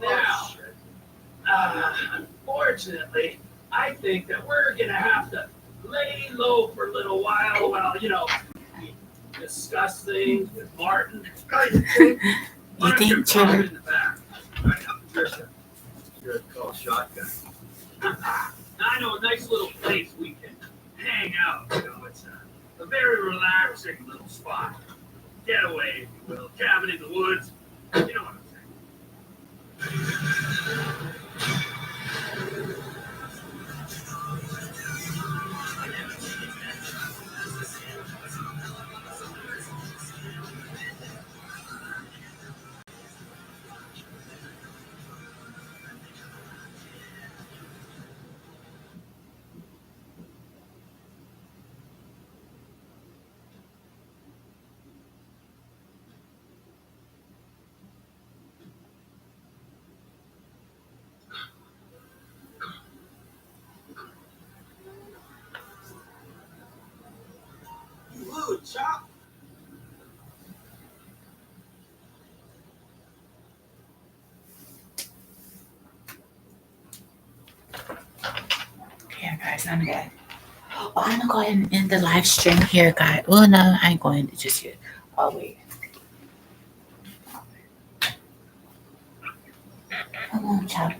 Now, unfortunately, I think that we're gonna have to lay low for a little while we discuss things with Martin. You think, Trevor? In the back. You're called shotgun. I know a nice little place we can hang out. It's a very relaxing little spot. Getaway, if you will. Cabin in the woods. You know what I'm saying. Ooh, chop. Yeah, guys, I'm back. Oh, I'm gonna go ahead and end the live stream here, guys. Well, no, I ain't going to just yet. Oh, wait. Come on, Chopper.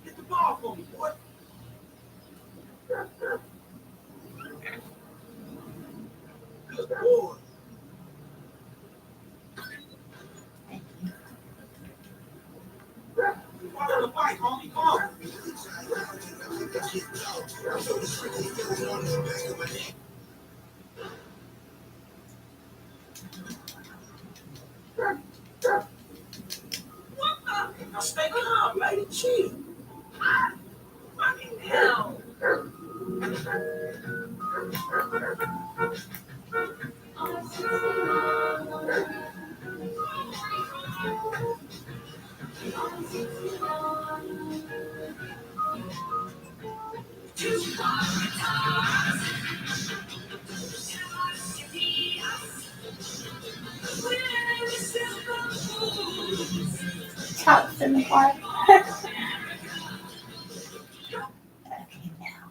Get the ball for me, boy. Good boy. Follow the bike, homie. Come on. What the? Now stay calm, lady. Chill. Fucking hell. Chops in the park. Okay, now.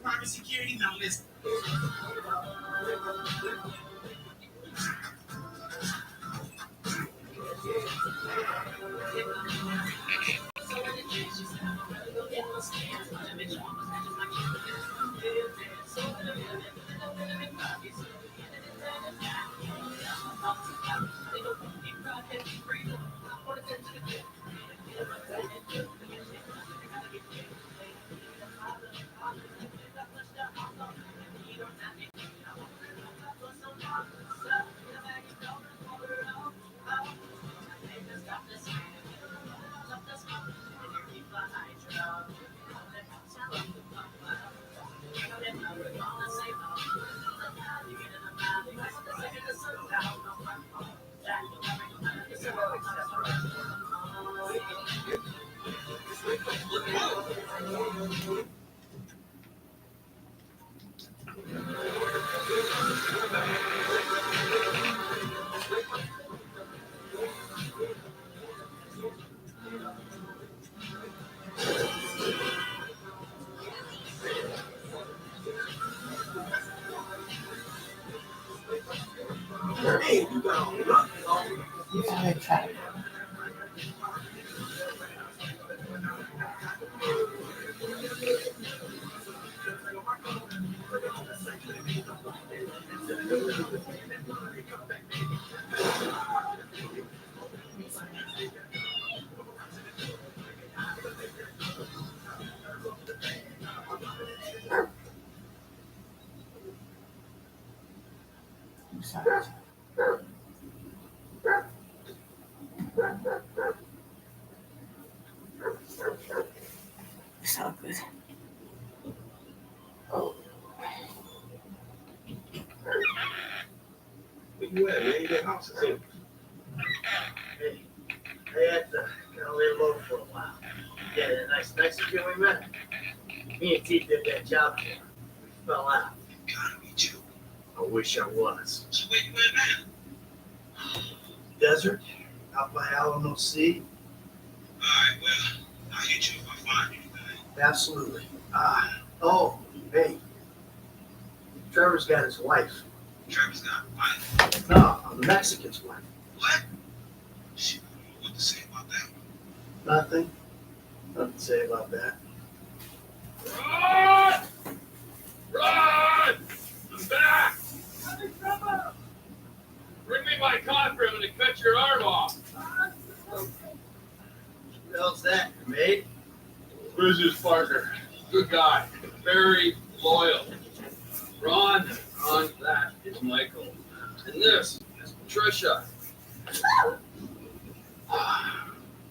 Private security, now listen. Hey, you got luck. You gotta try. I'm sorry. You at, man? Your house is open. Hey, I had to kind of lay low for a while. Yeah, that nice Mexican we met. Me and T did that job for him. We fell out. Gotta be you. I wish I was. So where you at now? Desert, out by Alamo Sea. Alright, well, I'll hit you if I find anything. Absolutely. Oh, hey. Trevor's got his wife. Trevor's got a wife. No, the Mexican's wife. What? Shit, I don't know what to say about that. Nothing. Nothing to say about that. Run! Run! I'm back! Bring me my cough ribbon and cut your arm off. What the hell's that, your mate? Business partner. Good guy. Very loyal. Ron, that is Michael. And this is Patricia.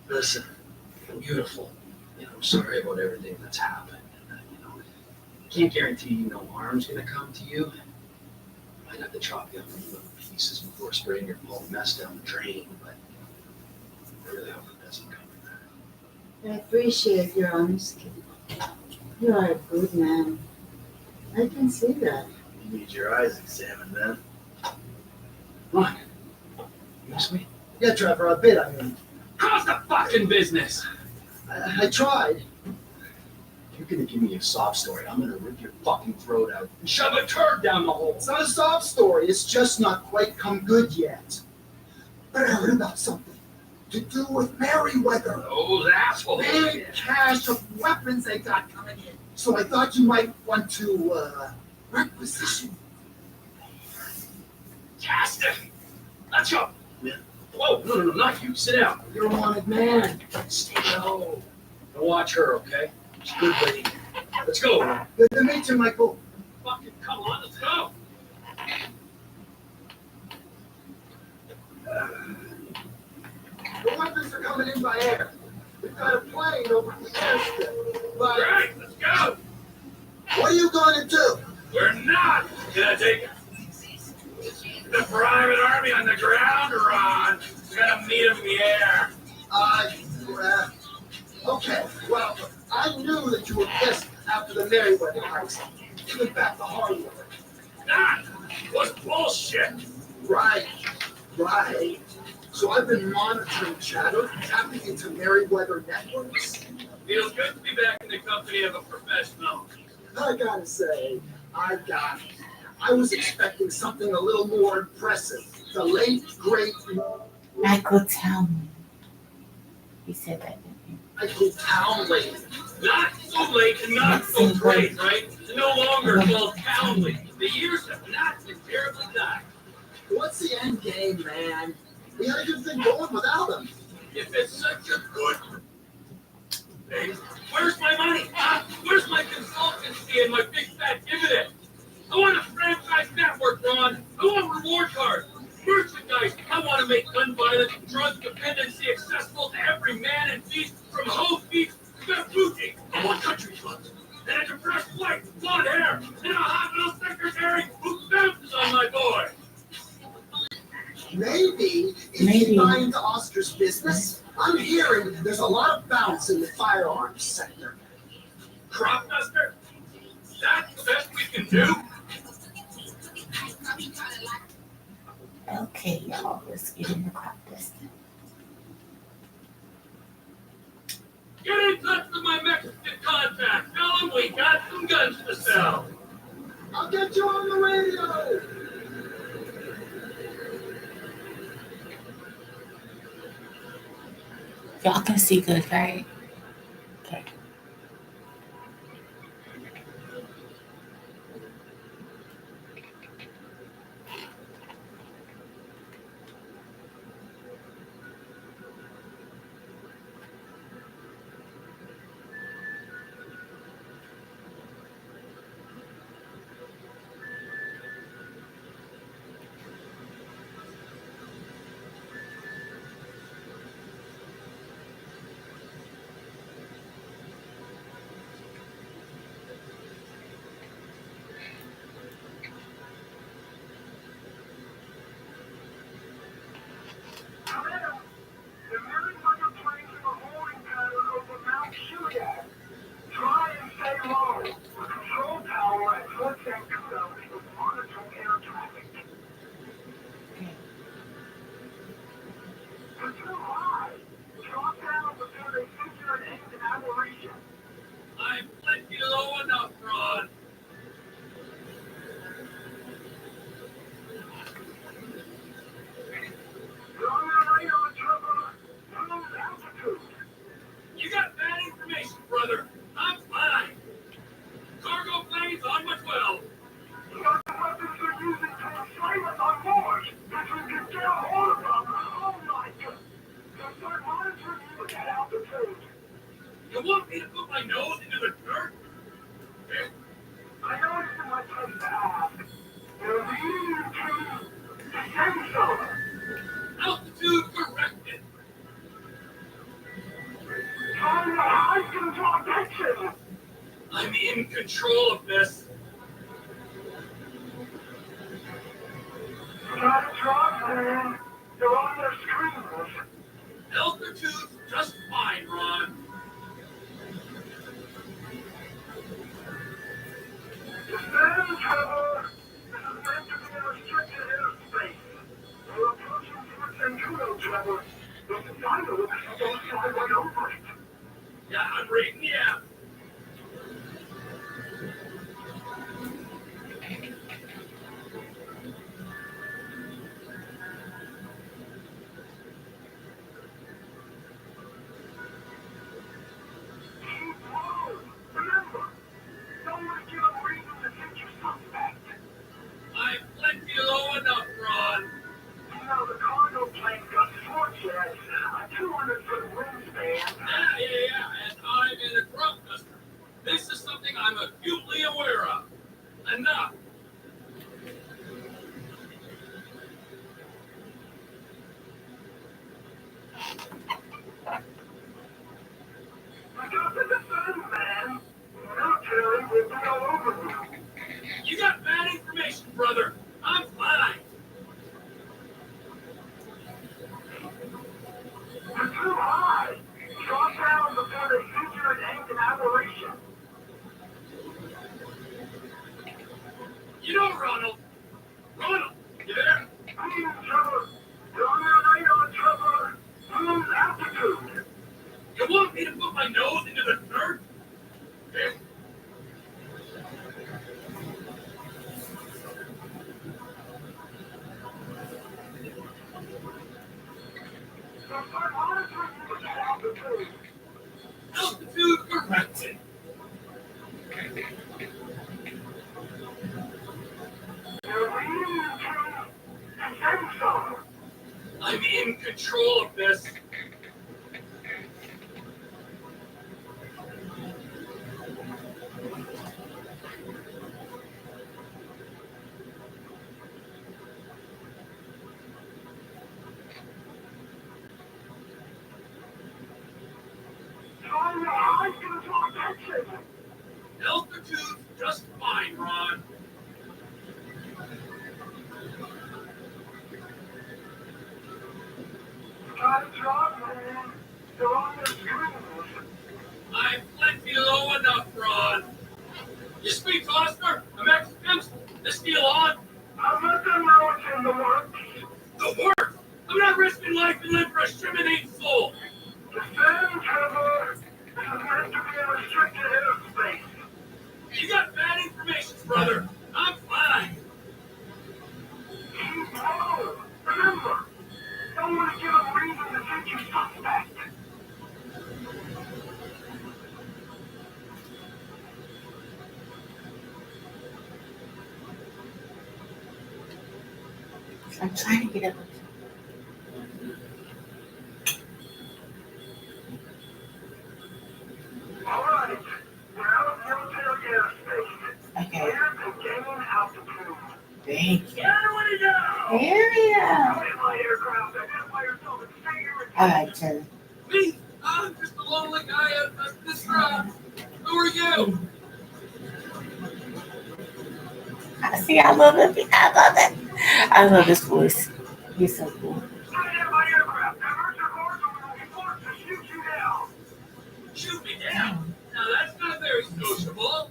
Listen, beautiful. I'm sorry about everything that's happened. Can't guarantee no harm's gonna come to you. Might have to chop you up into little pieces before spraying your whole mess down the drain, but I really hope it doesn't come to that. I appreciate your honesty. You are a good man. I can see that. You need your eyes examined then. Come on. You miss me? Yeah, Trevor, a bit, I mean. How's the fucking business? I tried. If you're gonna give me a sob story, I'm gonna rip your fucking throat out. And shove a turd down the hole. It's not a sob story, it's just not quite come good yet. But I heard about something to do with Merryweather. Those assholes. Big cache of weapons they got coming in. So I thought you might want to, requisition. Fantastic. Let's go. Whoa, no, not you. Sit down. You're a wanted man. Stay low. Now watch her, okay? She's a good lady. Let's go. Good to meet you, Michael. Fucking come on, let's go. The weapons are coming in by air. We've got a plane over the airstrip. But Right, let's go. what are you going to do? We're not gonna take the private army on the ground, Ron. We're gonna meet them in the air. Okay, well, I knew that you were pissed after the Merryweather heist. Even back to Harlem. That was bullshit. Right. So I've been monitoring chatter, tapping into Merryweather networks. Feels good to be back in the company of a professional. I gotta say, I got it. I was expecting something a little more impressive. The late, great Michael Townley. He said that, didn't he? Michael Townley. Not so late and not so great, right? No longer called Townley. The years have not been terribly kind. What's the end game, man? We had a good thing going without him. If it's such a good thing, where's my money? Huh? Where's my consultancy and my big fat dividend? I want a franchise network, Ron. I want reward cards, merchandise. I want to make gun violence and drug dependency accessible to every man and beast from Ho Beach to Fuji. I want country clubs and a depressed wife, blonde hair, and a hospital secretary who bounces on my boy. Maybe if you buy into Oscar's business, I'm hearing there's a lot of bounce in the firearms sector. Crop duster? That's the best we can do? Okay, y'all, let's get in the crop dusting. Get in touch with my Mexican contact. Tell him we got some guns to sell. I'll get you on the radio. Y'all can see good, right? Okay. Try to drop, man. They're on their screens. Altitude's just fine, Ron. Descend, Trevor. This is meant to be a restricted airspace. We're approaching Fort Santuno, Trevor. There's a dino with us don't fly right over it. Yeah, I'm reading the app. Keep low. Remember, don't want to give them reason to think you're suspect. I'm plenty low enough, Ron. You know, the cargo plane got 4 jets, a 200-foot wingspan. Yeah, and I'm in a drop duster. This is something I'm acutely aware of. Enough. I got to defend, man. Military will be all over you. You got bad information, brother. I'm fine. You're too high. Drop down before they think you're an ancient aberration. You know, Ronald. Ronald, you there? Please, Trevor. You're on your radar, Trevor. Lose altitude. You want me to put my nose into the dirt? Okay. So start monitoring you with altitude. Altitude corrected. You're reading the truth. Say so. I'm in control of this. Try your eyes to draw attention. Altitude's just fine, Ron. Try to drop, man. They're on their screens. I'm plenty low enough, Ron. You speak, Oscar? I'm Mexicans. This deal on? I'll let them know it's in the works. The work? I'm not risking life and limb for a shriminating soul. Descend, Trevor. This is meant to be a restricted airspace. You got bad information, brother. I'm fine. Keep low. Remember, don't want to give them reason to think you're suspect. I'm trying to get up. All right. We're out of military airspace. Okay. Clear to gain altitude. Thank you. Where do we go? Area. Come in my aircraft. Identify yourself and say your All right, Jen. Me? I'm just a lonely guy at this drive. Who are you? See, I love it. I love it. I love this voice. He's so cool. Get in my aircraft. Divert your course or we will be forced to shoot you down. Shoot me down. Now that's not very sociable.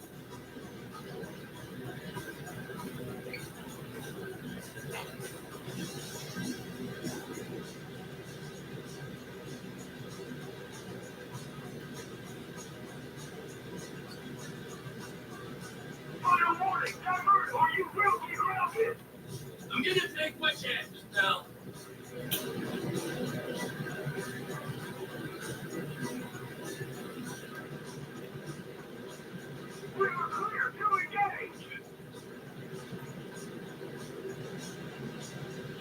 Final warning. Divert or you will be grounded. I'm gonna take my chances, pal. We are clear to engage.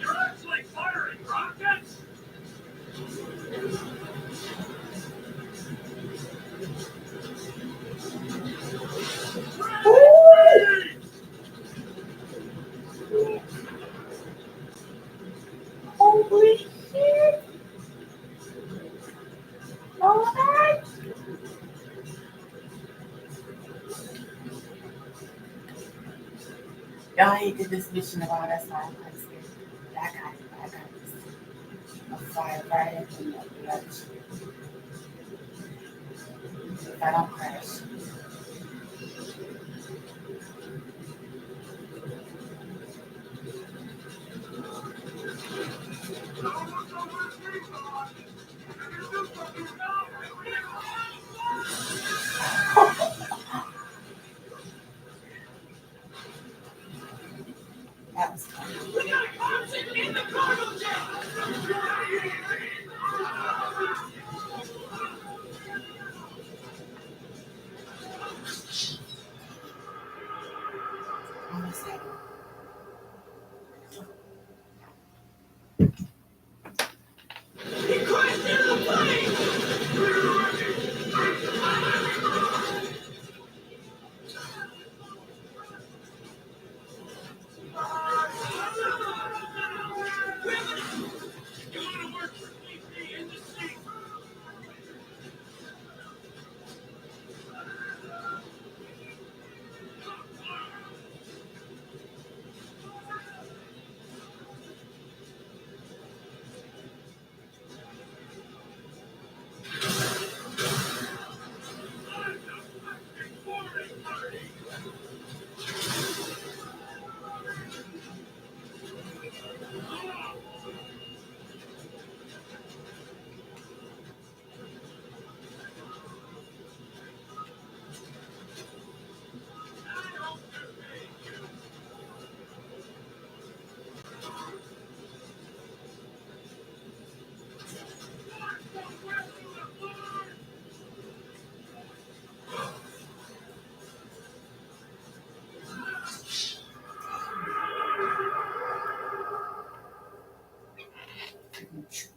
You're actually firing rockets? Holy shit. Lord. Y'all, he did this mission about us. I'm scared. got this. I'll fly right into the blood. If I don't crash. That was fun. We got a convict in the cargo jet! Almost had it. He crashed into the plane! You wanna work for DC in the street?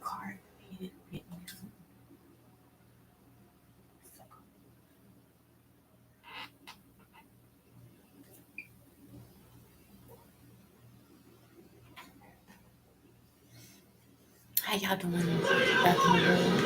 Card. He didn't get me. How y'all doing back in the world?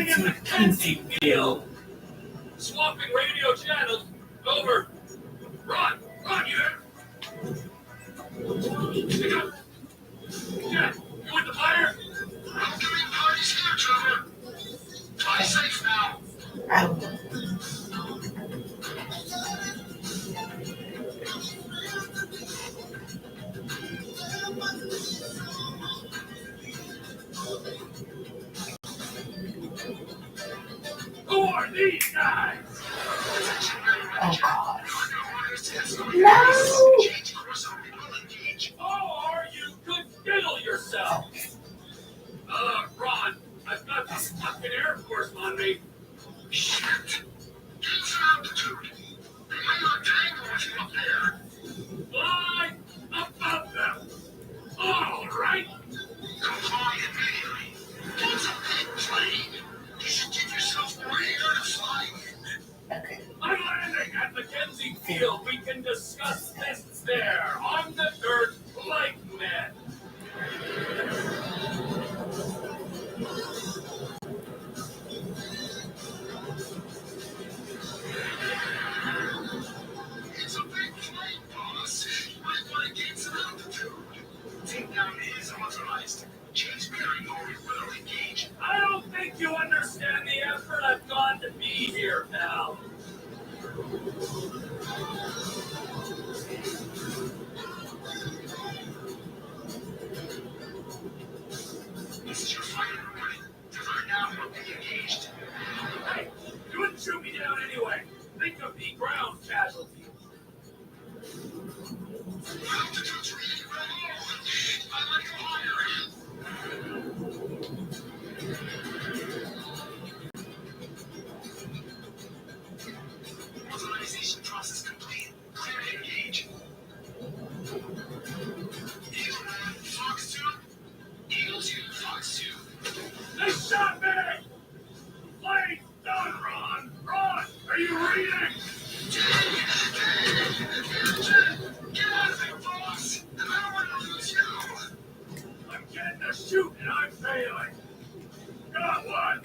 Reporting in Mackenzie Field. Swapping radio channels. Over. Ron, you there? Pick up. Yeah, you with the fire? I'm doing parties here, Trevor. Fly safe now. Who are these guys? Oh God. No! Oh, are you? Could fiddle yourself. Ron, I've got this fucking Air Force on me. Shit. Get some altitude. They might not tangle with you up there. Fly above them. All right. Comply immediately. It's a big plane. You should give yourself more air to fly in. Okay. I'm landing at Mackenzie Field. We can discuss this there on the dirt like men. It's a big plane, boss. You might want to gain some altitude. Takedown is authorized. Change bearing or we will engage. I don't think you understand the effort I've gone to be here, pal. This is your final warning. Divert now or be engaged. Hey, you wouldn't shoot me down anyway. Think of the ground casualties. Altitude's really low. I like it higher. Authorization process complete. Clear to engage. Eagle 1, Fox 2. Eagle 2, Fox 2. They shot me! Plane's done, Ron! Ron, are you reading? Get out of it, boss! I don't want to lose you! I'm getting a shoot and I'm failing. Got one!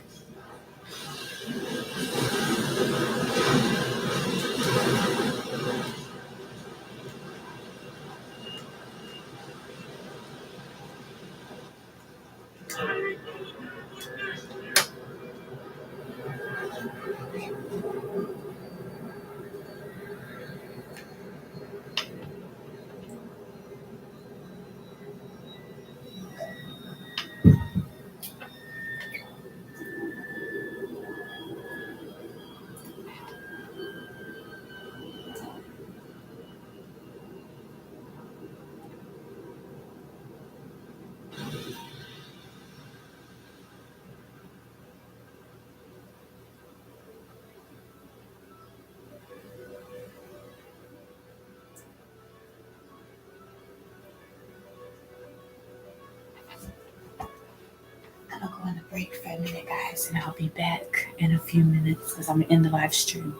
I'm gonna go on a break for a minute, guys, and I'll be back in a few minutes because I'm in the live stream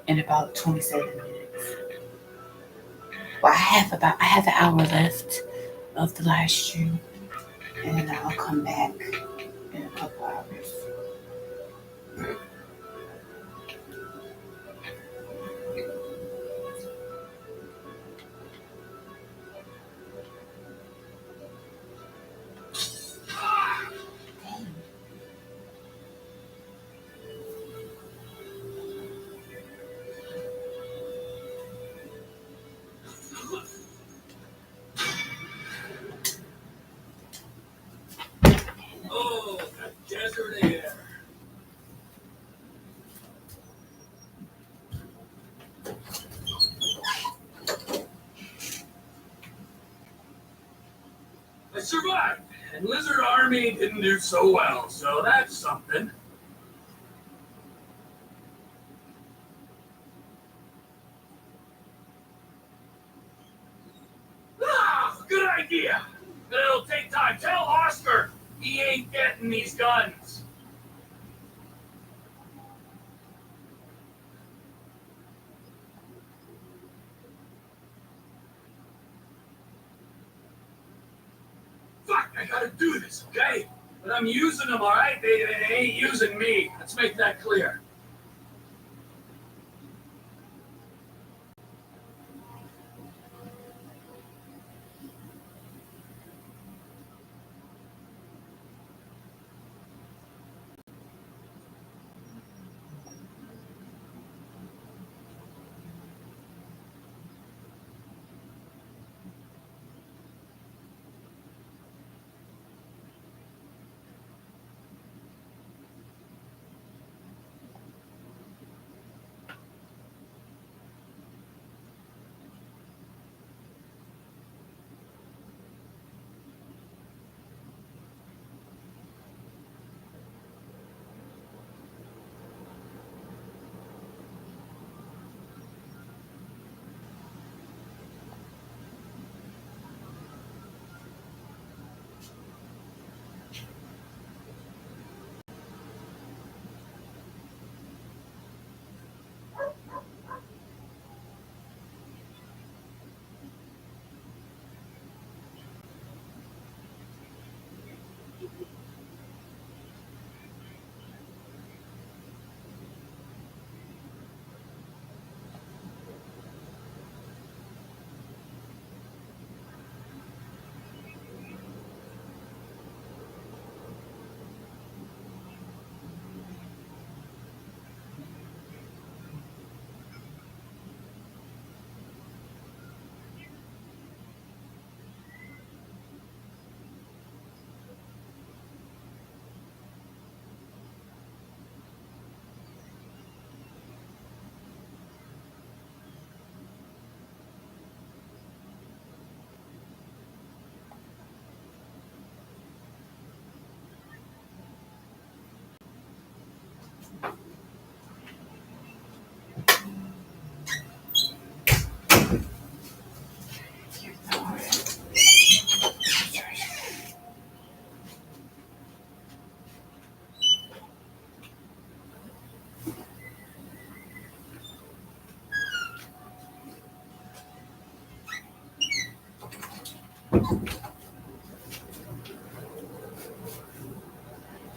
in about 27 minutes. Well, I have an hour left of the live stream, and then I'll come back in a couple hours. Oh, the desert air. I survived, and Lizard Army didn't do so well, so that's something. Ah, good idea. But it'll take time. Tell Oscar he ain't getting these guns. Fuck, I gotta do this, okay? But I'm using them, all right? They ain't using me. Let's make that clear.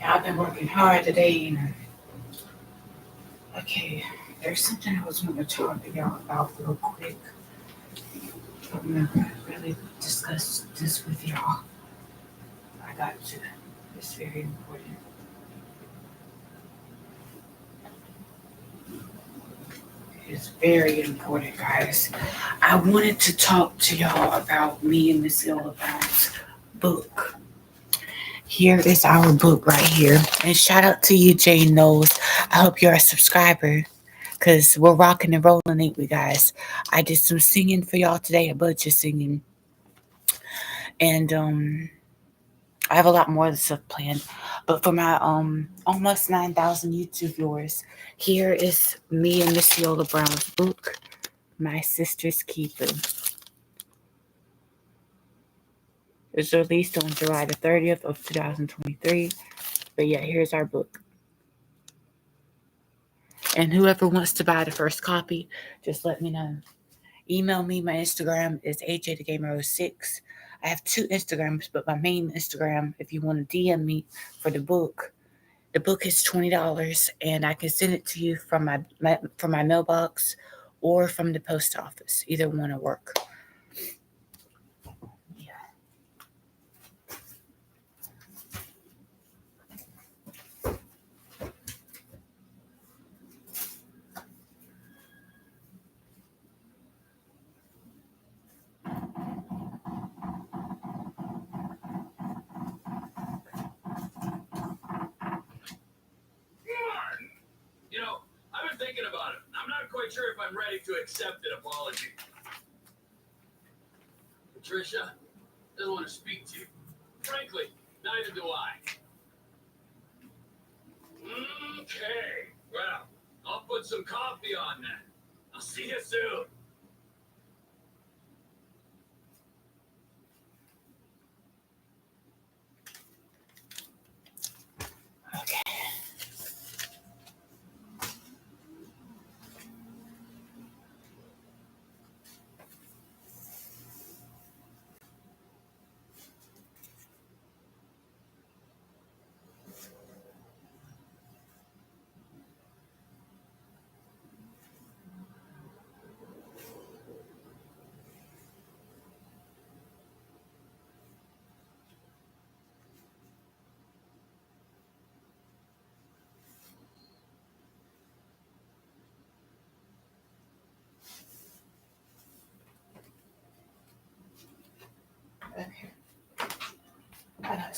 Yeah, I've been working hard today. Okay, there's something I was going to talk to y'all about real quick. I've never really discussed this with y'all. I got to. It's very important. It's very important, guys. I wanted to talk to y'all about me and Miss Brown's book. Here is our book right here. And shout out to you, Jane Knowles. I hope you're a subscriber. Because we're rocking and rolling, ain't we, guys? I did some singing for y'all today, a bunch of singing. And I have a lot more of this stuff planned. But for my almost 9,000 YouTube viewers, here is me and Miss Brown's book, My Sister's Keeper. It was released on July the 30th of 2023. But yeah, here's our book. And whoever wants to buy the first copy, just let me know. Email me. My Instagram is AJTheGamer06. I have 2 Instagrams, but my main Instagram, if you want to DM me for the book is $20, and I can send it to you from my mailbox or from the post office. Either one will work. You know, I've been thinking about it. I'm not quite sure if I'm ready to accept an apology. Patricia doesn't want to speak to you. Frankly, neither do I. Okay, well, I'll put some coffee on then. I'll see you soon.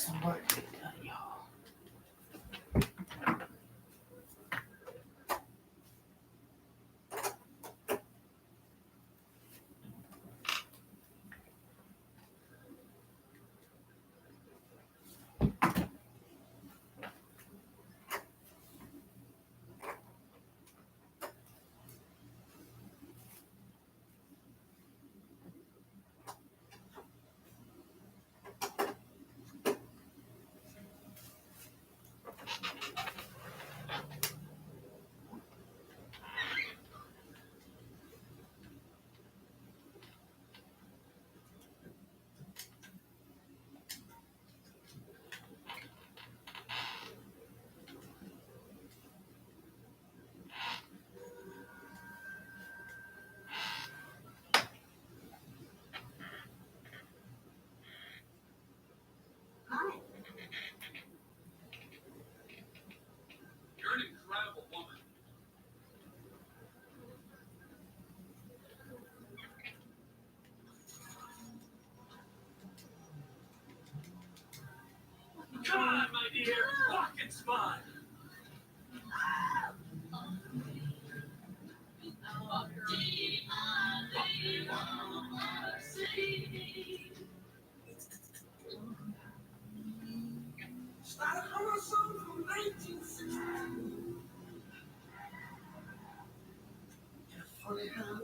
some work to be done, y'all. You're an incredible woman. Come on, my dear. Walk and smile. Start a horror song from 1960. Funny how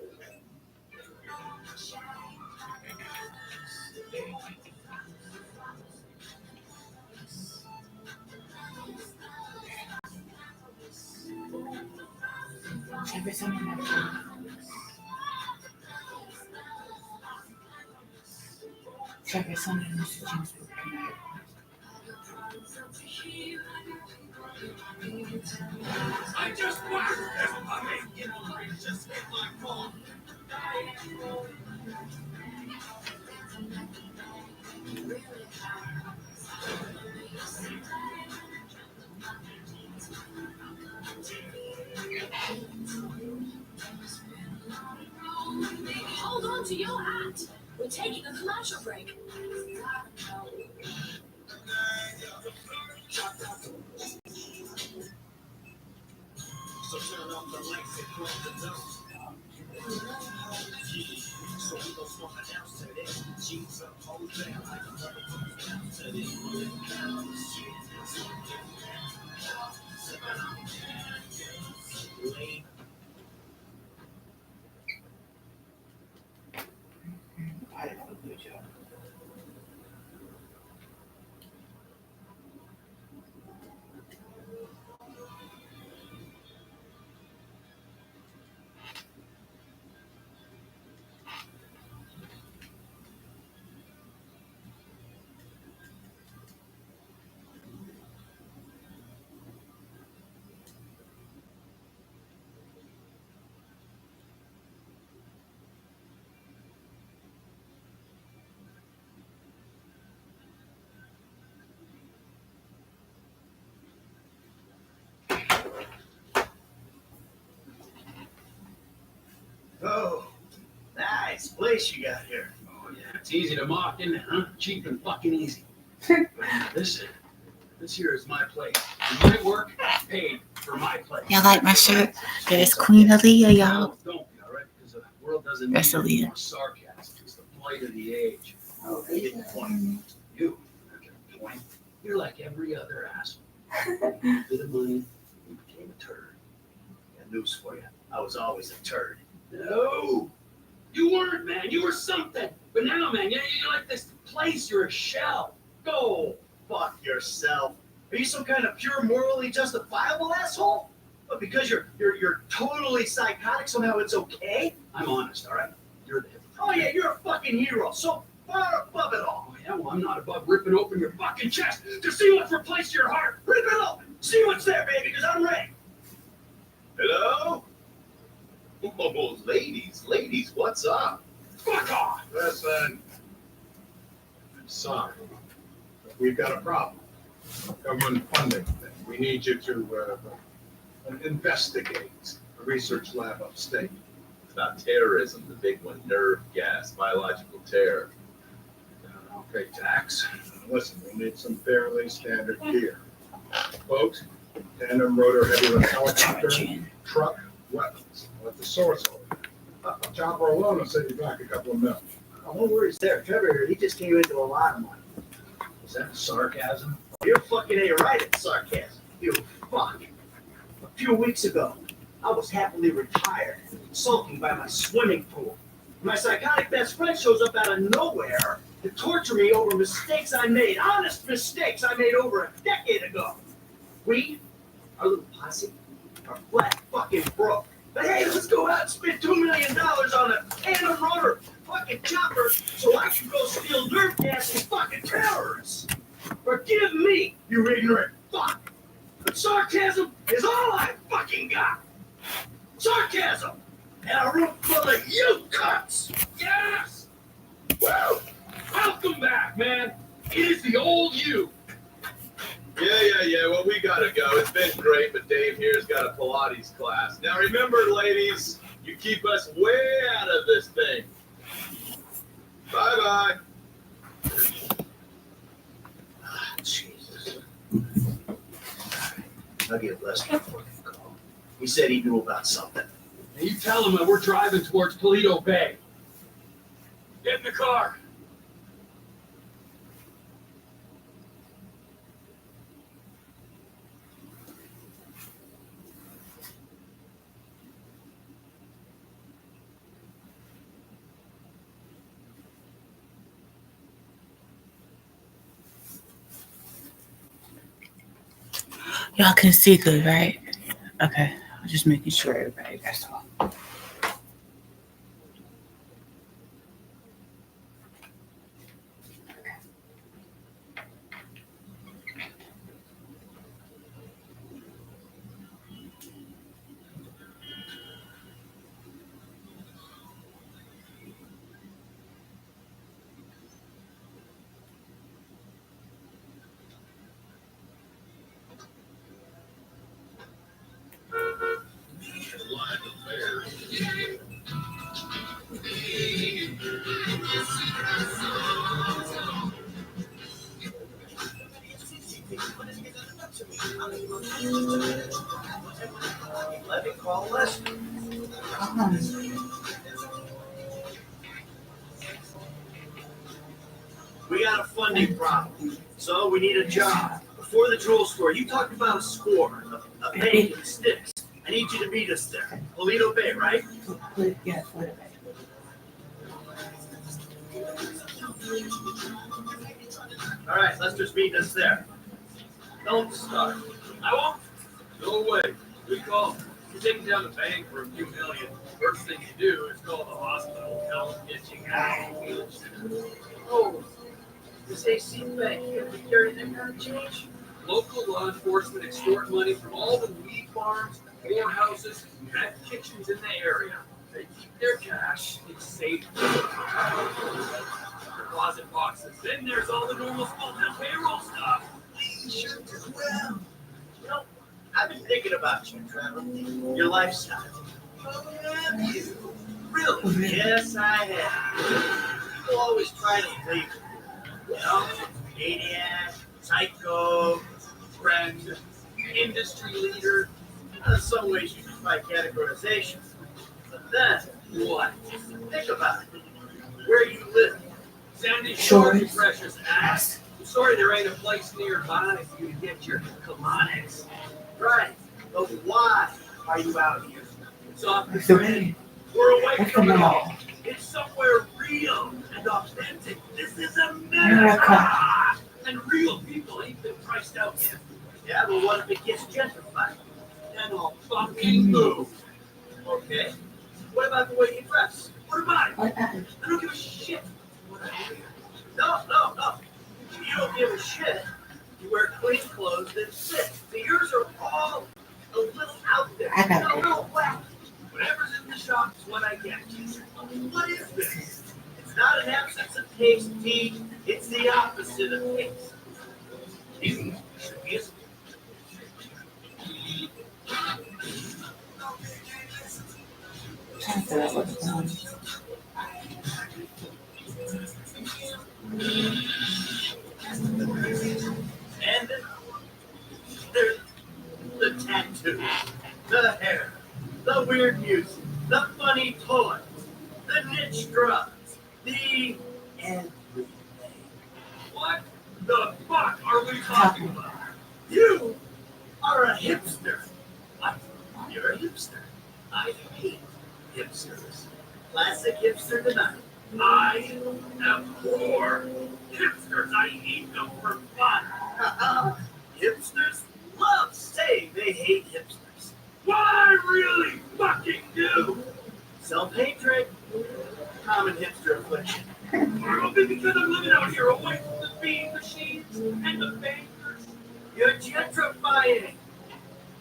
Every summer night. Every Sunday, Mr. James Book tonight. I just whacked everybody. Just hit my phone. Hold on to your hat. We're taking a commercial break. So turn off the lights and close the doors. So we gon' smoke a ounce to this. Jeans up, hold down like a motherfucker's bounce to this. Late. I did a good job. Oh, nice place you got here. Oh, yeah, it's easy to mock, isn't it, huh? Cheap and fucking easy. Listen, this here is my place. And my work paid for my place. Y'all like my shirt? There's Queen Aaliyah, y'all. Don't be, all right? Because the world doesn't That's need Aaliyah. more sarcasm. It's the plight of the age. Oh, I get the point. You, okay, point. You're like every other asshole. You did the money, you became a turd. Got news for you. I was always a turd. No, you weren't, man. You were something. But now, man, you're like this place. You're a shell. Go. Fuck yourself. Are you some kind of pure morally justifiable asshole? But because you're totally psychotic, somehow it's okay? I'm honest, all right? You're the hypocrite. Oh yeah, you're a fucking hero. So far above it all. Oh, yeah, well, I'm not above ripping open your fucking chest to see what's replaced your heart. Rip it open. See what's there, baby, because I'm ready. Hello? Oh, ladies, what's up? Fuck off! Listen, I'm sorry, but we've got a problem. Government funding thing. We need you to investigate a research lab upstate. It's not terrorism, the big one, nerve gas, biological terror. pay tax. Listen, we'll need some fairly standard gear. Boat, tandem rotor heavy lift helicopter, truck, weapons. Let the source hold. Chopper alone will set you back a couple of mil. Oh, no worries there. Trevor here, he just came into a lot of money. Is that sarcasm? You're fucking A right at sarcasm. You fuck. A few weeks ago, I was happily retired, sulking by my swimming pool. My psychotic best friend shows up out of nowhere to torture me over mistakes I made, honest mistakes I made over a decade ago. We, our little posse, are flat fucking broke. But hey, let's go out and spend $2 million on a tandem rotor fucking chopper so I can go steal nerve gas and fucking terrorists. Forgive me, you ignorant fuck. But sarcasm is all I fucking got. Sarcasm and a room full of you cunts. Yes! Well, welcome back, man. It is the old you. Yeah. Well, we gotta go. It's been great, but Dave here's got a Pilates class. Now remember, ladies, you keep us way out of this thing. Bye-bye. Jesus. I'll give Lester a fucking call. He said he knew about something. And you tell him that we're driving towards Toledo Bay. Get in the car. Y'all can see good, right? Okay. I'm just making sure everybody, that's all. Let me call Lester. We got a funding problem, so we need a job. Before the jewel store, you talked about a score, a bank and sticks. I need you to meet us there. Toledo Bay, right? Yeah, Toledo Bay. All right, Lester's meeting us there. Don't start. I won't. No way. Good call. You're taking down the bank for a few million. First thing you do is call the hospital, tell them get you out. Oh, this AC Bank, you ever carry that kind of change? Local law enforcement extort money from all the weed farms, whorehouses, and meth kitchens in the area. They keep their cash in safe deposit boxes. Then there's all the normal small-town payroll stuff. Sure do well. You know, I've been thinking about you, Trevor. Your lifestyle. Oh, have you? Really? Yes, I have. People always try to leave. You know, maniac, psycho, friend, industry leader. In some ways, you defy categorization. But then, what? Think about it. Where you live. Sandy Shore, you precious ass. I'm sorry there ain't a place nearby for you to get your colonics. Right. But why are you out here? It's off the grid. We're away from it all. It's somewhere real and authentic. This is America. And real people ain't been priced out yet. Yeah, but what if it gets gentrified? Then I'll fucking move. Okay. What about the way you dress? What about it? I don't give a shit what I wear. No. You don't give a shit. You wear clean clothes that fit. So yours are all a little out there. I got a little whack. Whatever's in the shop is what I get. What is this? It's not an absence of taste, T. It's the opposite of taste. You should be a news, the hair, the weird music, the funny toys, the niche drugs, the everything. What the fuck are we talking about? You are a hipster. What? You're a hipster. I hate hipsters. Classic hipster tonight. I abhor hipsters. I eat them for fun. Hipsters love saying they hate hipsters. What I really fucking do. Self-hatred. Common hipster affliction. Probably because I'm living out here away from the bean machines and the bankers. You're gentrifying.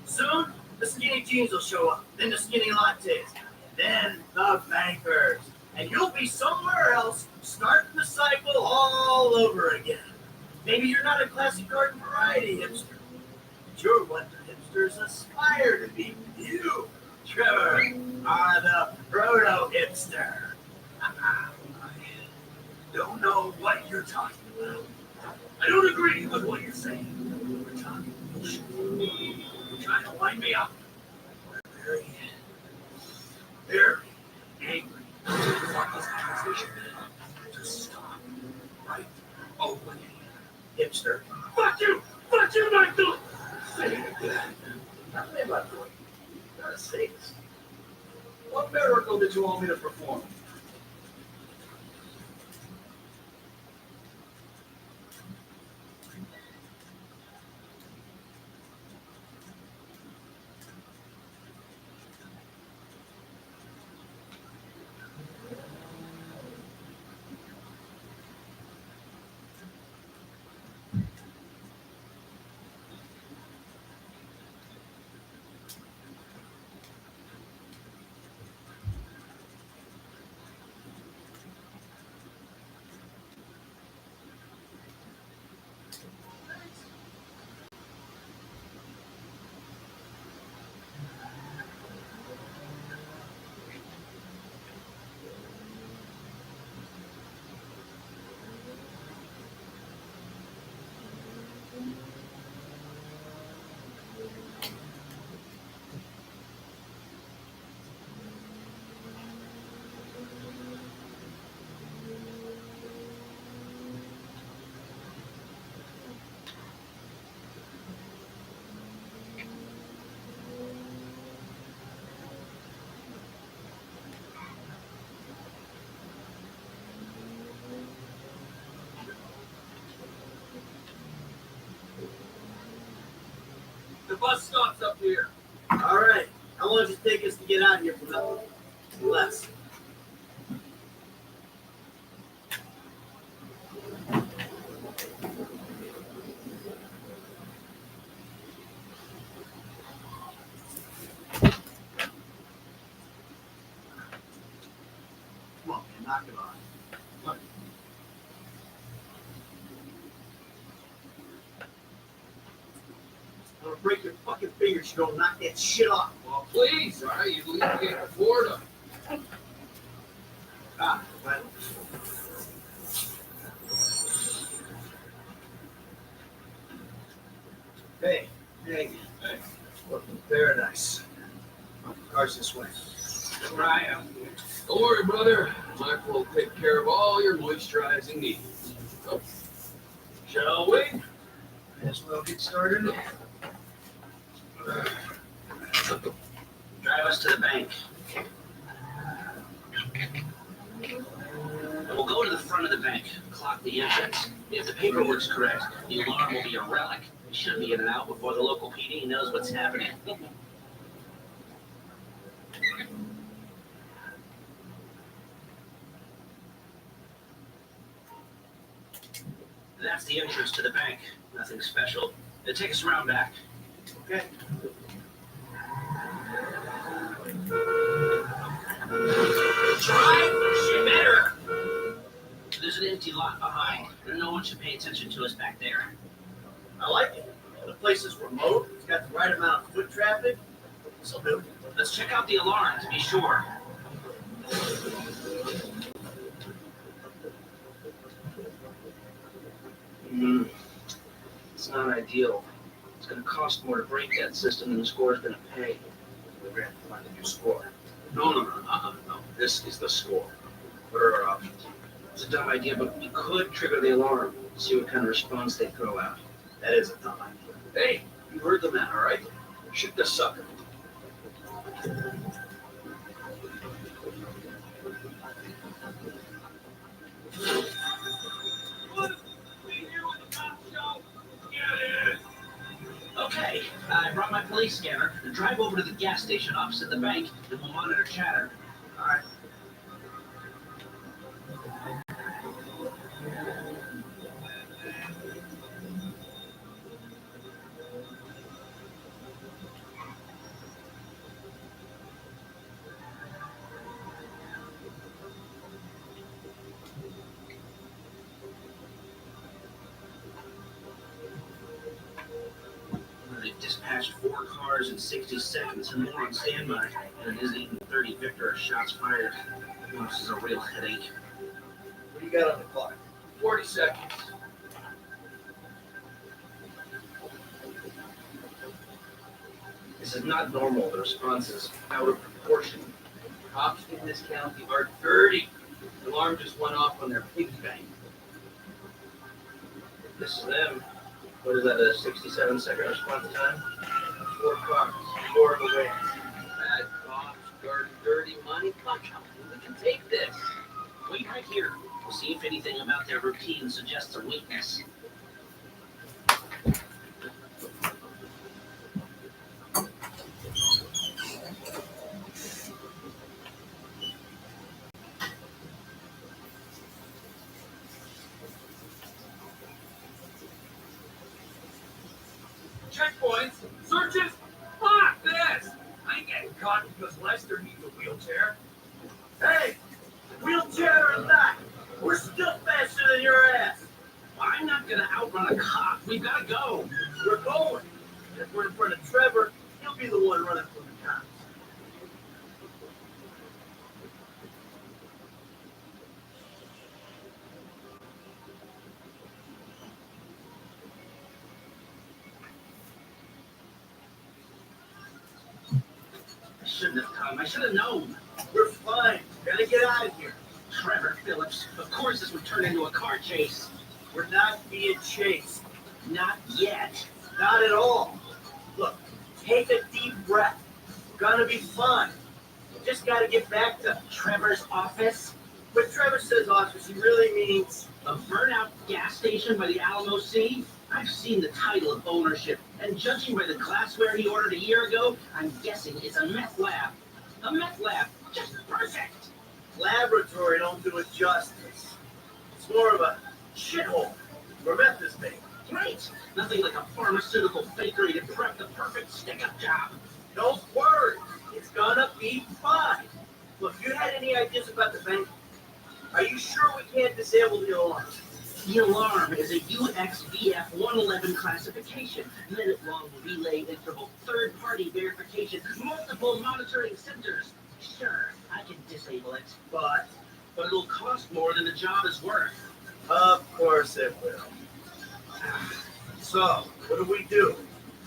Soon, the skinny jeans will show up. Then the skinny lattes. Then the bankers. And you'll be somewhere else, starting the cycle all over again. Maybe you're not a classic garden variety hipster. But you're what the hipsters aspire to be. You, Trevor, are the proto-hipster. I don't know what you're talking about. I don't agree with what you're saying. We're talking bullshit. You're trying to wind me up. We're very, very angry. I want this conversation to stop right away. Hipster. Fuck you! Fuck you, Michael! Say it again. Tell me about doing. Gotta say this. What miracle did you want me to perform? The bus stops up here. All right. How long does it take us to get out of here from that? Less. Come on, man. Knock it off. Look. I'm gonna break your fucking fingers. You don't knock that shit off. Well, please, all right? You leave me to afford them. Ah, right. Hey, hey, hey. Welcome to paradise. Car's this way. Where I am. Don't worry, brother. Mike will take care of all your moisturizing needs. Oh. Shall we? May as well get started. Drive us to the bank. We'll go to the front of the bank, clock the entrance. If the paperwork's correct, the alarm will be a relic. We should be in and out before the local PD knows what's happening. That's the entrance to the bank. Nothing special. Take us around back. Okay. Drive better. There's an empty lot behind. No one should pay attention to us back there. I like it. The place is remote. It's got the right amount of foot traffic. So do. Let's check out the alarm to be sure. It's not ideal. It's going to cost more to break that system than the score is going to pay. We're going to have to find a new score. No. This is the score. What are our options? It's a dumb idea, but we could trigger the alarm, see what kind of response they throw out. That is a dumb idea. Hey, you heard the man, all right? Shoot the sucker. Okay, I brought my police scanner. Drive over to the gas station opposite the bank, and we'll monitor chatter. All right. They dispatched 4 cars in 60 seconds and more on standby, and it isn't even 30 Victor shots fired. This is a real headache. What do you got on the clock? 40 seconds. This is not normal. The response is out of proportion. Cops in this county are dirty. The alarm just went off on their piggy bank. This is them. What is that, a 67-second response time? 4 cars, 4 of the way. Bad cops, dirty money. Come on, we can take this. Wait right here. We'll see if anything about their routine suggests a weakness. Checkpoints, searches, fuck this! I ain't getting caught because Lester needs a wheelchair. Hey, wheelchair or not, we're still faster than your ass. I'm not gonna outrun a cop. We've gotta go. We're going. If we're in front of Trevor, he'll be the one running from the cops. I shouldn't have come. I should have known. We're fine. Gotta get out of here. Trevor Phillips, of course this would turn into a car chase. We're not being chased. Not yet. Not at all. Look, take a deep breath. We're gonna be fine. We just gotta get back to Trevor's office? When Trevor says office, he really means a burnout gas station by the Alamo Sea? I've seen the title of ownership, and judging by the glassware he ordered a year ago, I'm guessing it's a meth lab. A meth lab, just perfect. Laboratory don't do it justice. It's more of a shithole where meth is made. Great. Nothing like a pharmaceutical fakery to prep the perfect stick-up job. Don't worry. It's gonna be fine. Look, you had any ideas about the bank? Are you sure we can't disable the alarm? The alarm is a UXVF 111 classification, minute-long relay interval, third-party verification, multiple monitoring centers. Sure, I can disable it, but it'll cost more than the job is worth. Of course it will. So, what do?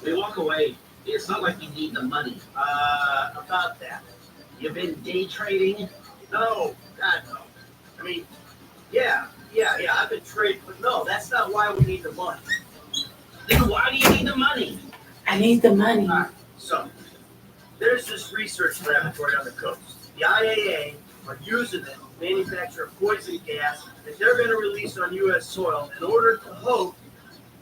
We walk away. It's not like we need the money. About that. You've been day trading? No, God, no. I mean, yeah, I've been trading, but no, that's not why we need the money. Then why do you need the money? I need the money. So, there's this research laboratory on the coast. The IAA are using it to manufacture a poison gas that they're going to release on U.S. soil in order to hope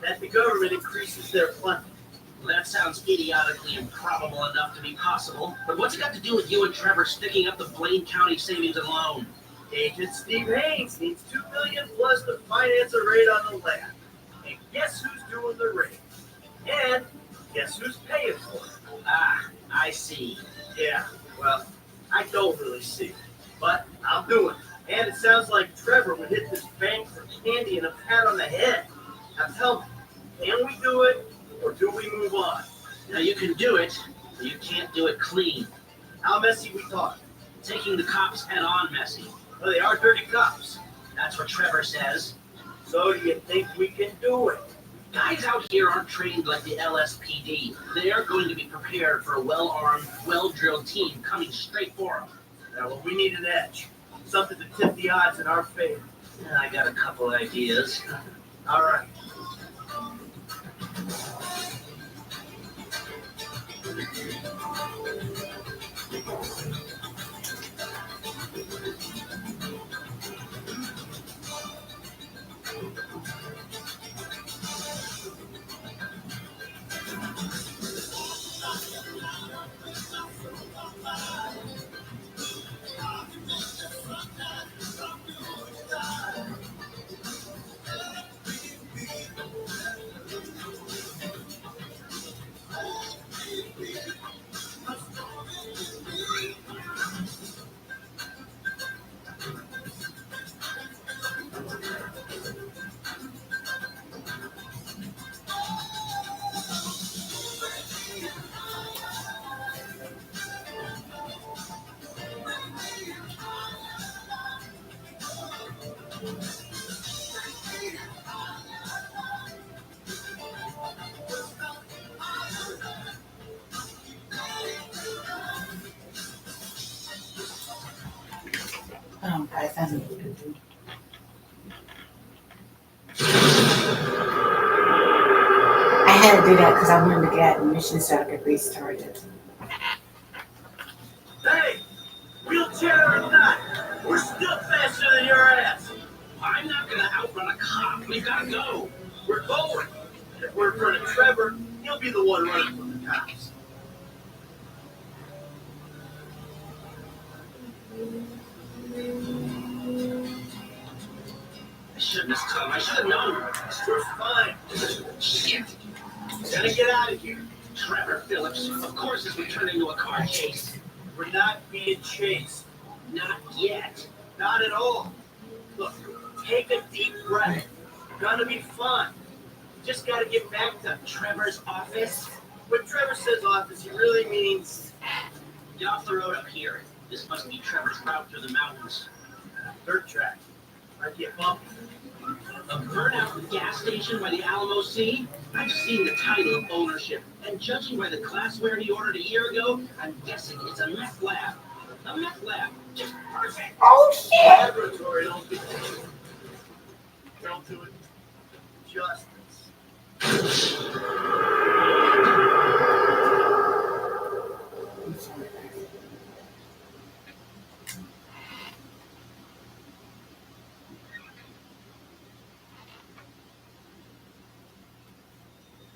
that the government increases their funding. Well, that sounds idiotically improbable enough to be possible, but what's it got to do with you and Trevor sticking up the Blaine County Savings and Loan? Agent Steve Haynes needs $2 million plus to finance a raid on the lab. And guess who's doing the raid? And guess who's paying for it? Ah, I see. Yeah, well, I don't really see. But I'll do it. And it sounds like Trevor would hit this bank for candy and a pat on the head. Now tell me, can we do it or do we move on? Now you can do it, but you can't do it clean. How messy we talk? Taking the cops head on messy. Well, they are dirty cops. That's what Trevor says. So do you think we can do it? Guys out here aren't trained like the LSPD. They are going to be prepared for a well-armed, well-drilled team coming straight for them. Yeah, well, we need an edge. Something to tip the odds in our favor. I got a couple ideas. All right. Oh, guys, I need to do. I had to do that because I wanted to get admission so I could restart it. Hey, wheelchair or not, we're still faster than your ass. I'm not gonna outrun a cop. We gotta go. We're going. If we're in front of Trevor, he'll be the one running from the cops. I shouldn't have come. I should have known. We're fine. Shit. Gotta get out of here. Trevor Phillips, of course, as we turn into a car chase. We're not being chased. Not yet. Not at all. Look, take a deep breath. Gonna be fun. Just gotta get back to Trevor's office. When Trevor says office, he really means Get off the road up here. This must be Trevor's route through the mountains. dirt track. Might get bumpy. A burnout gas station by the Alamo Sea? I've seen the title of ownership, and judging by the glassware he ordered a year ago, I'm guessing it's a meth lab. A meth lab. Just perfect. Oh, shit! Laboratory, don't do it. Don't do it justice.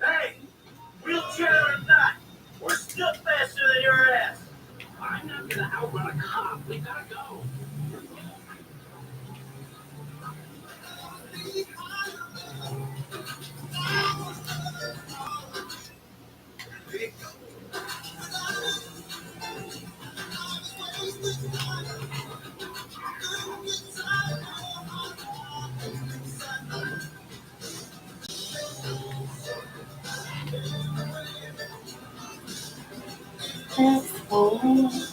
Hey, wheelchair or not, we're still faster than your ass. I'm not gonna outrun a cop. We gotta go. Oh.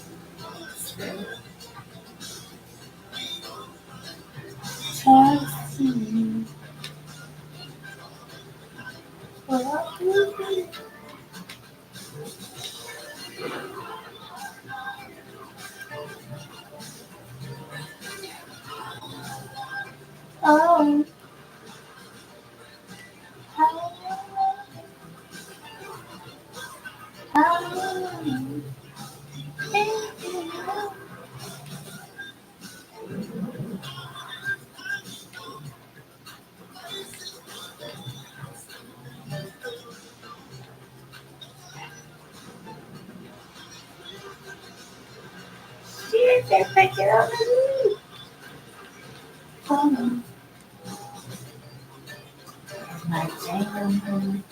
Shit, they picked it up. My damn.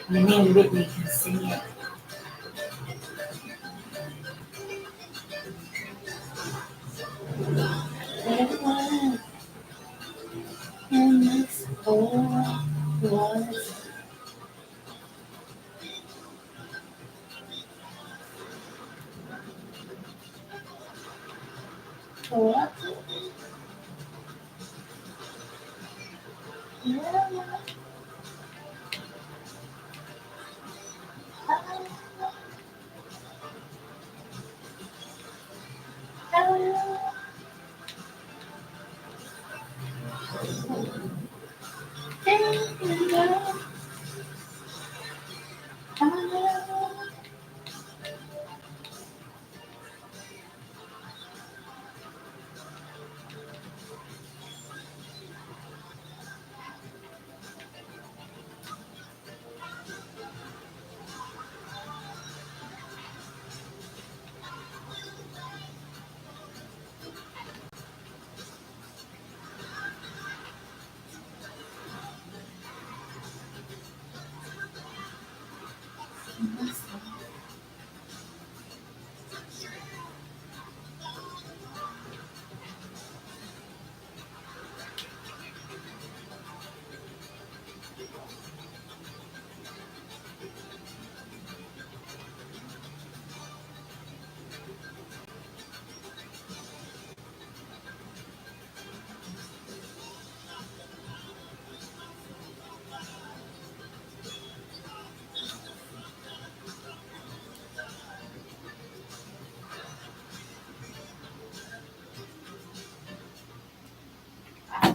My name Whitney can sing it. Everyone in this world was what? Yeah.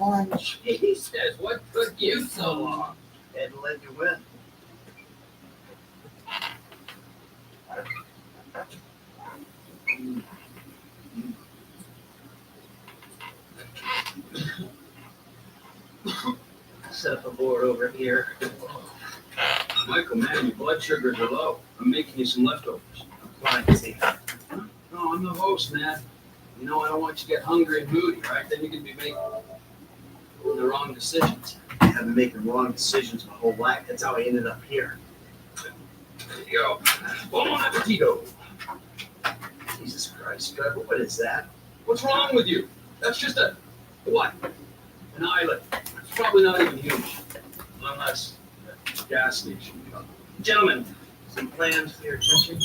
on. Jesus, what took you so long? And let you win. Set up a board over here. Michael, man, your blood sugars are low. I'm making you some leftovers. Fine, see. No, I'm the host, man. You know, I don't want you to get hungry and moody, right? Then you can be making the wrong decisions. I've been making wrong decisions my whole life. That's how I ended up here. There you go. Bon appetito. Jesus Christ, Trevor, what is that? What's wrong with you? That's just what? An island. It's probably not even human. Unless a gas station. Gentlemen, some plans for your attention?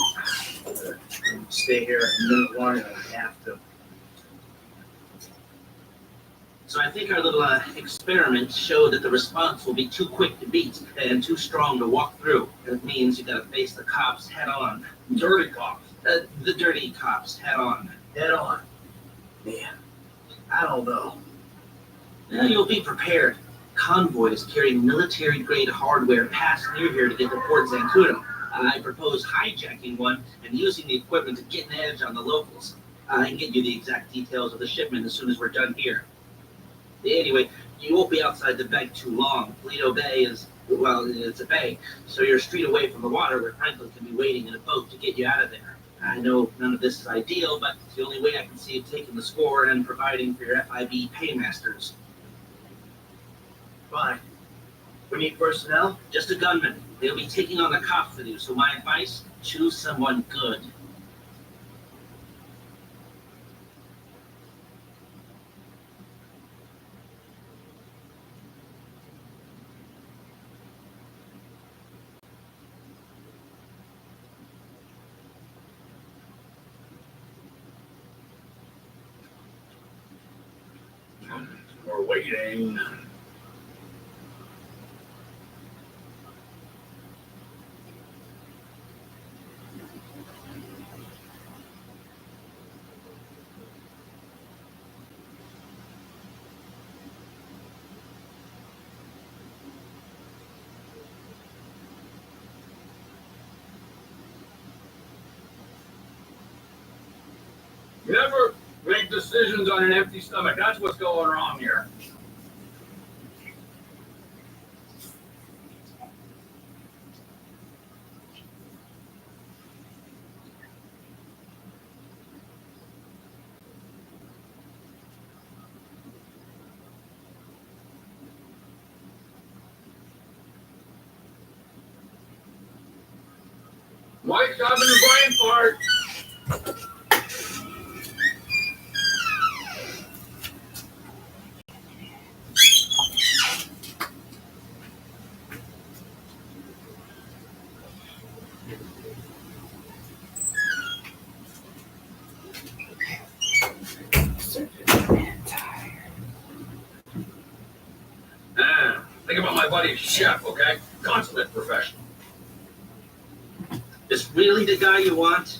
Stay here a minute longer than I have to. So I think our little experiment showed that the response will be too quick to beat and too strong to walk through. It means you gotta face the cops head on. Dirty cops. The dirty cops head on. Head on. Man, I don't know. Now you'll be prepared. Convoys carrying military-grade hardware pass near here to get to Port Zancudo. I propose hijacking one and using the equipment to get an edge on the locals. I can get you the exact details of the shipment as soon as we're done here. Anyway, you won't be outside the bank too long. Lido Bay is, well, it's a bay, so you're a street away from the water where Franklin can be waiting in a boat to get you out of there. I know none of this is ideal, but it's the only way I can see of taking the score and providing for your FIB paymasters. Fine. We need personnel? Just a gunman. They'll be taking on the cops with you, so my advice, choose someone good. We're waiting. You never make decisions on an empty stomach. That's what's going wrong here. Mike, stop in the brain part. Think about my buddy Chef, okay? Consummate professional. Is really the guy you want?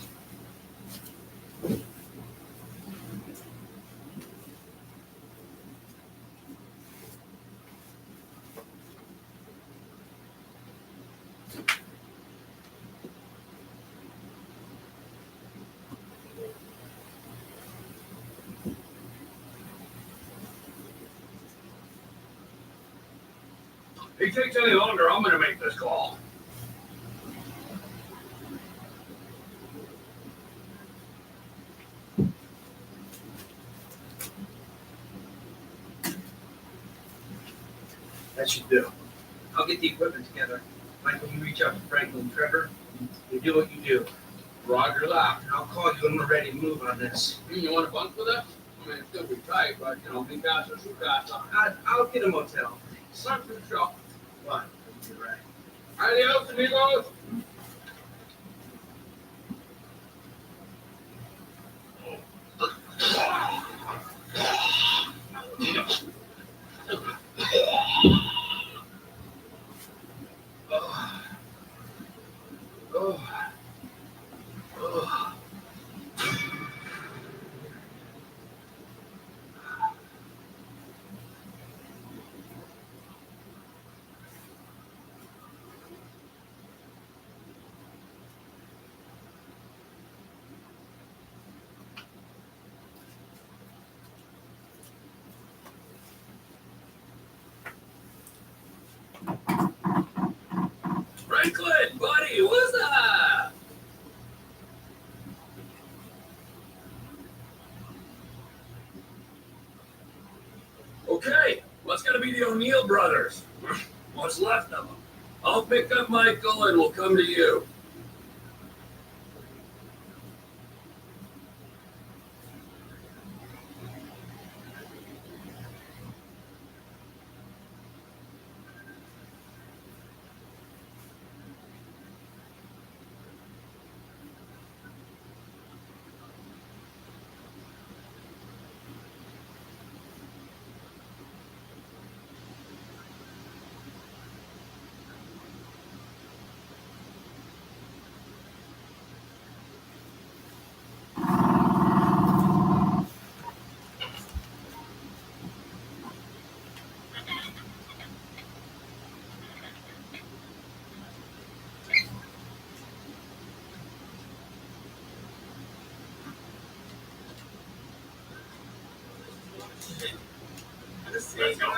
If he takes any longer, I'm going to make this call. That should do. I'll get the equipment together. Michael, you reach out to Franklin and Trevor. You do what you do. Roger that. I'll call you when we're ready to move on this. You want to bunk with us? I mean, it's going to be tight, but, you know, big guys are some guys. I'll get a motel. Son for the show. Fine. You're right. Adios, amigos. Franklin, buddy, what's up? Okay, what's gonna be the O'Neill brothers? What's left of them? I'll pick up Michael and we'll come to you. Let's go.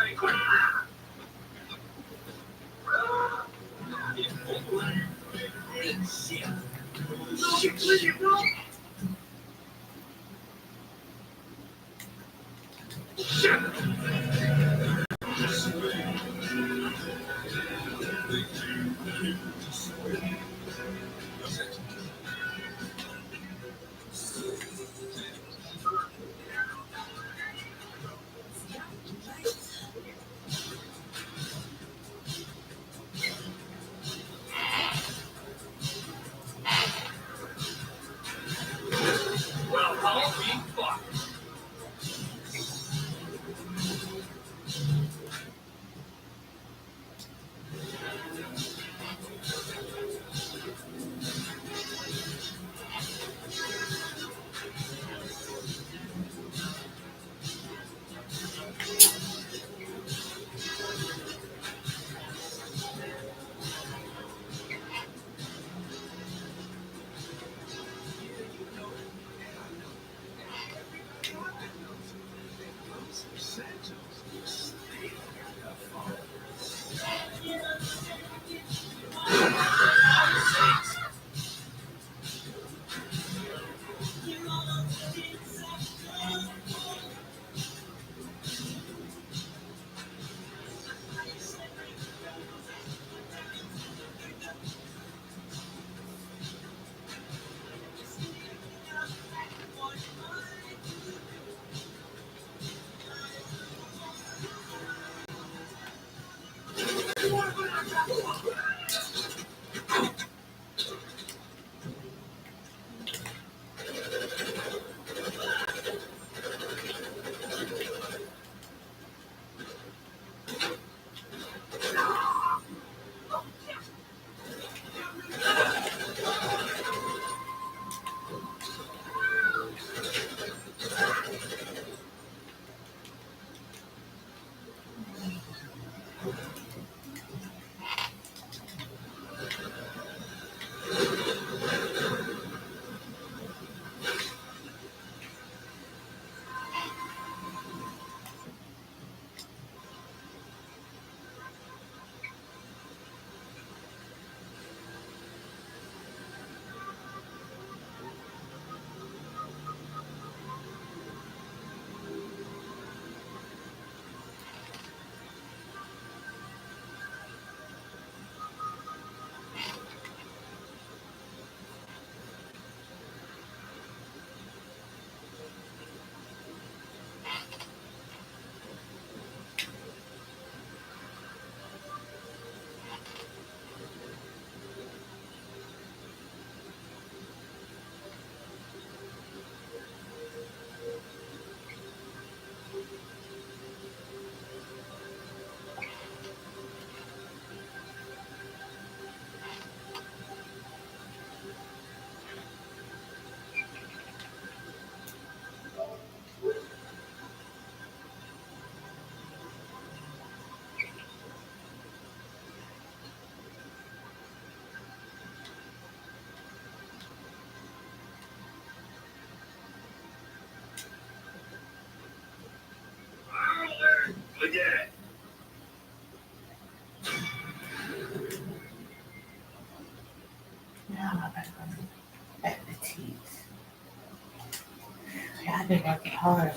I think I get hard.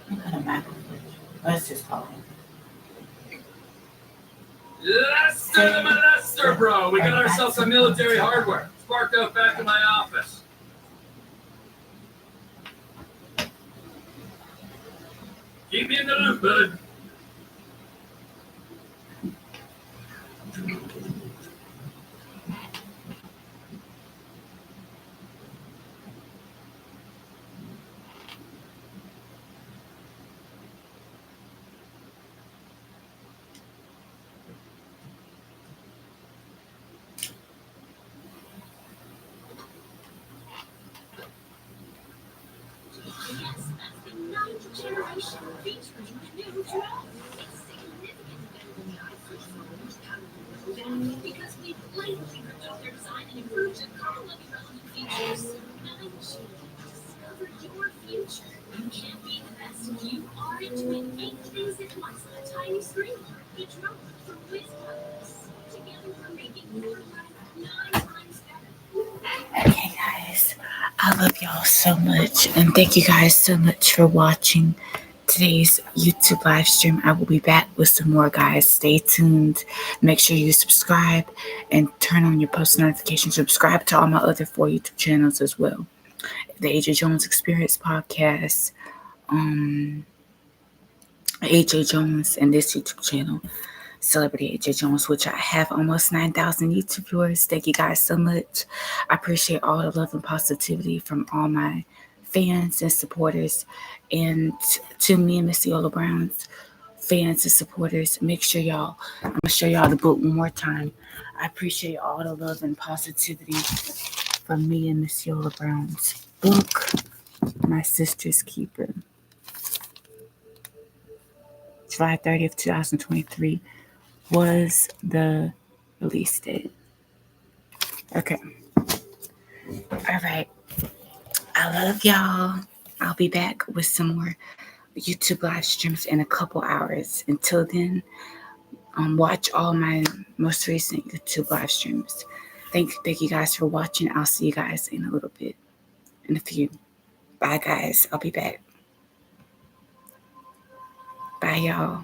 I'm gonna map it. Let's just call it. Lester, bro. We got ourselves some military hardware. Sparked out back in my office. Keep me in the loop, bud. Yes, that's the ninth generation featuring the new drone. It's significantly better than the iFirst phones, because we blatantly ripped off their design and improved it, color-loving relevant features. 9G, discover your future. You can't be the best if you aren't doing 8 things at once on a tiny screen. The drone from WizColors. Together we're making your life 9 times better. Okay, guys, I love y'all so much, and thank you guys so much for watching today's YouTube live stream. I will be back with some more, guys. Stay tuned. Make sure you subscribe and turn on your post notifications. Subscribe to all my other 4 YouTube channels as well. The AJ Jones Experience Podcast, AJ Jones, and this YouTube channel, Celebrity AJ Jones, which I have almost 9,000 YouTube viewers. Thank you guys so much. I appreciate all the love and positivity from all my fans and supporters. And to me and Miss Yola Brown's fans and supporters, make sure y'all, I'm going to show y'all the book one more time. I appreciate all the love and positivity from me and Miss Yola Brown's book, My Sister's Keeper. July 30th, 2023 was the release date. Okay. All right. I love y'all. I'll be back with some more YouTube live streams in a couple hours. Until then, watch all my most recent YouTube live streams. Thank you guys for watching. I'll see you guys in a little bit, in a few. Bye, guys. I'll be back. Bye, y'all.